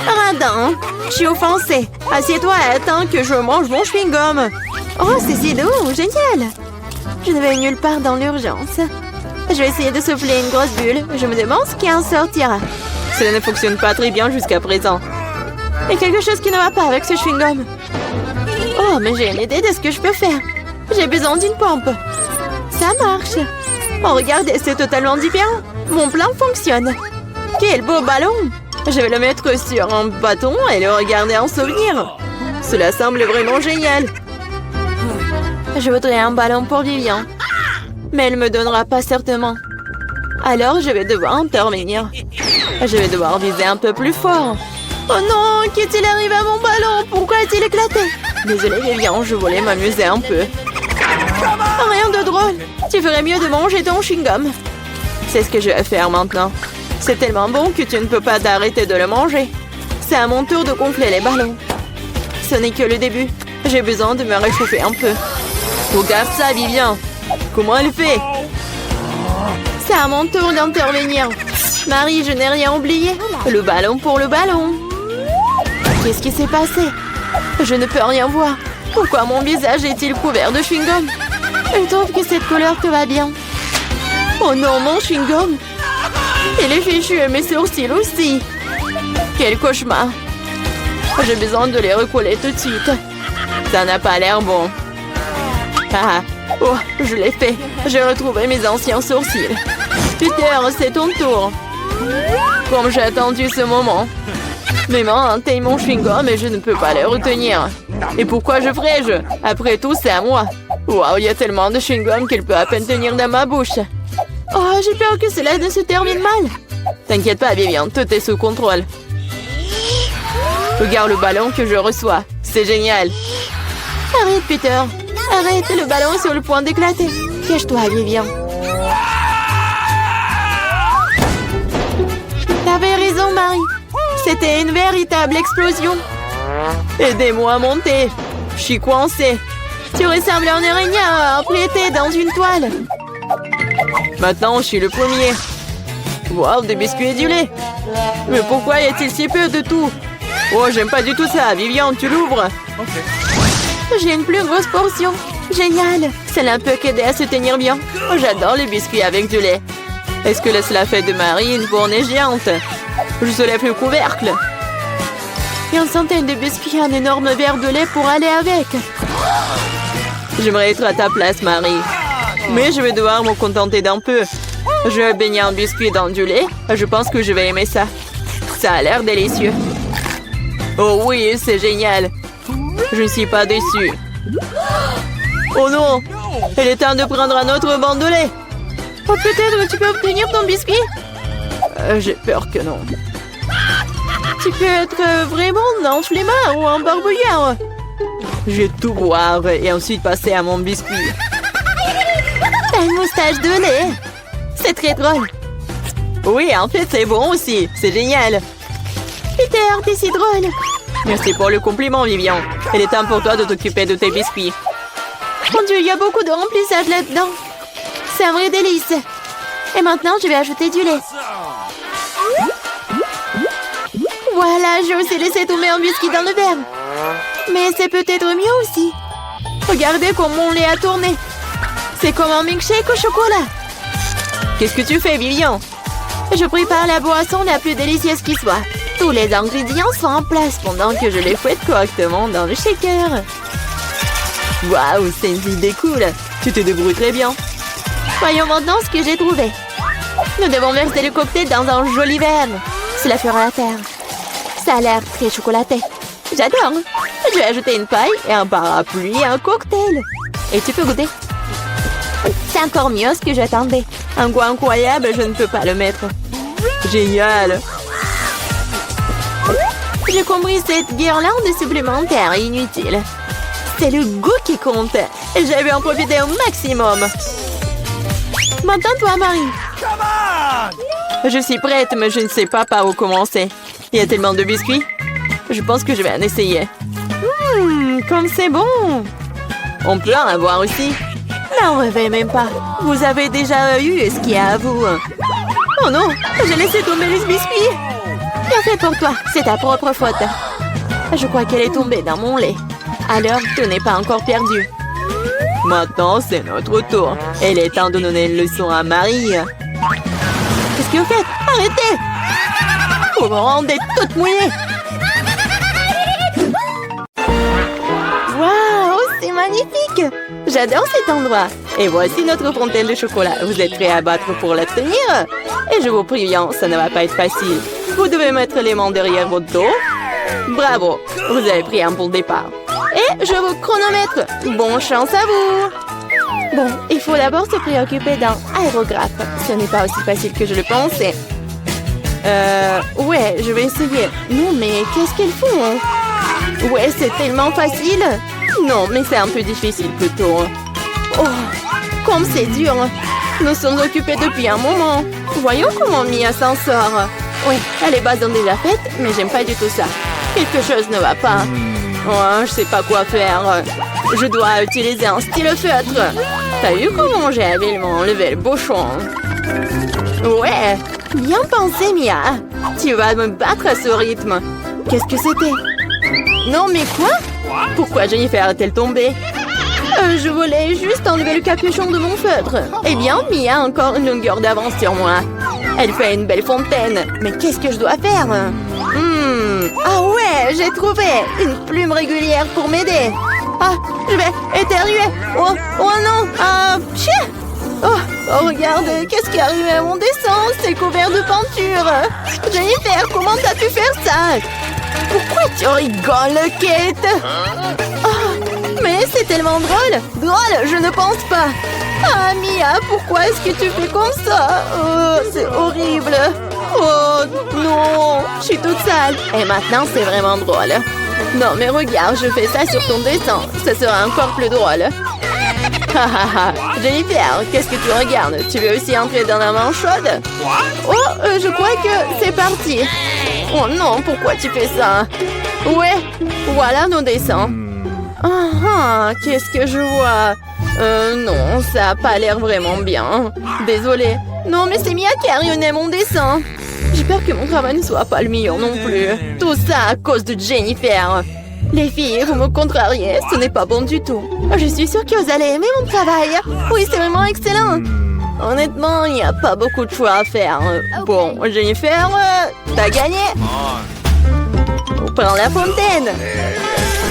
Radin, je suis offensée. Assieds-toi et attends que je mange mon chewing-gum. Oh, c'est si doux, génial. Je ne vais nulle part dans l'urgence. Je vais essayer de souffler une grosse bulle. Je me demande ce qui en sortira. Cela ne fonctionne pas très bien jusqu'à présent. Il y a quelque chose qui ne va pas avec ce chewing-gum. Oh, mais j'ai une idée de ce que je peux faire. J'ai besoin d'une pompe. Ça marche. Oh, regardez, c'est totalement différent. Mon plan fonctionne. Quel beau ballon. Je vais le mettre sur un bâton et le regarder en souvenir. Cela semble vraiment génial. Je voudrais un ballon pour Vivian. Mais elle me donnera pas certainement. Alors, je vais devoir intervenir. Je vais devoir viser un peu plus fort. Oh non, qu'est-il arrivé à mon ballon? Pourquoi a-t-il éclaté? Désolée, Vivian, je voulais m'amuser un peu. Rien de drôle. Tu ferais mieux de manger ton chewing-gum. C'est ce que je vais faire maintenant. C'est tellement bon que tu ne peux pas t'arrêter de le manger. C'est à mon tour de gonfler les ballons. Ce n'est que le début. J'ai besoin de me réchauffer un peu. Regarde ça, Vivian. Comment elle fait? C'est à mon tour d'intervenir. Marie, je n'ai rien oublié. Le ballon pour le ballon. Qu'est-ce qui s'est passé? Je ne peux rien voir. Pourquoi mon visage est-il couvert de chewing-gum? Je trouve que cette couleur te va bien. Oh non, mon chewing-gum. Il est fichu et mes sourcils aussi. Quel cauchemar. J'ai besoin de les recoller tout de suite. Ça n'a pas l'air bon. Ah, oh, je l'ai fait. J'ai retrouvé mes anciens sourcils. Peter, c'est ton tour. Comme j'ai attendu ce moment. Mes mains atteignent mon chewing-gum et je ne peux pas les retenir. Et pourquoi je ferais-je? Après tout, c'est à moi. Waouh, il y a tellement de chewing-gum qu'il peut à peine tenir dans ma bouche. Oh, j'ai peur que cela ne se termine mal. T'inquiète pas, Vivian, tout est sous contrôle. Regarde le ballon que je reçois. C'est génial. Arrête, Peter. Arrête, le ballon est sur le point d'éclater. Cache-toi, Vivian. T'avais raison, Marie. C'était une véritable explosion. Aidez-moi à monter. Je suis coincée. Tu ressembles à un araignée emplété dans une toile. Maintenant, je suis le premier. Wow, des biscuits et du lait. Mais pourquoi y a-t-il si peu de tout? Oh, j'aime pas du tout ça. Vivian, tu l'ouvres? Ok. J'ai une plus grosse portion. Génial. Cela peut qu'aider à se tenir bien. Oh, j'adore les biscuits avec du lait. Est-ce que cela fait de Marie une fournée géante? Je soulève le couvercle. Et une centaine de biscuits et un énorme verre de lait pour aller avec. J'aimerais être à ta place, Marie. Mais je vais devoir me contenter d'un peu. Je vais baigner un biscuit dans du lait. Je pense que je vais aimer ça. Ça a l'air délicieux. Oh oui, c'est génial. Je ne suis pas déçue. Oh non! Il est temps de prendre un autre banc de lait. Oh, peut-être tu peux obtenir ton biscuit? J'ai peur que non. Tu peux être vraiment un flemmard ou un barbouillard. Je vais tout boire et ensuite passer à mon biscuit. T'as une moustache de lait. C'est très drôle. Oui, en fait, c'est bon aussi. C'est génial. Peter, t'es si drôle. Merci pour le compliment, Vivian. Il est temps pour toi de t'occuper de tes biscuits. Mon Dieu, il y a beaucoup de remplissage là-dedans. C'est un vrai délice. Et maintenant, je vais ajouter du lait. Voilà, j'ai aussi laissé tomber un biscuit dans le verre. Mais c'est peut-être mieux aussi. Regardez comment mon lait a tourné. C'est comme un milkshake au chocolat. Qu'est-ce que tu fais, Vivian? Je prépare la boisson la plus délicieuse qui soit. Tous les ingrédients sont en place pendant que je les fouette correctement dans le shaker. Waouh, c'est une idée cool. Tu te débrouilles très bien. Voyons maintenant ce que j'ai trouvé. Nous devons verser le cocktail dans un joli verre. Cela fera l'affaire. Ça a l'air très chocolaté. J'adore. Je vais ajouter une paille et un parapluie et un cocktail. Et tu peux goûter. C'est encore mieux ce que j'attendais. Un goût incroyable, je ne peux pas le mettre. Génial. J'ai compris cette guirlande supplémentaire inutile. C'est le goût qui compte. Et je vais en profiter au maximum. Maintenant, toi, Marie. Je suis prête, mais je ne sais pas par où commencer. Il y a tellement de biscuits. Je pense que je vais en essayer. Comme c'est bon. On peut en avoir aussi. N'en rêvez même pas. Vous avez déjà eu ce qu'il y a à vous. Oh non, j'ai laissé tomber les biscuits. Bien fait pour toi, c'est ta propre faute. Je crois qu'elle est tombée dans mon lait. Alors, tout n'est pas encore perdu. Maintenant, c'est notre tour. Il est temps de donner une leçon à Marie. Qu'est-ce que vous faites? Arrêtez! Vous me rendez toute mouillée. Waouh, c'est magnifique! J'adore cet endroit. Et voici notre fontaine de chocolat. Vous êtes prêts à battre pour l'obtenir? Et je vous préviens, ça ne va pas être facile. Vous devez mettre les mains derrière votre dos. Bravo, vous avez pris un bon départ. Et je vous chronomètre. Bonne chance à vous. Bon, il faut d'abord se préoccuper d'un aérographe. Ce n'est pas aussi facile que je le pensais. Ouais, je vais essayer. Non, mais qu'est-ce qu'elles font? Ouais, c'est tellement facile. Non, mais c'est un peu difficile plutôt. Oh, comme c'est dur. Nous sommes occupés depuis un moment. Voyons comment Mia s'en sort. Oui, les bases ont déjà faites, mais j'aime pas du tout ça. Quelque chose ne va pas. Oh, je sais pas quoi faire. Je dois utiliser un stylo-feutre. T'as vu comment j'ai habilement enlevé le bouchon? Ouais, bien pensé, Mia. Tu vas me battre à ce rythme. Qu'est-ce que c'était? Non, mais quoi? Pourquoi Jennifer est-elle tombée? Je voulais juste enlever le capuchon de mon feutre. Eh bien, Mia a encore une longueur d'avance sur moi. Elle fait une belle fontaine. Mais qu'est-ce que je dois faire? Ah ouais, j'ai trouvé une plume régulière pour m'aider. Ah, je vais éternuer. Oh non. Ah, chien. Oh, regarde, qu'est-ce qui est arrivé à mon dessin? C'est couvert de peinture. Jennifer, comment t'as pu faire ça? Pourquoi tu rigoles, Kate? Oh, mais c'est tellement drôle. Drôle, je ne pense pas. Ah, Mia, pourquoi est-ce que tu fais comme ça? Oh, c'est horrible. Oh, non, je suis toute sale. Et maintenant, c'est vraiment drôle. Non, mais regarde, je fais ça sur ton dessin. Ça sera encore plus drôle. Jennifer, qu'est-ce que tu regardes? Tu veux aussi entrer dans la main chaude? Oh, je crois que c'est parti. Oh non, pourquoi tu fais ça? Ouais, voilà nos dessins. Qu'est-ce que je vois? Non, ça a pas l'air vraiment bien. Désolée. Non, mais c'est Mia qui a ruiné mon dessin. J'ai peur que mon travail ne soit pas le meilleur non plus. Tout ça à cause de Jennifer. Les filles, vous me contrariez, ce n'est pas bon du tout. Je suis sûre que vous allez aimer mon travail. Oui, c'est vraiment excellent. Honnêtement, il n'y a pas beaucoup de choix à faire. Bon, Jennifer, t'as gagné. On prend la fontaine.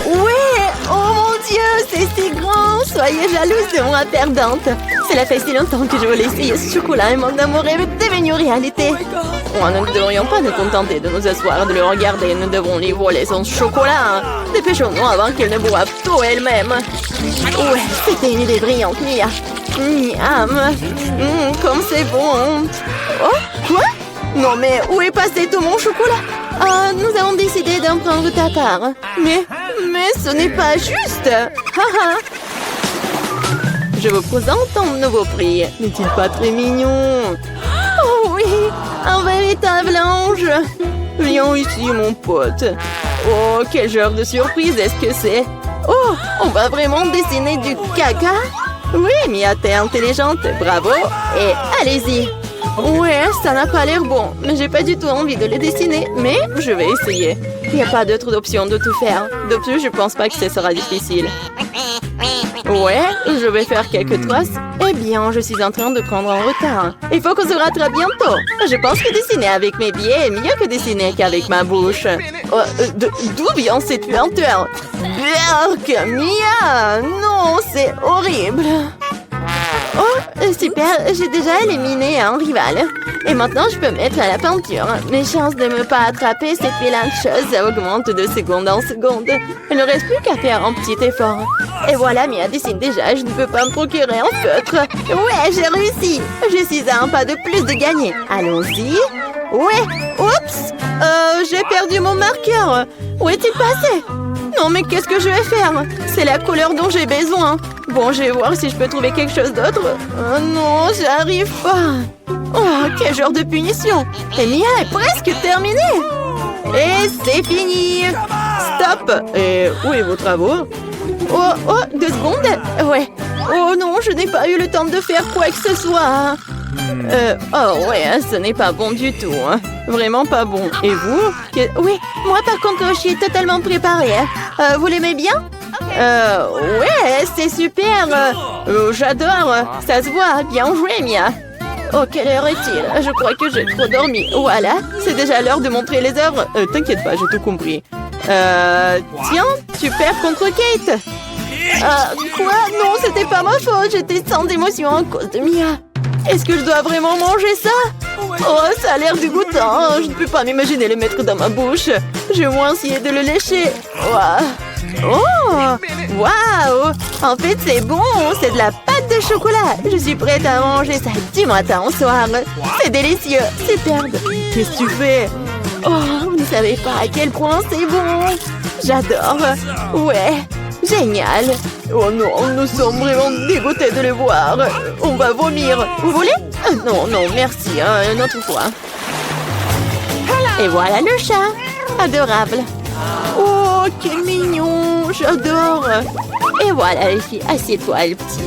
Ouais, oh mon Dieu, c'est si grand. Soyez jalouse de moi, perdante. Cela fait si longtemps que je voulais essayer ce chocolat et mon amour est devenu réalité. Oh, nous ne devrions pas nous contenter de nous asseoir et de le regarder. Nous devrons lui voler son chocolat. Dépêchons-nous avant qu'elle ne boive tout elle-même. Ouais, c'était une idée brillante, Mia. Miam. Comme c'est bon. Oh, quoi? Non, mais où est passé tout mon chocolat? Nous avons décidé d'en prendre ta part. Mais ce n'est pas juste. Je vous présente un nouveau prix. N'est-il pas très mignon? Oh oui, un véritable ange. Viens ici, mon pote. Oh, quel genre de surprise est-ce que c'est? Oh, on va vraiment dessiner du caca? Oui, Mia, t'es intelligente. Bravo. Et allez-y. Ouais, ça n'a pas l'air bon, mais j'ai pas du tout envie de le dessiner, mais je vais essayer. Il n'y a pas d'autre option de tout faire. De plus, je pense pas que ce sera difficile. Ouais, je vais faire quelques traces. Eh bien, je suis en train de prendre un retard. Il faut qu'on se rattrape bientôt. Je pense que dessiner avec mes pieds est mieux que dessiner qu'avec ma bouche. D'où vient cette lenteur? Berk, Mia! Non, c'est horrible. Oh, super, j'ai déjà éliminé un rival. Et maintenant, je peux mettre à la peinture. Mes chances de ne pas attraper cette vilaine chose augmentent de seconde en seconde. Il ne reste plus qu'à faire un petit effort. Et voilà, Mia dessine déjà, je ne peux pas me procurer un feutre. Ouais, j'ai réussi. Je suis à un pas de plus de gagner. Allons-y. Ouais, oups. J'ai perdu mon marqueur. Où est-il passé? Non, mais qu'est-ce que je vais faire? C'est la couleur dont j'ai besoin. Bon, je vais voir si je peux trouver quelque chose d'autre. Oh non, j'arrive pas. Oh, quel genre de punition. Et Mia est presque terminée. Et c'est fini. Stop. Et où est vos travaux? Oh, 2 secondes. Ouais. Oh non, je n'ai pas eu le temps de faire quoi que ce soit. Oh ouais, ce n'est pas bon du tout. Vraiment pas bon. Et vous? Oui, moi par contre, je suis totalement préparée. Vous l'aimez bien? Ouais, c'est super. J'adore. Ça se voit. Bien joué, Mia. Oh, quelle heure est-il? Je crois que j'ai trop dormi. Voilà, c'est déjà l'heure de montrer les œuvres. T'inquiète pas, j'ai tout compris. Tiens, tu perds contre Kate. Quoi? Non, c'était pas ma faute. J'étais sans émotion à cause de Mia. Est-ce que je dois vraiment manger ça? Oh, ça a l'air dégoûtant. Je ne peux pas m'imaginer le mettre dans ma bouche. Je vais au moins essayer de le lécher. Oh, waouh! En fait, c'est bon. C'est de la pâte de chocolat. Je suis prête à manger ça du matin au soir. C'est délicieux. Superbe. Qu'est-ce que tu fais? Oh, vous ne savez pas à quel point c'est bon. J'adore. Ouais, génial. Oh non, nous sommes vraiment dégoûtés de le voir. On va vomir. Vous voulez? Non, non, merci. Une autre fois. Et voilà le chat. Adorable. Oh, quel mignon. J'adore. Et voilà les filles. Assieds-toi, le petit.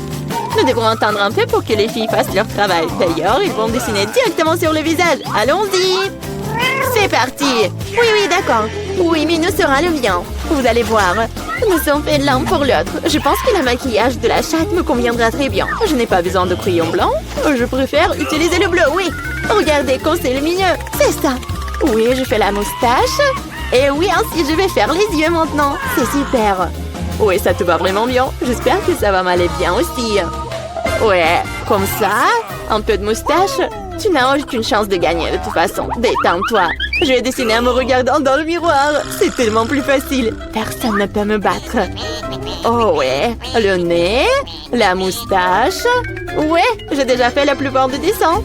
Nous devrons attendre un peu pour que les filles fassent leur travail. D'ailleurs, ils vont dessiner directement sur le visage. Allons-y. C'est parti. Oui, oui, d'accord. Oui, mais nous sera le mien. Vous allez voir. Nous sommes faits l'un pour l'autre. Je pense que le maquillage de la chatte me conviendra très bien. Je n'ai pas besoin de crayon blanc. Je préfère utiliser le bleu, oui. Regardez comme c'est lumineux. C'est ça. Oui, je fais la moustache. Et oui, ainsi je vais faire les yeux maintenant. C'est super. Oui, ça te va vraiment bien. J'espère que ça va m'aller bien aussi. Ouais, comme ça, un peu de moustache. Tu n'as aucune chance de gagner de toute façon. Détends-toi. Je vais dessiner en me regardant dans le miroir. C'est tellement plus facile. Personne ne peut me battre. Oh ouais, le nez, la moustache. Ouais, j'ai déjà fait la plupart des dessins.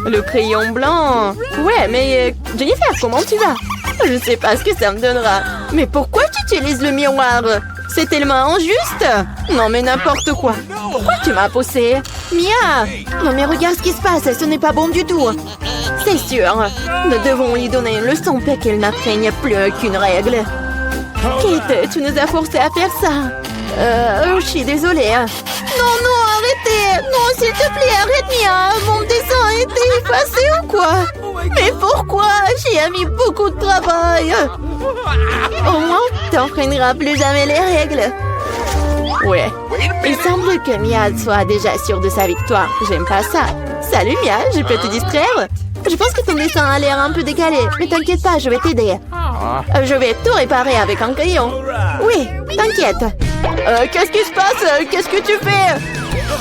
Le crayon blanc. Ouais, mais Jennifer, comment tu vas? Je sais pas ce que ça me donnera. Mais pourquoi tu utilises le miroir? C'est tellement injuste. Non, mais n'importe quoi. Pourquoi tu m'as poussé? Mia! Non, mais regarde ce qui se passe. Ce n'est pas bon du tout. C'est sûr. Nous devons lui donner une leçon pour qu'elle n'apprenne plus qu'une règle. Kate, tu nous as forcé à faire ça. Je suis désolée. Non, non, arrêtez. Non, s'il te plaît, arrête, Mia. Mon dessin a été effacé ou quoi? Mais pourquoi? J'y ai mis beaucoup de travail. Au moins, tu n'enfreindras plus jamais les règles. Ouais. Il semble que Mia soit déjà sûre de sa victoire. J'aime pas ça. Salut Mia, je peux te distraire? Je pense que ton dessin a l'air un peu décalé. Mais t'inquiète pas, je vais t'aider. Je vais tout réparer avec un crayon. Oui, t'inquiète. Qu'est-ce qui se passe? Qu'est-ce que tu fais?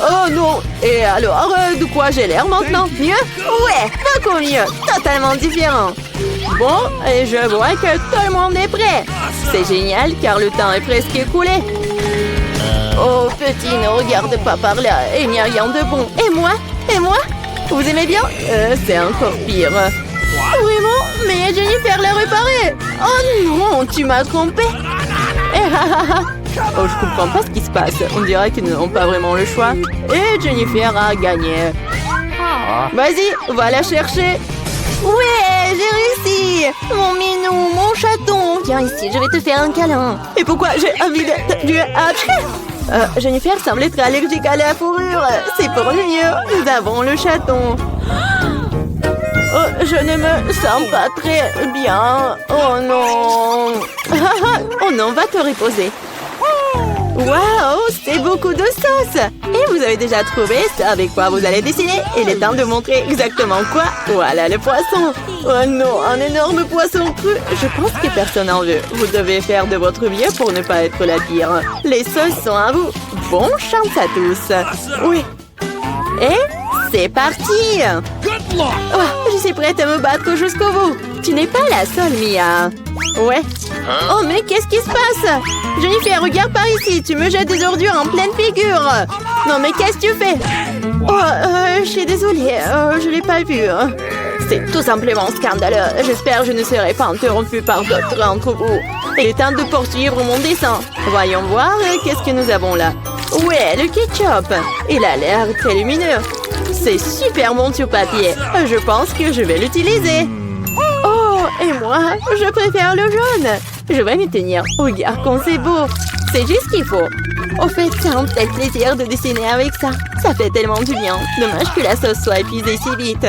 Oh non. Et alors, de quoi j'ai l'air maintenant? Mieux? Ouais, beaucoup mieux. Totalement différent. Bon, et je vois que tout le monde est prêt. C'est génial car le temps est presque écoulé. Oh, petit, ne regarde pas par là. Il n'y a rien de bon. Et moi? Et moi? Vous aimez bien? C'est encore pire. Vraiment? Mais Jennifer l'a réparé. Oh non, tu m'as trompé. Oh, je comprends pas ce qui se passe. On dirait qu'ils n'ont pas vraiment le choix. Et Jennifer a gagné. Vas-y, va la chercher. Ouais, j'ai réussi. Mon minou, mon chaton. Viens ici, je vais te faire un câlin. Et pourquoi j'ai envie de... Jennifer semble être allergique à la fourrure. C'est pour le mieux. Nous avons le chaton. Oh, je ne me sens pas très bien. Oh non. Oh non, va te reposer. Waouh, c'est beaucoup de sauce. Et vous avez déjà trouvé ce avec quoi vous allez dessiner. Il est temps de montrer exactement quoi. Voilà le poisson. Oh non, un énorme poisson cru. Je pense que personne en veut. Vous devez faire de votre mieux pour ne pas être la pire. Les sauces sont à vous. Bonne chance à tous. Oui. Et c'est parti. Oh, je suis prête à me battre jusqu'au bout. Tu n'es pas la seule, Mia. Ouais. Oh, mais qu'est-ce qui se passe? Jennifer, regarde par ici. Tu me jettes des ordures en pleine figure. Non, mais qu'est-ce que tu fais? Oh, je suis désolée. Je l'ai pas vu. C'est tout simplement scandaleux. J'espère que je ne serai pas interrompue par d'autres d'entre vous. Il est temps de poursuivre mon dessin. Voyons voir qu'est-ce que nous avons là. Ouais, le ketchup. Il a l'air très lumineux. C'est super bon sur papier. Je pense que je vais l'utiliser. Oh, et moi, je préfère le jaune. Je vais m'y tenir. Regarde comme c'est beau. C'est juste ce qu'il faut. Au fait, c'est un tel plaisir de dessiner avec ça. Ça fait tellement du bien. Dommage que la sauce soit épuisée si vite.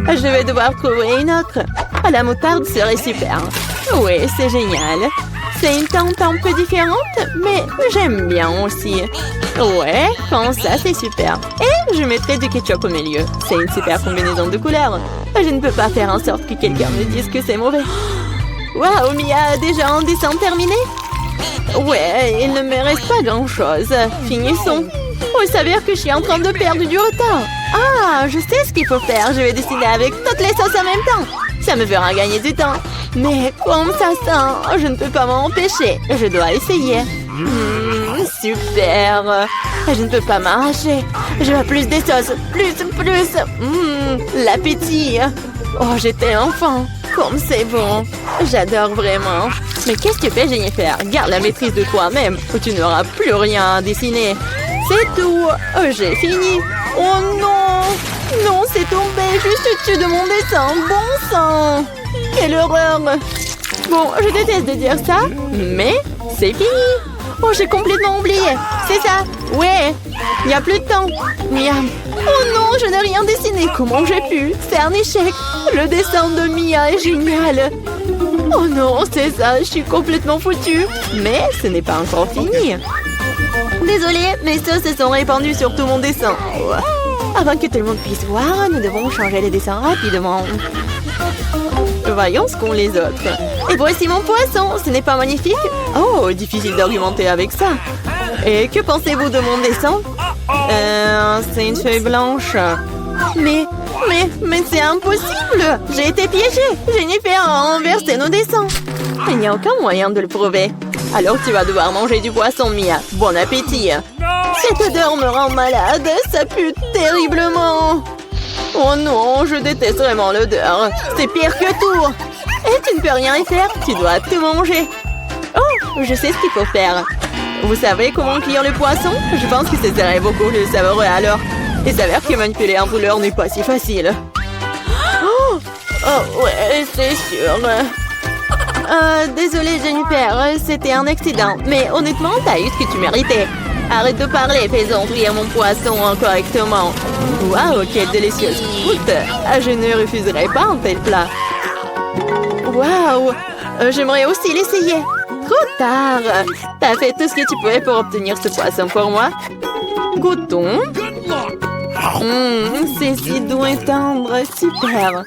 Je vais devoir trouver une autre. La moutarde serait super. Oui, c'est génial. C'est une teinte un peu différente, mais j'aime bien aussi. Ouais, comme ça, c'est super. Et je mettrai du ketchup au milieu. C'est une super combinaison de couleurs. Je ne peux pas faire en sorte que quelqu'un me dise que c'est mauvais. Waouh, Mia, déjà un dessin terminé? Ouais, il ne me reste pas grand-chose. Finissons. Oh, il s'avère que je suis en train de perdre du retard. Ah, je sais ce qu'il faut faire. Je vais dessiner avec toutes les sauces en même temps. Ça me fera gagner du temps. Mais comme ça sent, je ne peux pas m'en empêcher. Je dois essayer. Super. Je ne peux pas m'arracher. Je veux plus des sauces. Plus. L'appétit. Oh, j'ai tellement faim. Comme c'est bon. J'adore vraiment. Mais qu'est-ce que tu fais, Jennifer? Garde la maîtrise de toi-même ou tu n'auras plus rien à dessiner. C'est tout. J'ai fini. Oh non. Non, c'est tombé juste au-dessus de mon dessin. Bon sang. Quelle horreur. Bon, je déteste de dire ça, mais c'est fini. Oh, j'ai complètement oublié. C'est ça. Ouais. Il n'y a plus de temps. Miam. Oh non, je n'ai rien dessiné. Comment j'ai pu? C'est un échec. Le dessin de Mia est génial. Oh non, c'est ça. Je suis complètement foutue. Mais ce n'est pas encore fini. Désolée, mes sauces se sont répandues sur tout mon dessin. Avant que tout le monde puisse voir, nous devons changer les dessins rapidement. Voyons ce qu'ont les autres. Et voici mon poisson. Ce n'est pas magnifique? Oh, difficile d'argumenter avec ça. Et que pensez-vous de mon dessin? C'est une feuille blanche. Mais c'est impossible. J'ai été piégée. Jennifer a renversé nos dessins. Il n'y a aucun moyen de le prouver. Alors tu vas devoir manger du poisson, Mia. Bon appétit. Cette odeur me rend malade. Ça pue terriblement. Oh non, je déteste vraiment l'odeur. C'est pire que tout. Et tu ne peux rien y faire. Tu dois tout manger. Oh, je sais ce qu'il faut faire. Vous savez comment cuire le poisson? Je pense que ce serait beaucoup plus savoureux alors. Il s'avère que manipuler un brûleur n'est pas si facile. Oh ouais, c'est sûr. Désolée Jennifer, c'était un accident. Mais honnêtement, t'as eu ce que tu méritais. Arrête de parler, faisons frire mon poisson correctement. Waouh, quelle délicieuse croûte. Je ne refuserai pas un tel plat. Waouh, j'aimerais aussi l'essayer. Trop tard. T'as fait tout ce que tu pouvais pour obtenir ce poisson pour moi. Goûtons. C'est si doux et tendre, super.